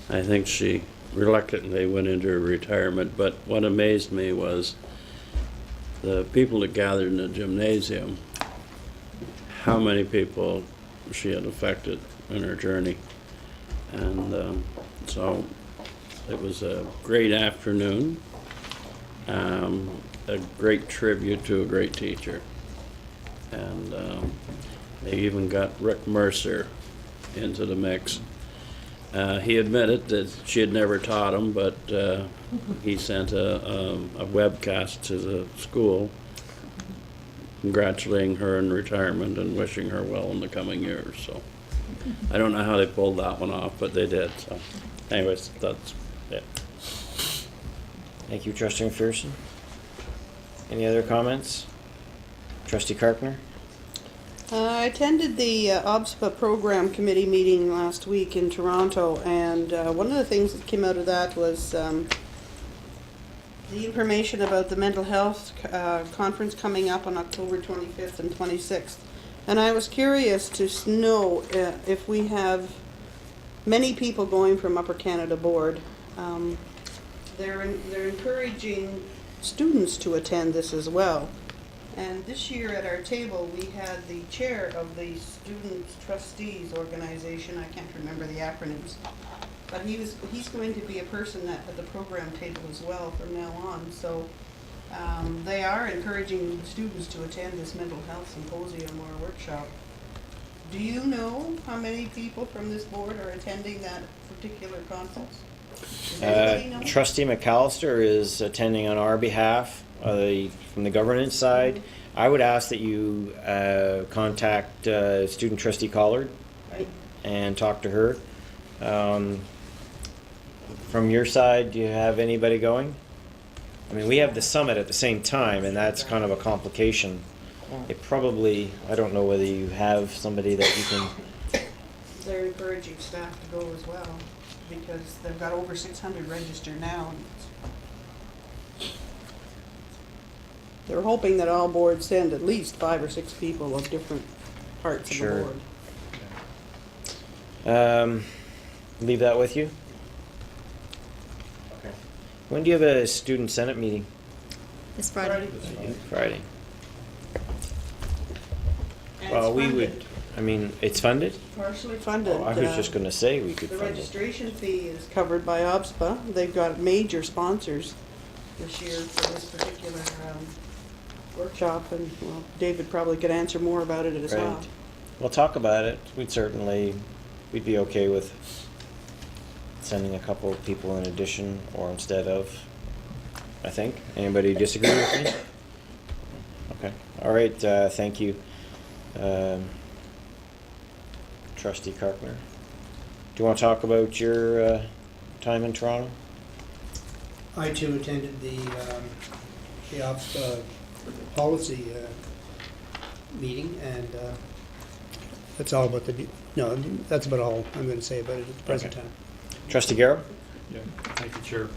I think she reluctantly went into her retirement. But what amazed me was the people that gathered in the gymnasium, how many people she had affected in her journey. And so it was a great afternoon. a great tribute to a great teacher. And they even got Rick Mercer into the mix. He admitted that she had never taught him, but he sent a webcast to the school congratulating her in retirement and wishing her well in the coming years. So I don't know how they pulled that one off, but they did. So anyways, that's it. Thank you, Trustee McPherson. Any other comments? Trustee Carpenter? I attended the OBSPA program committee meeting last week in Toronto, and one of the things that came out of that was the information about the mental health conference coming up on October 25th and 26th. And I was curious to know if we have many people going from Upper Canada Board. They're encouraging students to attend this as well. And this year at our table, we had the chair of the Students Trustees Organization. I can't remember the acronyms. But he's going to be a person at the program table as well from now on. So they are encouraging students to attend this mental health symposium or workshop. Do you know how many people from this board are attending that particular conference? Does anybody know? Trustee McAllister is attending on our behalf from the governance side. I would ask that you contact Student Trustee Collard and talk to her. From your side, do you have anybody going? I mean, we have the summit at the same time, and that's kind of a complication. It probably, I don't know whether you have somebody that you can... They're encouraging staff to go as well, because they've got over 600 registered now. They're hoping that all boards send at least 5 or 6 people of different parts of the board. Leave that with you. Okay. When do you have a student senate meeting? This Friday. Friday. And Well, it's we funded. would. I mean, it's funded. Partially funded. Oh, I was just going to say we could The fund it. registration fee is covered by OBSPA. They've got major sponsors this year for this particular workshop, and well, David probably could answer more about it as well. Right. We'll talk about it. We'd be okay with sending a couple of people in addition or instead of, I think. Anybody disagree with me? Okay. All right. Thank you. Trustee Carpenter. Do you want to talk about your time in Toronto? I too attended the OPSPA policy meeting, and that's all about that's about all I'm going to say about it at the present time. Trustee Garrow? Yeah, thank you, Chair.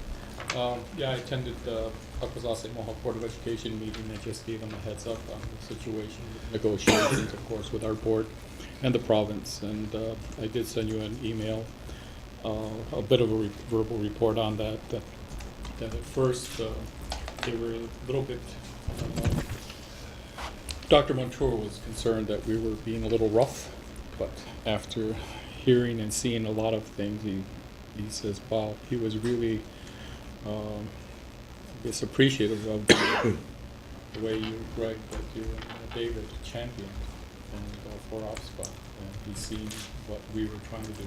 Yeah, I attended the Akwesasne Mohawk Board of Education meeting. I just gave them a heads up on the situation, negotiations, of course, with our board and the province. And I did send you an email, a bit of a verbal report on that at first they were a little bit, Dr. Montour was concerned that we were being a little rough, but after hearing and seeing a lot of things, he says, wow, he was really appreciative of the way you, Greg, that you and David championed and for OPSPA, and he's seen what we were trying to do.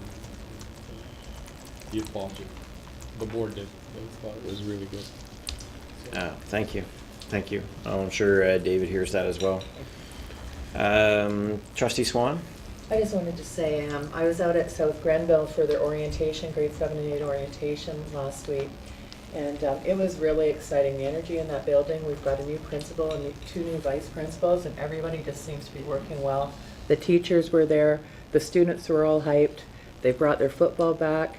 He applauded. The board did. They thought it was really good. Thank you. Thank you. I'm sure David hears that as well. Trustee Swan? I just wanted to say, I was out at South Grenville for their orientation, grade 7 and 8 orientation last week. And it was really exciting, the energy in that building. We've got a new principal and 2 new vice principals, and everybody just seems to be working well. The teachers were there. The students were all hyped. They brought their football back.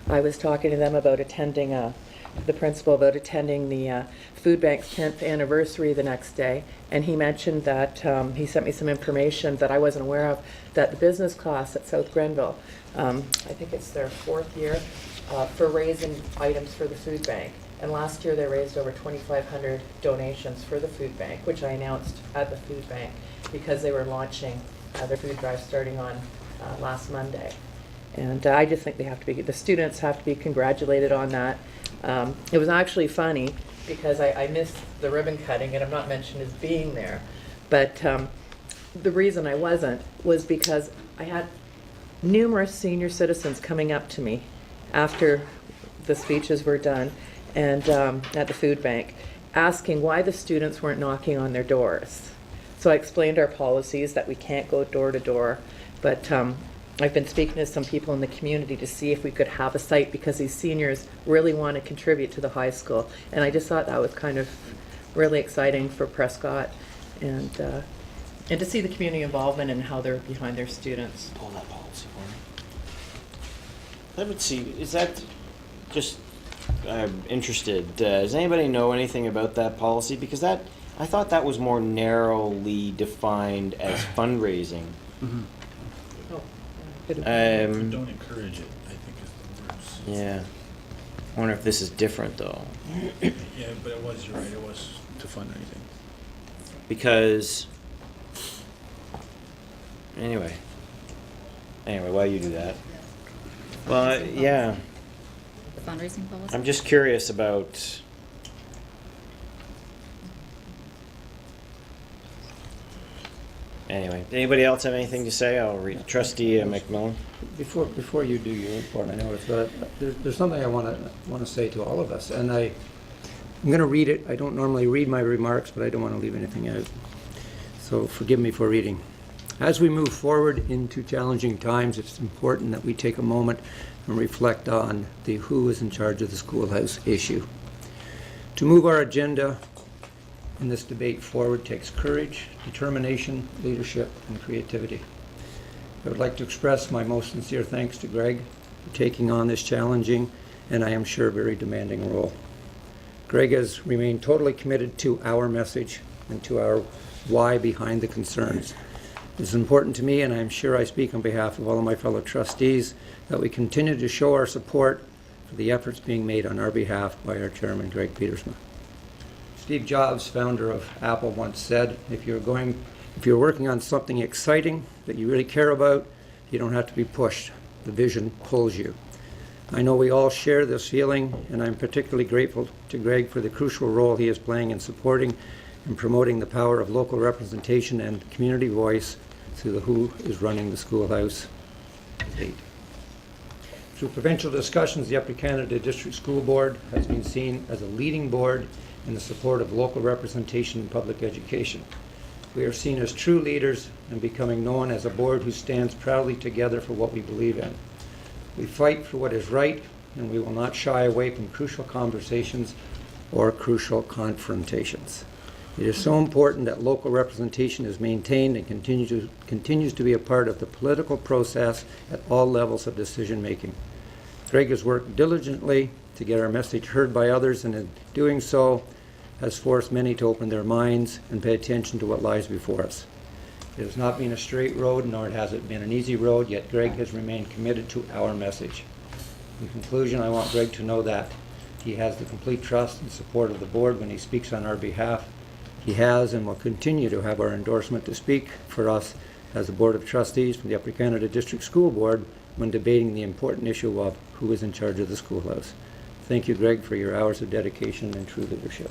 I was talking to them about attending, the principal about attending the food bank's 10th anniversary the next day. And he mentioned that, he sent me some information that I wasn't aware of, that the business class at South Grenville, I think it's their 4th year, for raising items for the food bank. And last year they raised over 2,500 donations for the food bank, which I announced at the food bank because they were launching their food drive starting on last Monday. And I just think they have to be, the students have to be congratulated on that. It was actually funny. because I missed the ribbon cutting, and I'm not mentioned as being there. But the reason I wasn't was because I had numerous senior citizens coming up to me after the speeches were done and at the food bank, asking why the students weren't knocking on their doors. So I explained our policies, that we can't go door to door, but I've been speaking to some people in the community to see if we could have a site, because these seniors really want to contribute to the high school. And I just thought that was kind of really exciting for Prescott, and to see the community involvement and how they're behind their students. Pull that policy for me. Let me see, is that just, I'm interested, does anybody know anything about that policy? Because that, I thought that was more narrowly defined as fundraising. Oh, Don't encourage it, I think is the words. Yeah. I wonder if this is different though. Yeah, but it was, you're right, it was to fund anything. Because, anyway, while you do that. Well, yeah, The fundraising policy? I'm just curious about, anyway, anybody else have anything to say? I'll read. Trustee McMillan. Before you do your report, I noticed, but there's something I want to say to all of us, and I'm going to read it. I don't normally read my remarks, but I don't want to leave anything out. So forgive me for reading. As we move forward into challenging times, it's important that we take a moment and reflect on the who is in charge of the schoolhouse issue. To move our agenda in this debate forward takes courage, determination, leadership, and creativity. I would like to express my most sincere thanks to Greg for taking on this challenging and I am sure very demanding role. Greg has remained totally committed to our message and to our why behind the concerns. It's important to me, and I'm sure I speak on behalf of all of my fellow trustees, that we continue to show our support for the efforts being made on our behalf by our chairman, Greg Petersma. Steve Jobs, founder of Apple, once said, if you're working on something exciting that you really care about, you don't have to be pushed. The vision pulls you. I know we all share this feeling, and I'm particularly grateful to Greg for the crucial role he is playing in supporting and promoting the power of local representation and community voice through the who is running the schoolhouse debate. Through provincial discussions, the Upper Canada District School Board has been seen as a leading board in the support of local representation in public education. We are seen as true leaders and becoming known as a board who stands proudly together for what we believe in. We fight for what is right, and we will not shy away from crucial conversations or crucial confrontations. It is so important that local representation is maintained and continues to be a part of the political process at all levels of decision making. Greg has worked diligently to get our message heard by others, and in doing so has forced many to open their minds and pay attention to what lies before us. It has not been a straight road, nor has it been an easy road, yet Greg has remained committed to our message. In conclusion, I want Greg to know that he has the complete trust and support of the board when he speaks on our behalf. He has and will continue to have our endorsement to speak for us as the Board of Trustees from the Upper Canada District School Board when debating the important issue of who is in charge of the schoolhouse. Thank you, Greg, for your hours of dedication and true leadership.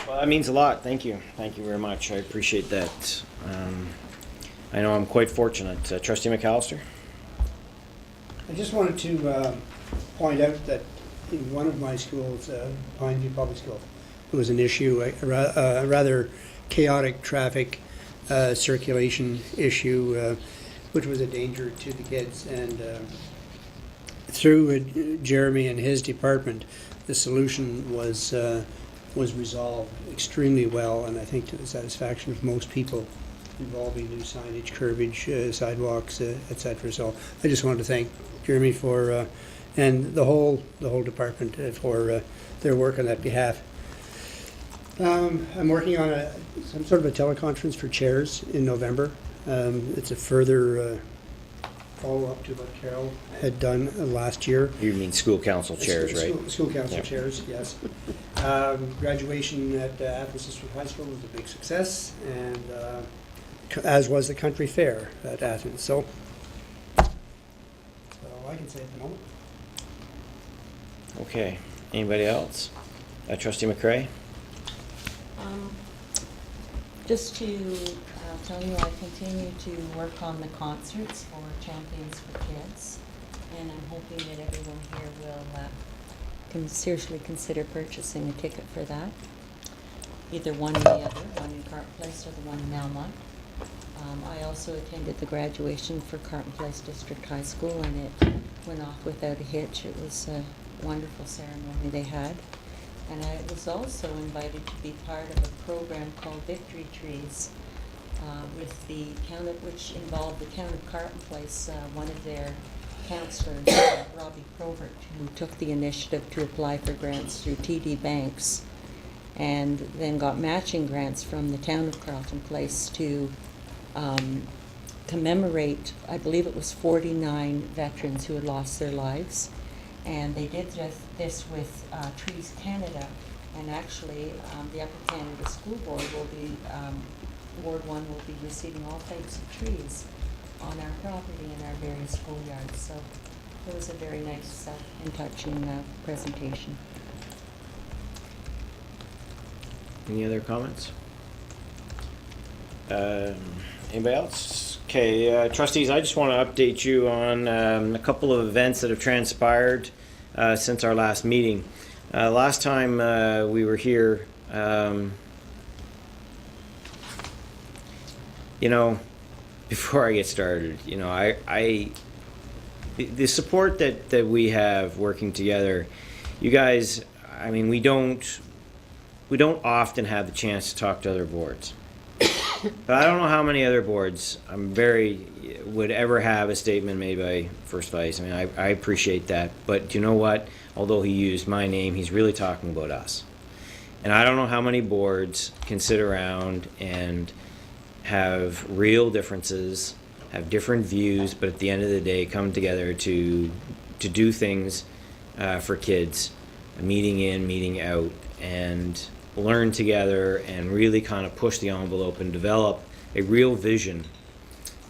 Well, that means a lot. Thank you. Thank you very much. I appreciate that. I know I'm quite fortunate. Trustee McAllister? I just wanted to point out that in one of my schools, Pine View Public School, there was an issue, a rather chaotic traffic circulation issue, which was a danger to the kids. And through Jeremy and his department, the solution was resolved extremely well, and I think to the satisfaction of most people, involving new signage, curbage, sidewalks, etc. So I just wanted to thank Jeremy for and the whole department for their work on that behalf. I'm working on some sort of a teleconference for chairs in November. It's a further follow-up to what Carol had done last year. You mean school council chairs, right? School council Yep. chairs, yes. Graduation at Athens District High School was a big success, and as was the country fair at Athens. So all I can say at the moment. Okay. Anybody else? Trustee McCray? Just to tell you, I continue to work on the concerts for Champions for Kids, and I'm hoping that everyone here will seriously consider purchasing a ticket for that. Either one or the other, one in Carton Place or the one in Melmont. I also attended the graduation for Carton Place District High School, and it went off without a hitch. It was a wonderful ceremony they had. And I was also invited to be part of a program called Victory Trees with the town of, which involved the town of Carton Place, one of their councillors, Robbie Provert, who took the initiative to apply for grants through TD Banks, and then got matching grants from the town of Carleton Place to commemorate, I believe it was 49 veterans who had lost their lives. And they did this with Trees Canada, and actually the Upper Canada School Board will be, Ward 1 will be receiving all types of trees on our property in our various schoolyards. So it was a very nice and touching presentation. Any other comments? Anybody else? Okay, trustees, I just want to update you on a couple of events that have transpired since our last meeting. Last time we were here, you know, before I get started, you know, the support that we have working together, you guys, I mean, we don't often have the chance to talk to other boards. But I don't know how many other boards would ever have a statement made by First Vice. I mean, I appreciate that. But you know what? Although he used my name, he's really talking about us. And I don't know how many boards can sit around and have real differences, have different views, but at the end of the day come together to do things for kids, meeting in, meeting out, and learn together and really kind of push the envelope and develop a real vision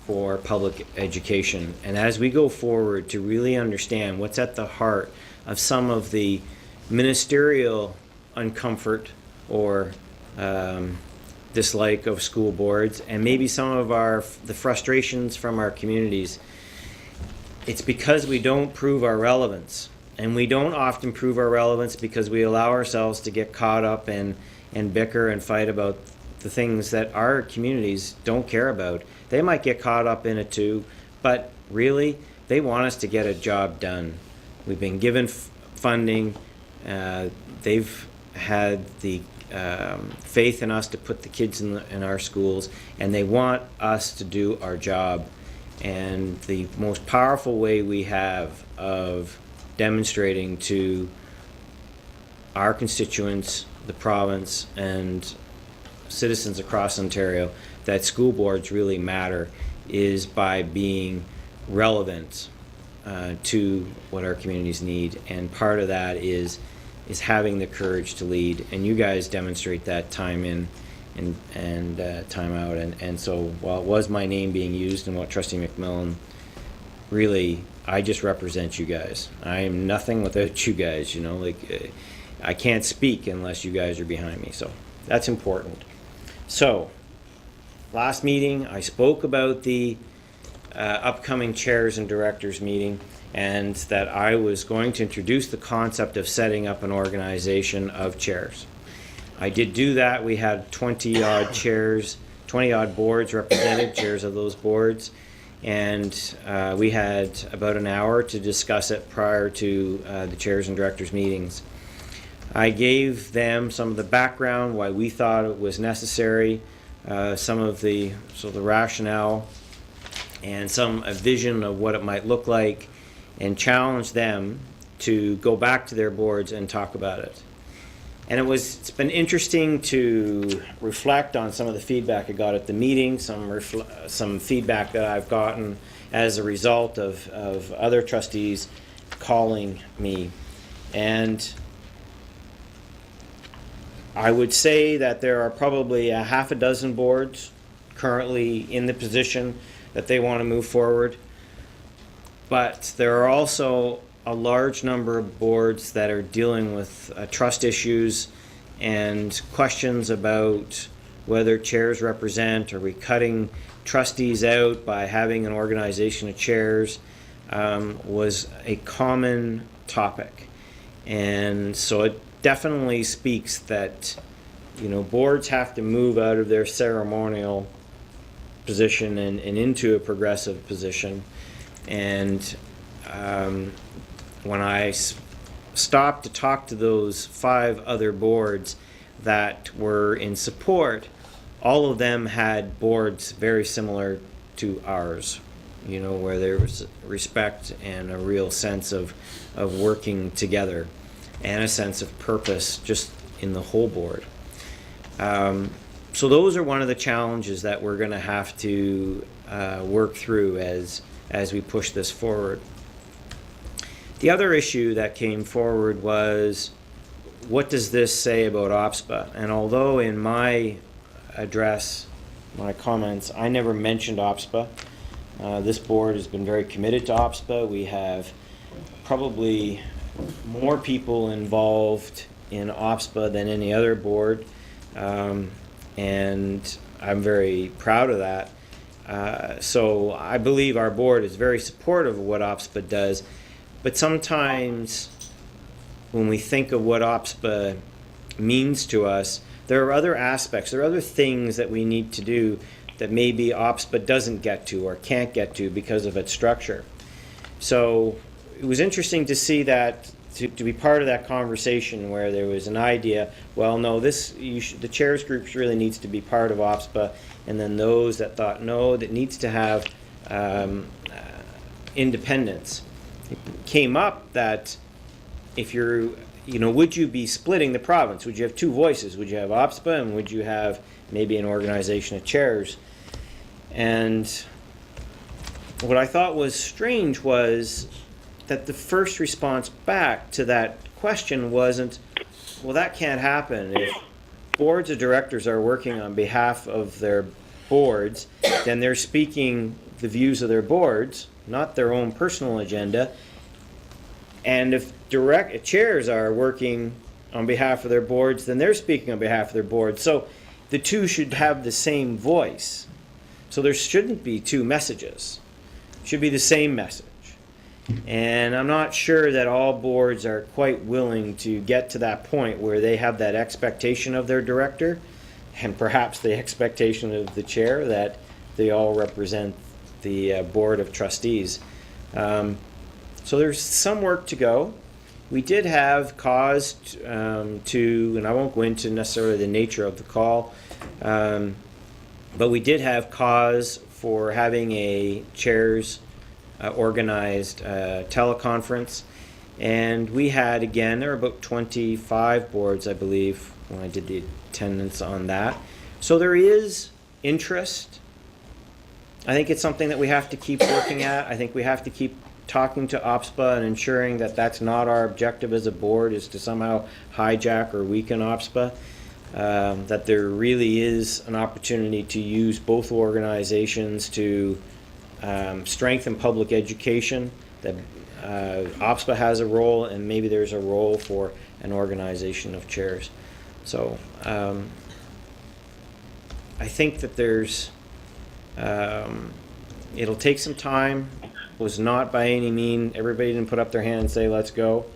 for public education. And as we go forward to really understand what's at the heart of some of the ministerial uncomfort or dislike of school boards, and maybe some of the frustrations from our communities, it's because we don't prove our relevance. And we don't often prove our relevance because we allow ourselves to get caught up and bicker and fight about the things that our communities don't care about. They might get caught up in it too, but really, they want us to get a job done. We've been given funding. They've had the faith in us to put the kids in our schools, and they want us to do our job. And the most powerful way we have of demonstrating to our constituents, the province, and citizens across Ontario that school boards really matter is by being relevant to what our communities need. And part of that is having the courage to lead. And you guys demonstrate that time in and time out. And so while it was my name being used and what Trustee McMillan, really, I just represent you guys. I am nothing without you guys, you know, like I can't speak unless you guys are behind me. So that's important. So last meeting, I spoke about the upcoming chairs and directors meeting, and that I was going to introduce the concept of setting up an organization of chairs. I did do that. We had 20 odd chairs, 20 odd boards represented, chairs of those boards. And we had about an hour to discuss it prior to the chairs and directors meetings. I gave them some of the background, why we thought it was necessary, some of the rationale, and a vision of what it might look like, and challenged them to go back to their boards and talk about it. And it's been interesting to reflect on some of the feedback I got at the meeting, some feedback that I've gotten as a result of other trustees calling me. And I would say that there are probably a half a dozen boards currently in the position that they want to move forward. But there are also a large number of boards that are dealing with trust issues and questions about whether chairs represent, are we cutting trustees out by having an organization of chairs, was a common topic. And so it definitely speaks that, boards have to move out of their ceremonial position and into a progressive position. And when I stopped to talk to those 5 other boards that were in support, all of them had boards very similar to ours, where there was respect and a real sense of working together and a sense of purpose just in the whole board. So those are one of the challenges that we're going to have to work through as we push this forward. The other issue that came forward was, what does this say about OPSPA? And although in my address, my comments, I never mentioned OPSPA, this board has been very committed to OPSPA. We have probably more people involved in OPSPA than any other board, and I'm very proud of that. So I believe our board is very supportive of what OPSPA does, but sometimes when we think of what OPSPA means to us, there are other aspects, there are other things that we need to do that maybe OPSPA doesn't get to or can't get to because of its structure. So it was interesting to see that, to be part of that conversation where there was an idea, well, no, the chairs group really needs to be part of OPSPA, and then those that thought, no, that needs to have independence. It came up that if you're, would you be splitting the province? Would you have 2 voices? Would you have OPSPA, and would you have maybe an organization of chairs? And what I thought was strange was that the first response back to that question wasn't, well, that can't happen. If boards of directors are working on behalf of their boards, then they're speaking the views of their boards, not their own personal agenda. And if chairs are working on behalf of their boards, then they're speaking on behalf of their boards. So the 2 should have the same voice. So there shouldn't be 2 messages. It should be the same message. And I'm not sure that all boards are quite willing to get to that point where they have that expectation of their director, and perhaps the expectation of the chair, that they all represent the board of trustees. So there's some work to go. We did have cause to, and I won't go into necessarily the nature of the call, but we did have cause for having a chairs organized teleconference. And we had, again, there were about 25 boards, I believe, when I did the attendance on that. So there is interest. I think it's something that we have to keep working at. I think we have to keep talking to OPSPA and ensuring that that's not our objective as a board, is to somehow hijack or weaken OPSPA. That there really is an opportunity to use both organizations to strengthen public education, that OPSPA has a role, and maybe there's a role for an organization of chairs. So I think that there's, it'll take some time. It was not by any means, everybody didn't put up their hand and say, let's go.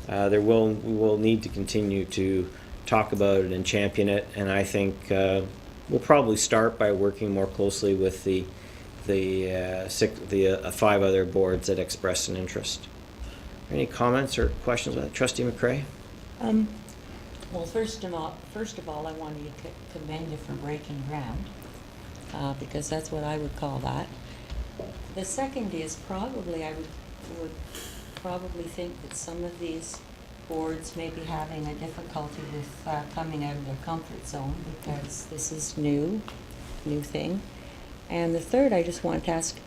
We will need to continue to talk about it and champion it, and I think we'll probably start by working more closely with the 5 other boards that expressed an interest. Any comments or questions about that? Trustee McCrae? Well, first of all, I wanted to commend you for breaking ground, because that's what I would call that. The second is probably, I would probably think that some of these boards may be having a difficulty with coming out of their comfort zone, because this is new thing. And the third, I just want to ask,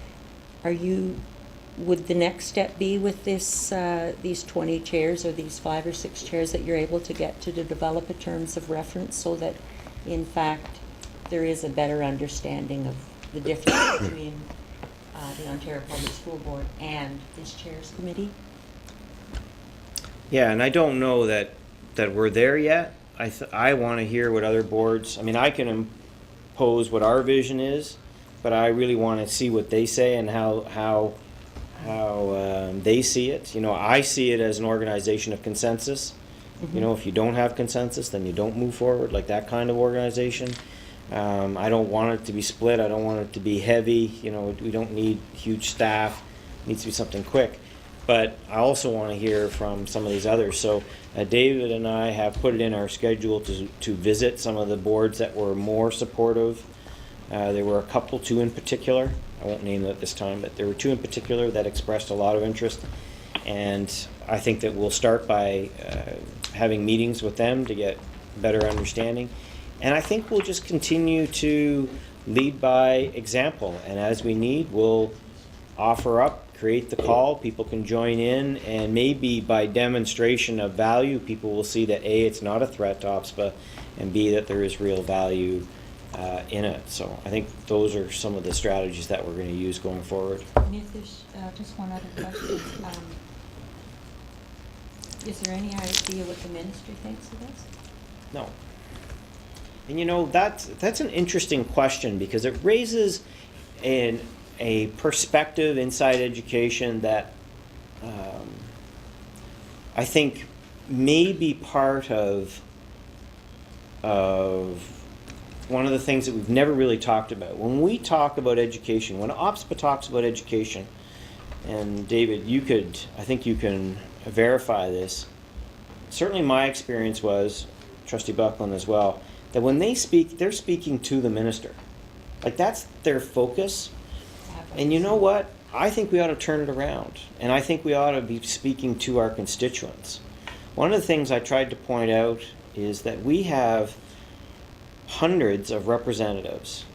would the next step be with these 20 chairs or these 5 or 6 chairs that you're able to get to develop a terms of reference, so that in fact there is a better understanding of the difference between the Ontario Public School Board and this Chairs Committee? Yeah, and I don't know that we're there yet. I want to hear what other boards, I mean, I can impose what our vision is, but I really want to see what they say and how they see it. You know, I see it as an organization of consensus. You know, if you don't have consensus, then you don't move forward, like that kind of organization. I don't want it to be split. I don't want it to be heavy. You know, we don't need huge staff. It needs to be something quick. But I also want to hear from some of these others. So David and I have put it in our schedule to visit some of the boards that were more supportive. There were a couple, two in particular. I won't name them at this time, but there were two in particular that expressed a lot of interest. And I think that we'll start by having meetings with them to get better understanding. And I think we'll just continue to lead by example. And as we need, we'll offer up, create the call. People can join in, and maybe by demonstration of value, people will see that A, it's not a threat to OPSPA, and B, that there is real value in it. So I think those are some of the strategies that we're going to use going forward. And if there's just one other question, is there any idea what the ministry thinks of this? No. And you know, that's an interesting question, because it raises a perspective inside education that I think may be part of one of the things that we've never really talked about. When we talk about education, when OPSPA talks about education, and David, I think you can verify this. Certainly my experience was, Trustee Buckland as well, that when they speak, they're speaking to the minister. Like, that's their focus. And you know what? I think we ought to turn it around. And I think we ought to be speaking to our constituents. One of the things I tried to point out is that we have hundreds of representatives.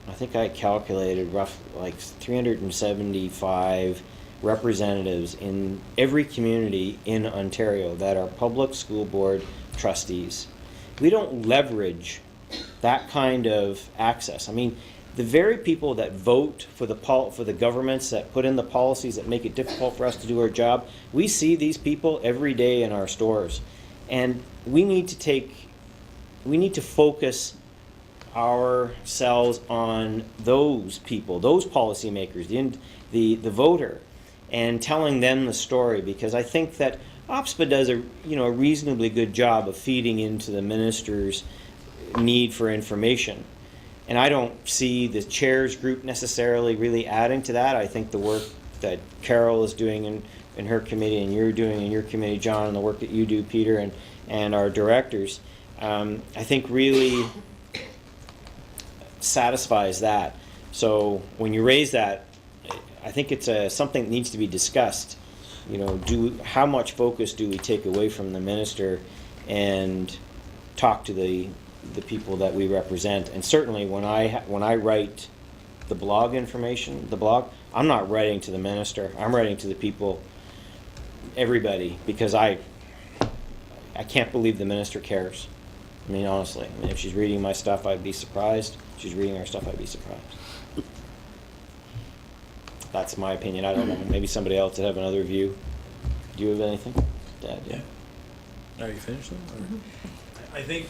I think I calculated roughly like 375 representatives in every community in Ontario that are public school board trustees. We don't leverage that kind of access. I mean, the very people that vote for the governments that put in the policies that make it difficult for us to do our job, we see these people every day in our stores. And we need to focus ourselves on those people, those policymakers, the voter, and telling them the story, because I think that OPSPA does a reasonably good job of feeding into the minister's need for information. And I don't see the chairs group necessarily really adding to that. I think the work that Carol is doing in her committee, and you're doing in your committee, John, and the work that you do, Peter, and our directors, I think really satisfies that. So when you raise that, I think it's something that needs to be discussed. You know, how much focus do we take away from the minister and talk to the people that we represent? And certainly when I write the blog information, I'm not writing to the minister. I'm writing to the people, everybody, because I can't believe the minister cares. I mean, honestly, if she's reading my stuff, I'd be surprised. If she's reading our stuff, I'd be surprised. That's my opinion. I don't know. Maybe somebody else would have another view. Do you have anything to add? Yeah. Are you finished then? I think,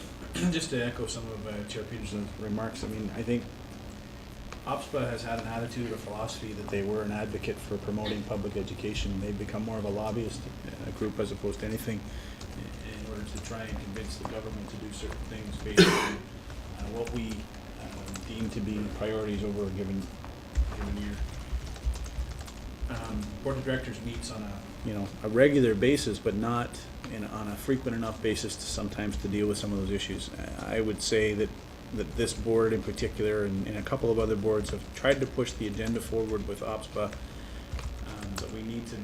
just to echo some of Chair Peterson's remarks, I mean, I think OPSPA has had an attitude or philosophy that they were an advocate for promoting public education. They've become more of a lobbyist group as opposed to anything in order to try and convince the government to do certain things based on what we deem to be priorities over a given year. Board of Directors meets on a regular basis, but not on a frequent enough basis to sometimes to deal with some of those issues. I would say that this board in particular and a couple of other boards have tried to push the agenda forward with OPSPA, but we need to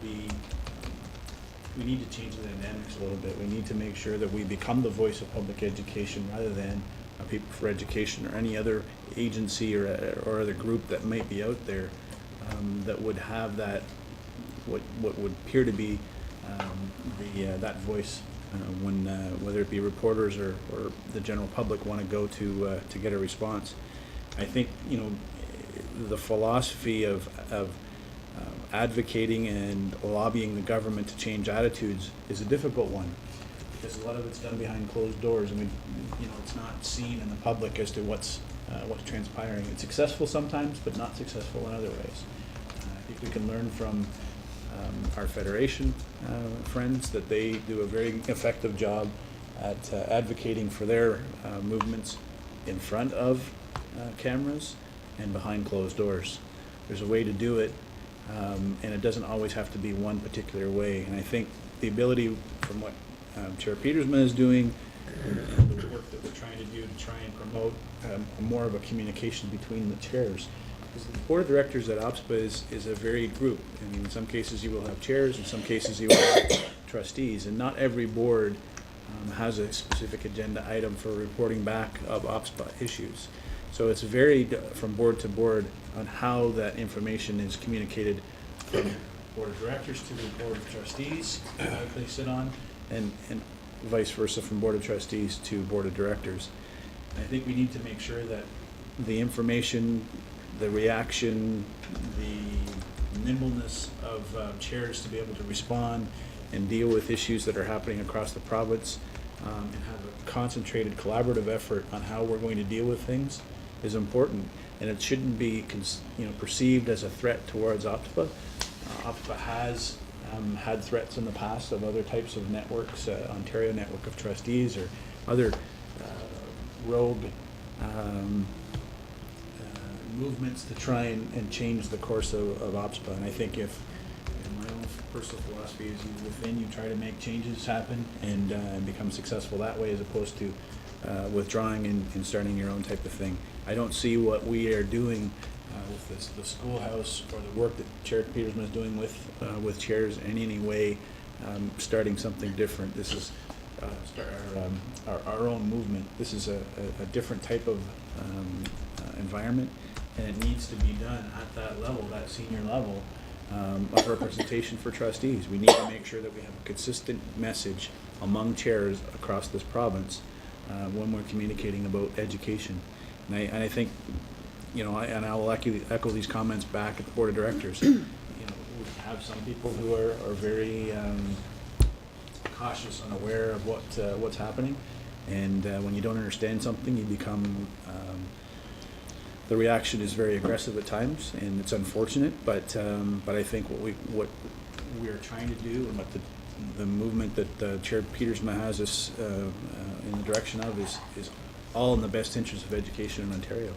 change the dynamics a little bit. We need to make sure that we become the voice of public education rather than People for Education or any other agency or other group that might be out there that would have that what would appear to be that voice when whether it be reporters or the general public want to go to get a response. I think the philosophy of advocating and lobbying the government to change attitudes is a difficult one, because a lot of it's done behind closed doors, and it's not seen in the public as to what's transpiring. It's successful sometimes, but not successful in other ways. I think we can learn from our Federation friends that they do a very effective job at advocating for their movements in front of cameras and behind closed doors. There's a way to do it, and it doesn't always have to be one particular way. And I think the ability from what Chair Petersman is doing, the work that we're trying to do to try and promote more of a communication between the chairs. Because the board of directors at OPSPA is a varied group. I mean, in some cases you will have chairs, in some cases you will have trustees, and not every board has a specific agenda item for reporting back of OPSPA issues. So it's varied from board to board on how that information is communicated from board of directors to the board of trustees they sit on, and vice versa from board of trustees to board of directors. I think we need to make sure that the information, the reaction, the nimbleness of chairs to be able to respond and deal with issues that are happening across the province, and have a concentrated collaborative effort on how we're going to deal with things is important, and it shouldn't be perceived as a threat towards OPSPA. OPSPA has had threats in the past of other types of networks, Ontario Network of Trustees or other rogue movements to try and change the course of OPSPA. And I think if my own personal philosophy is you try to make changes happen and become successful that way, as opposed to withdrawing and starting your own type of thing. I don't see what we are doing with the schoolhouse or the work that Chair Petersman is doing with chairs in any way starting something different. This is our own movement. This is a different type of environment, and it needs to be done at that level, that senior level of representation for trustees. We need to make sure that we have a consistent message among chairs across this province when we're communicating about education. And I think, and I will echo these comments back at the board of directors. We have some people who are very cautious and aware of what's happening, and when you don't understand something, you become the reaction is very aggressive at times, and it's unfortunate. But I think what we are trying to do, and what the movement that Chair Petersman has us in the direction of is all in the best interest of education in Ontario.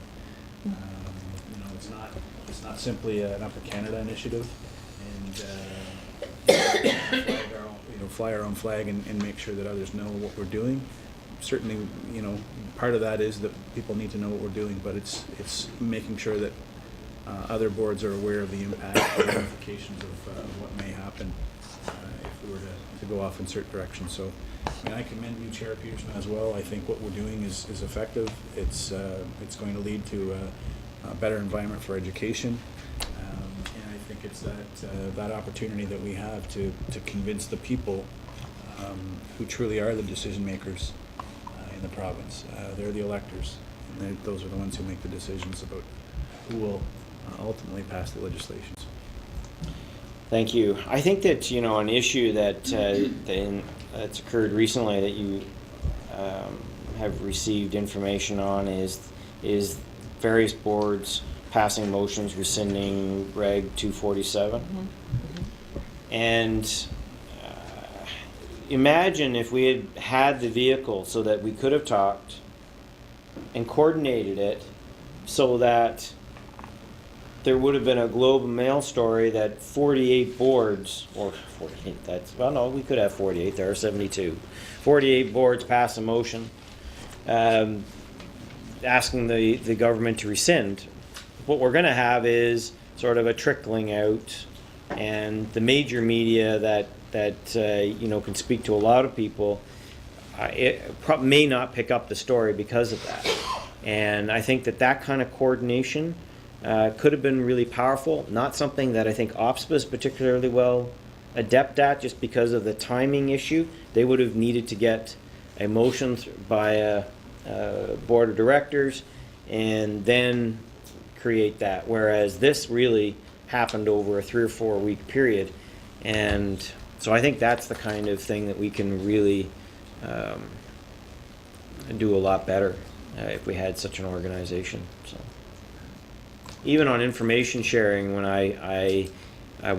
It's not simply an Upper Canada initiative, and fly our own flag and make sure that others know what we're doing. Certainly, part of that is that people need to know what we're doing, but it's making sure that other boards are aware of the impact and ramifications of what may happen if we were to go off in certain directions. So, I commend you, Chair Peterson, as well. I think what we're doing is effective. It's going to lead to a better environment for education, and I think it's that opportunity that we have to convince the people who truly are the decision makers in the province. They're the electors, and those are the ones who make the decisions about who will ultimately pass the legislations. Thank you. I think that an issue that's occurred recently that you have received information on is various boards passing motions rescinding Reg 247. And imagine if we had the vehicle so that we could have talked and coordinated it so that there would have been a Globe and Mail story that 48 boards, or 48, we could have 48, there are 72. 48 boards pass a motion asking the government to rescind. What we're going to have is sort of a trickling out, and the major media that can speak to a lot of people may not pick up the story because of that. And I think that kind of coordination could have been really powerful. Not something that I think OPSPA is particularly well adept at, just because of the timing issue. They would have needed to get a motion by a board of directors, and then create that, whereas this really happened over a 3 or 4 week period. And so I think that's the kind of thing that we can really do a lot better if we had such an organization. So even on information sharing, when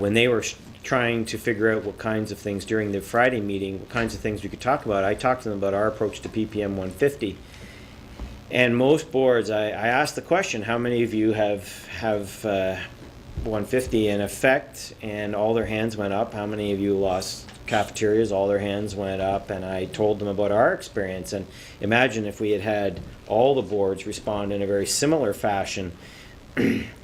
when they were trying to figure out what kinds of things during the Friday meeting, what kinds of things we could talk about, I talked to them about our approach to PPM 150. And most boards, I asked the question, how many of you have 150 in effect? And all their hands went up. How many of you lost cafeterias? All their hands went up. And I told them about our experience. And imagine if we had had all the boards respond in a very similar fashion,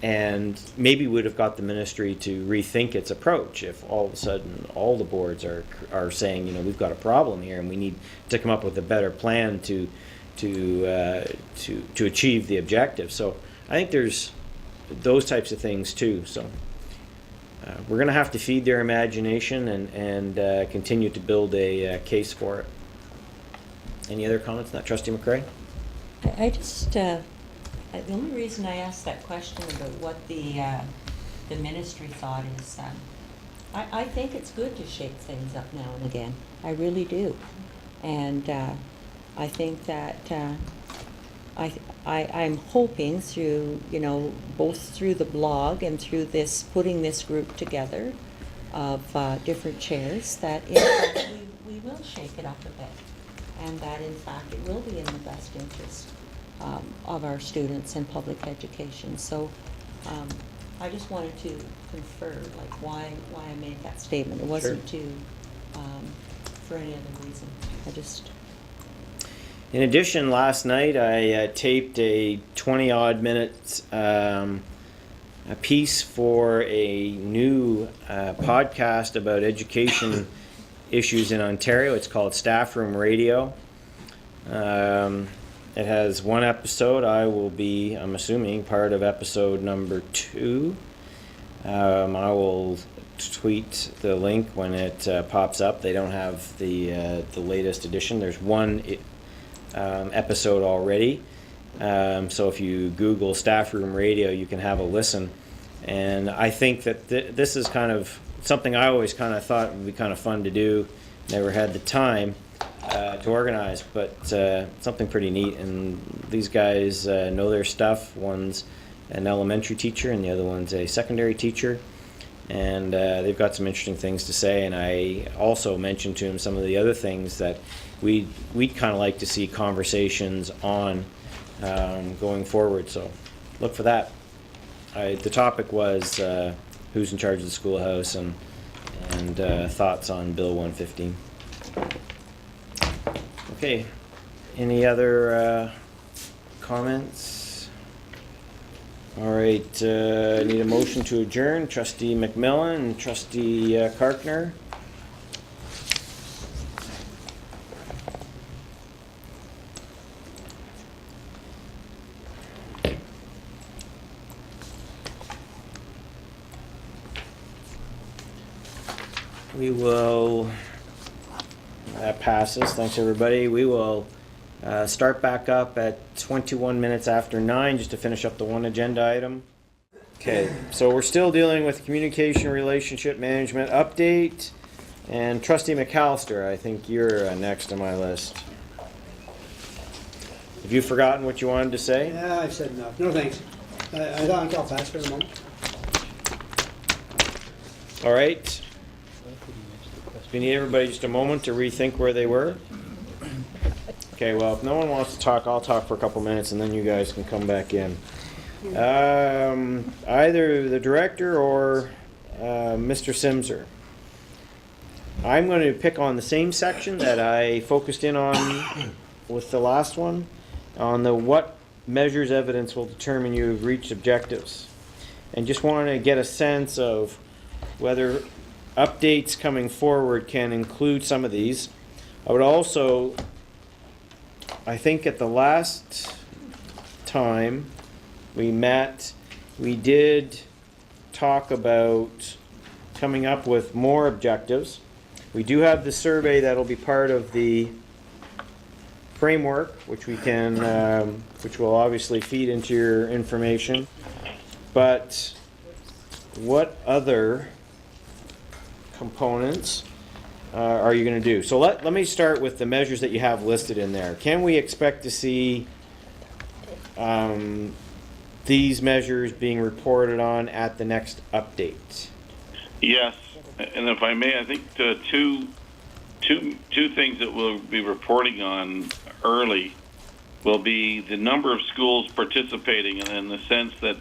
and maybe would have got the ministry to rethink its approach if all of a sudden all the boards are saying, you know, we've got a problem here and we need to come up with a better plan to achieve the objective. So I think there's those types of things too. So we're going to have to feed their imagination and continue to build a case for it. Any other comments on that, Trustee McCray? I just, the only reason I asked that question about what the ministry thought is, I think it's good to shake things up now and again. I really do. And I think that I'm hoping through, you know, both through the blog and through this, putting this group together of different chairs, that in fact we will shake it up a bit. And that in fact it will be in the best interest of our students in public education. So I just wanted to confer, like, why I made that statement. It wasn't for any other reason. In addition, last night I taped a 20-odd minutes a piece for a new podcast about education issues in Ontario. It's called Staff Room Radio. It has one episode. I will be, I'm assuming, part of episode number 2. I will tweet the link when it pops up. They don't have the latest edition. There's one episode already. So if you Google Staff Room Radio, you can have a listen. And I think that this is kind of something I always kind of thought would be kind of fun to do. Never had the time to organize, but something pretty neat. And these guys know their stuff. One's an elementary teacher and the other one's a secondary teacher. And they've got some interesting things to say. And I also mentioned to him some of the other things that we'd kind of like to see conversations on going forward. So look for that. The topic was who's in charge of the schoolhouse and thoughts on Bill 115. Okay, any other comments? All right, need a motion to adjourn. Trustee McMillan and Trustee Karkner. We will, that passes, thanks everybody. We will start back up at 21 minutes after 9 just to finish up the one agenda item. Okay, so we're still dealing with communication relationship management update. And Trustee McAllister, I think you're next on my list. Have you forgotten what you wanted to say? Yeah, I've said enough. No thanks. I thought I'll pass for the moment. All right. We need everybody just a moment to rethink where they were. Okay, well, if no one wants to talk, I'll talk for a couple minutes and then you guys can come back in. Either the director or Mr. Simser. I'm going to pick on the same section that I focused in on with the last one, on the what measures evidence will determine you've reached objectives. And just want to get a sense of whether updates coming forward can include some of these. I would also, I think at the last time we met, we did talk about coming up with more objectives. We do have the survey that'll be part of the framework, which we can, which will obviously feed into your information. But what other components are you going to do? So let me start with the measures that you have listed in there. Can we expect to see these measures being reported on at the next update? Yes, and if I may, I think two things that we'll be reporting on early will be the number of schools participating, and in the sense that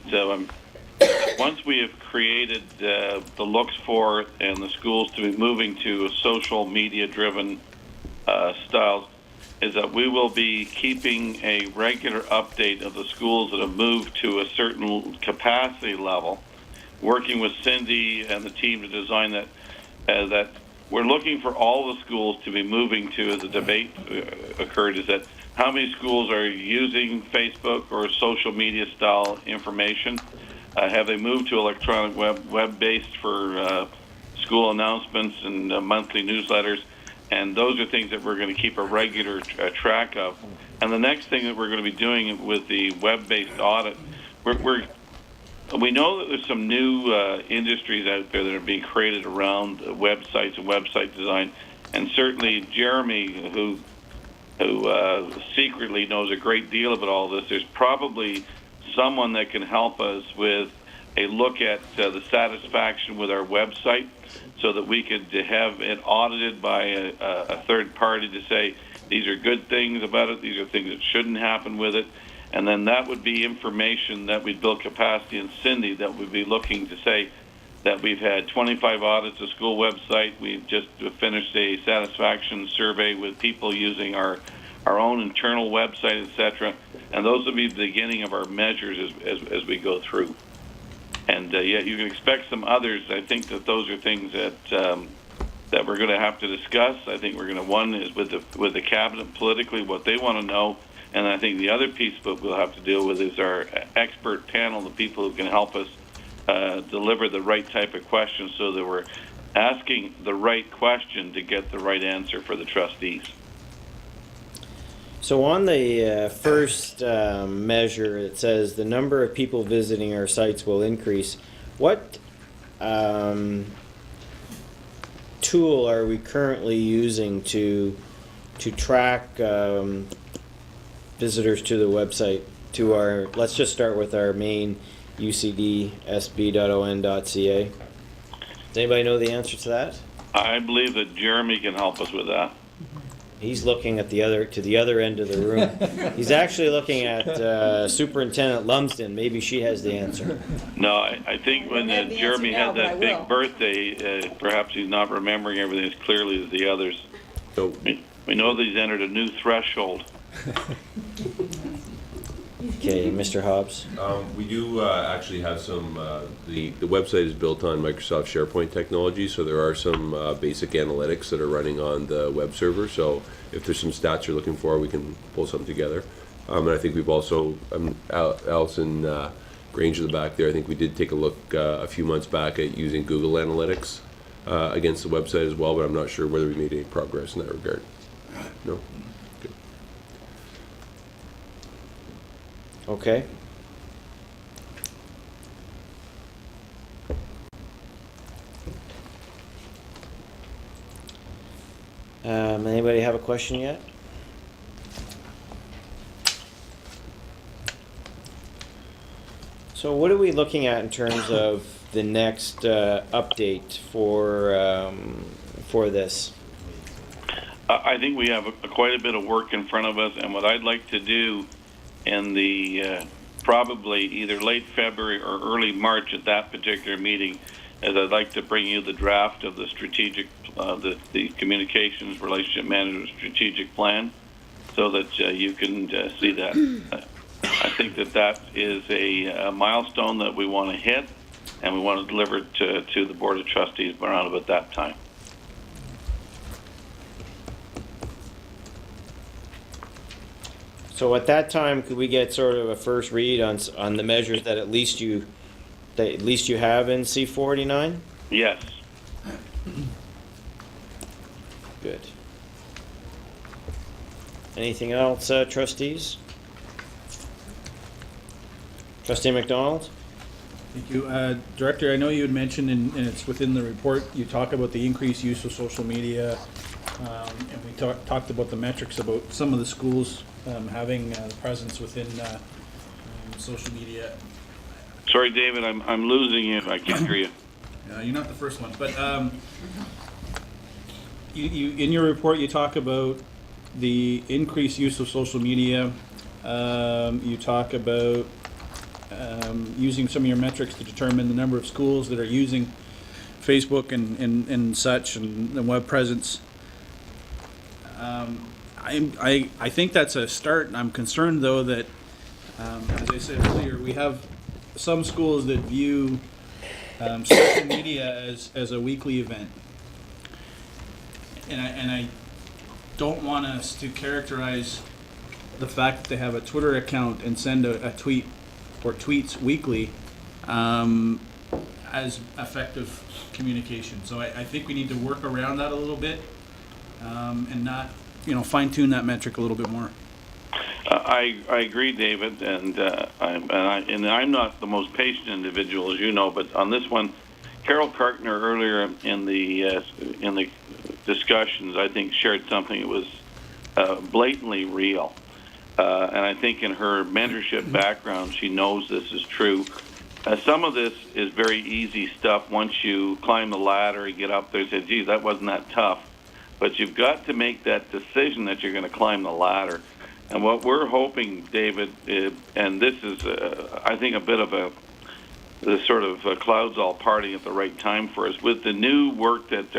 once we have created the looks for and the schools to be moving to a social media-driven style, is that we will be keeping a regular update of the schools that have moved to a certain capacity level, working with Cindy and the team to design that. That we're looking for all the schools to be moving to, as the debate occurred, is that how many schools are using Facebook or social media style information? Have they moved to electronic web-based for school announcements and monthly newsletters? And those are things that we're going to keep a regular track of. And the next thing that we're going to be doing with the web-based audit, we know that there's some new industries out there that are being created around websites and website design. And certainly Jeremy, who secretly knows a great deal about all this, there's probably someone that can help us with a look at the satisfaction with our website, so that we could have it audited by a third party to say these are good things about it, these are things that shouldn't happen with it. And then that would be information that we'd build capacity in Cindy that would be looking to say that we've had 25 audits of school website. We've just finished a satisfaction survey with people using our own internal website, etc. And those will be the beginning of our measures as we go through. And yeah, you can expect some others. I think that those are things that that we're going to have to discuss. I think we're going to, one is with the cabinet politically, what they want to know. And I think the other piece that we'll have to deal with is our expert panel, the people who can help us deliver the right type of questions, so that we're asking the right question to get the right answer for the trustees. So on the first measure, it says the number of people visiting our sites will increase. What tool are we currently using to track visitors to the website? To our, let's just start with our main UCDSB.on.ca. Does anybody know the answer to that? I believe that Jeremy can help us with that. He's looking at the other end of the room. He's actually looking at Superintendent Lumsden. Maybe she has the answer. No, I think when Jeremy had that big birthday, perhaps he's not remembering everything as clearly as the others. So we know that he's entered a new threshold. Okay, Mr. Hobbs. We do actually have some, the website is built on Microsoft SharePoint technology, so there are some basic analytics that are running on the web server. So if there's some stats you're looking for, we can pull some together. And I think we've also, Allison Granger in the back there, I think we did take a look a few months back at using Google Analytics against the website as well, but I'm not sure whether we made any progress in that regard. No? Okay. Anybody have a question yet? So what are we looking at in terms of the next update for this? I think we have quite a bit of work in front of us, and what I'd like to do in the probably either late February or early March at that particular meeting, is I'd like to bring you the draft of the strategic, the communications relationship management strategic plan, so that you can see that. I think that is a milestone that we want to hit, and we want to deliver it to the Board of Trustees around about that time. So at that time, could we get sort of a first read on the measures that at least you have in C49? Yes. Good. Anything else, trustees? Trustee McDonald? Thank you. Director, I know you had mentioned, and it's within the report, you talk about the increased use of social media, and we talked about the metrics about some of the schools having the presence within social media. Sorry, David, I'm losing you. I can't hear you. You're not the first one, but you in your report you talk about the increased use of social media. You talk about using some of your metrics to determine the number of schools that are using Facebook and such and the web presence. I think that's a start, and I'm concerned though that, as I said earlier, we have some schools that view social media as a weekly event, and I don't want us to characterize the fact that they have a Twitter account and send a tweet or tweets weekly as effective communication. So I think we need to work around that a little bit and not, fine tune that metric a little bit more. I agree, David, and I'm not the most patient individual, as you know, but on this one, Carol Kartner earlier in the discussions, I think, shared something that was blatantly real. And I think in her mentorship background, she knows this is true. Some of this is very easy stuff. Once you climb the ladder, you get up there and say, geez, that wasn't that tough. But you've got to make that decision that you're going to climb the ladder. And what we're hoping, David, and this is, I think, a bit of the sort of clouds all parting at the right time for us, with the new work that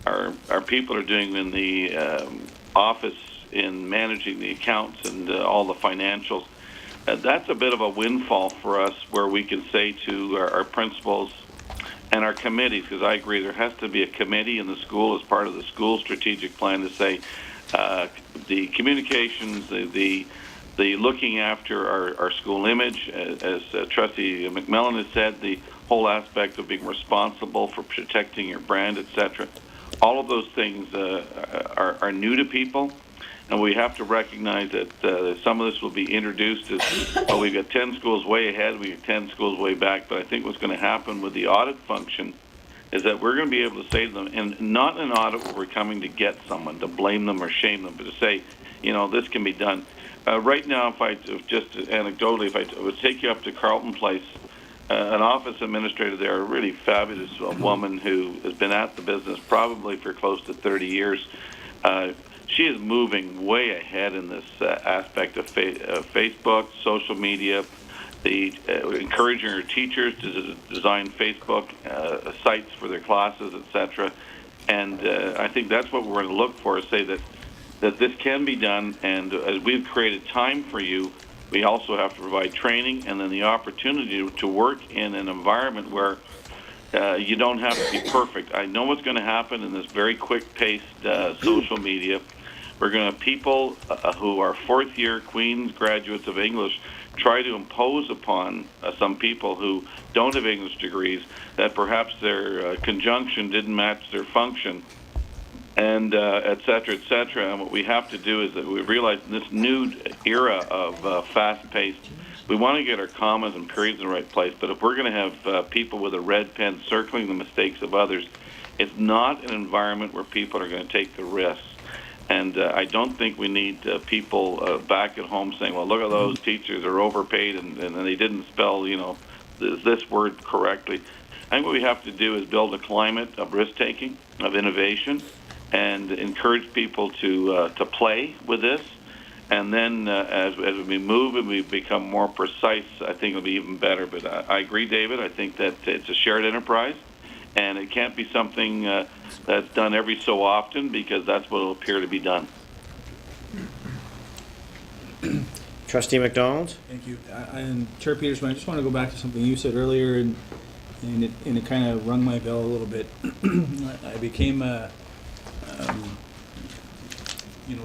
our people are doing in the office in managing the accounts and all the financials. That's a bit of a windfall for us, where we can say to our principals and our committees, because I agree there has to be a committee in the school as part of the school strategic plan to say the communications, the looking after our school image, as Trustee McMillan has said, the whole aspect of being responsible for protecting your brand, etc. All of those things are new to people. And we have to recognize that some of this will be introduced as, well, we've got 10 schools way ahead, we've got 10 schools way back. But I think what's going to happen with the audit function is that we're going to be able to say to them, and not an audit where we're coming to get someone, to blame them or shame them, but to say, this can be done. Right now, if I just anecdotally, if I would take you up to Carlton Place, an office administrator there, a really fabulous woman who has been at the business probably for close to 30 years. She is moving way ahead in this aspect of Facebook, social media, encouraging her teachers to design Facebook sites for their classes, etc. And I think that's what we're going to look for, is say that this can be done. And as we've created time for you, we also have to provide training and then the opportunity to work in an environment where you don't have to be perfect. I know what's going to happen in this very quick-paced social media. We're going to have people who are fourth-year Queen's graduates of English try to impose upon some people who don't have English degrees that perhaps their conjunction didn't match their function, and et cetera, et cetera. And what we have to do is that we realize in this new era of fast-paced, we want to get our commas and periods in the right place. But if we're going to have people with a red pen circling the mistakes of others, it's not an environment where people are going to take the risks. And I don't think we need people back at home saying, well, look at those teachers are overpaid and they didn't spell, this word correctly. I think what we have to do is build a climate of risk-taking, of innovation, and encourage people to play with this. And then as we move and we become more precise, I think it'll be even better. But I agree, David. I think that it's a shared enterprise, and it can't be something that's done every so often, because that's what will appear to be done. Trustee McDonald? Thank you. And Chair Petersman, I just want to go back to something you said earlier, and it kind of rung my bell a little bit. I became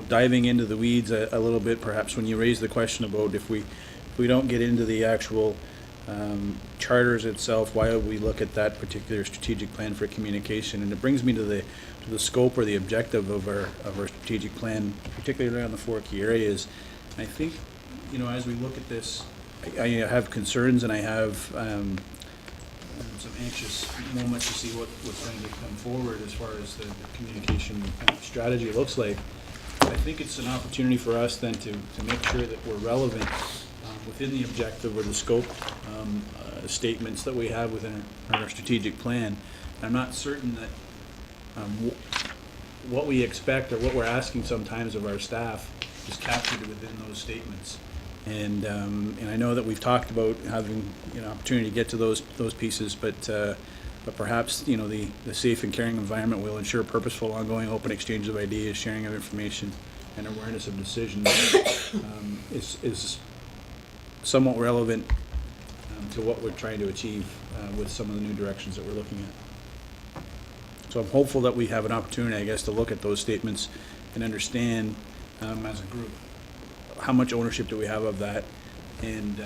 diving into the weeds a little bit, perhaps, when you raised the question about if we don't get into the actual charters itself, why would we look at that particular strategic plan for communication? And it brings me to the scope or the objective of our strategic plan, particularly around the 4 key areas. And I think, as we look at this, I have concerns and I have some anxious moments to see what's going to come forward as far as the communication strategy looks like. I think it's an opportunity for us then to make sure that we're relevant within the objective or the scope statements that we have within our strategic plan. I'm not certain that what we expect or what we're asking sometimes of our staff is captured within those statements. And I know that we've talked about having opportunity to get to those pieces, but perhaps the safe and caring environment will ensure purposeful, ongoing, open exchange of ideas, sharing of information, and awareness of decisions is somewhat relevant to what we're trying to achieve with some of the new directions that we're looking at. So I'm hopeful that we have an opportunity, I guess, to look at those statements and understand as a group how much ownership do we have of that, and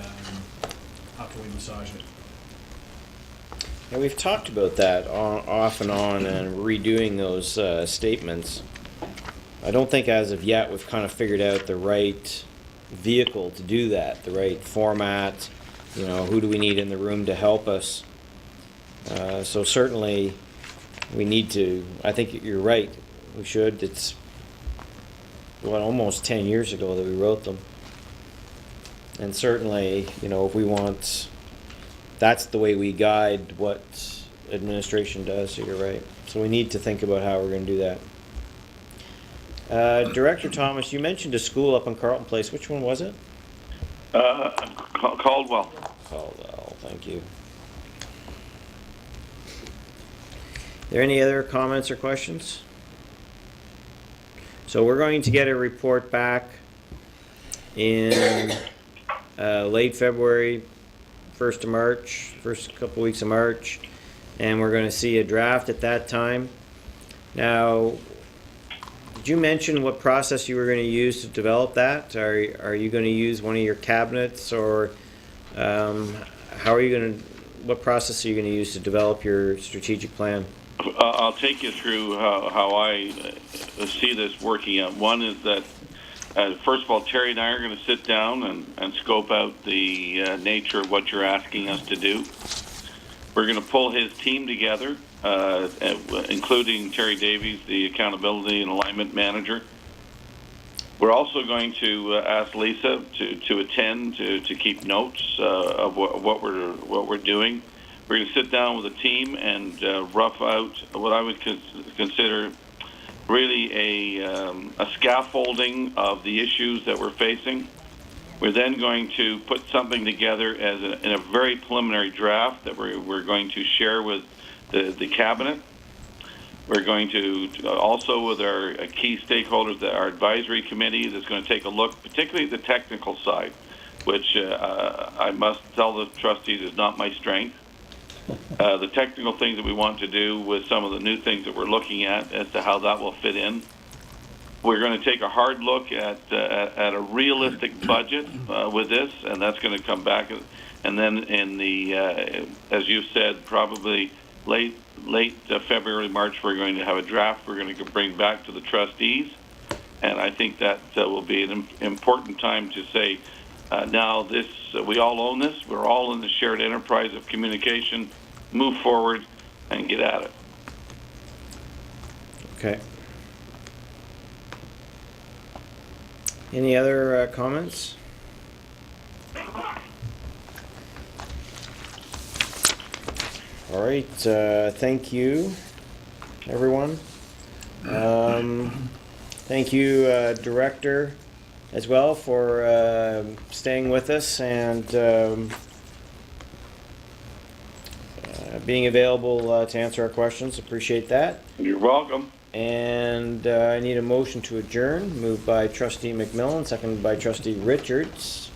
how can we massage it. Yeah, we've talked about that off and on and redoing those statements. I don't think as of yet we've kind of figured out the right vehicle to do that, the right format, who do we need in the room to help us. So certainly we need to, I think you're right, we should. It's almost 10 years ago that we wrote them. And certainly, if we want, that's the way we guide what administration does, so you're right. So we need to think about how we're going to do that. Director Thomas, you mentioned a school up on Carlton Place. Which one was it? Caldwell. Caldwell, thank you. Are there any other comments or questions? So we're going to get a report back in late February, 1st of March, first couple weeks of March, and we're going to see a draft at that time. Now, did you mention what process you were going to use to develop that? Are you going to use one of your cabinets, or how are you going to? What process are you going to use to develop your strategic plan? I'll take you through how I see this working out. One is that, first of all, Terry and I are going to sit down and scope out the nature of what you're asking us to do. We're going to pull his team together, including Terry Davies, the accountability and alignment manager. We're also going to ask Lisa to attend to keep notes of what we're doing. We're going to sit down with a team and rough out what I would consider really a scaffolding of the issues that we're facing. We're then going to put something together in a very preliminary draft that we're going to share with the cabinet. We're going to also with our key stakeholders, our advisory committee, that's going to take a look, particularly at the technical side, which I must tell the trustees is not my strength. The technical things that we want to do with some of the new things that we're looking at as to how that will fit in. We're going to take a hard look at a realistic budget with this, and that's going to come back. And then in the, as you said, probably late February, March, we're going to have a draft we're going to bring back to the trustees. And I think that will be an important time to say, now this, we all own this. We're all in the shared enterprise of communication. Move forward and get at it. Okay. Any other comments? All right. Thank you, everyone. Thank you, Director, as well, for staying with us and being available to answer our questions. Appreciate that. You're welcome. And I need a motion to adjourn, moved by Trustee McMillan, seconded by Trustee Richards.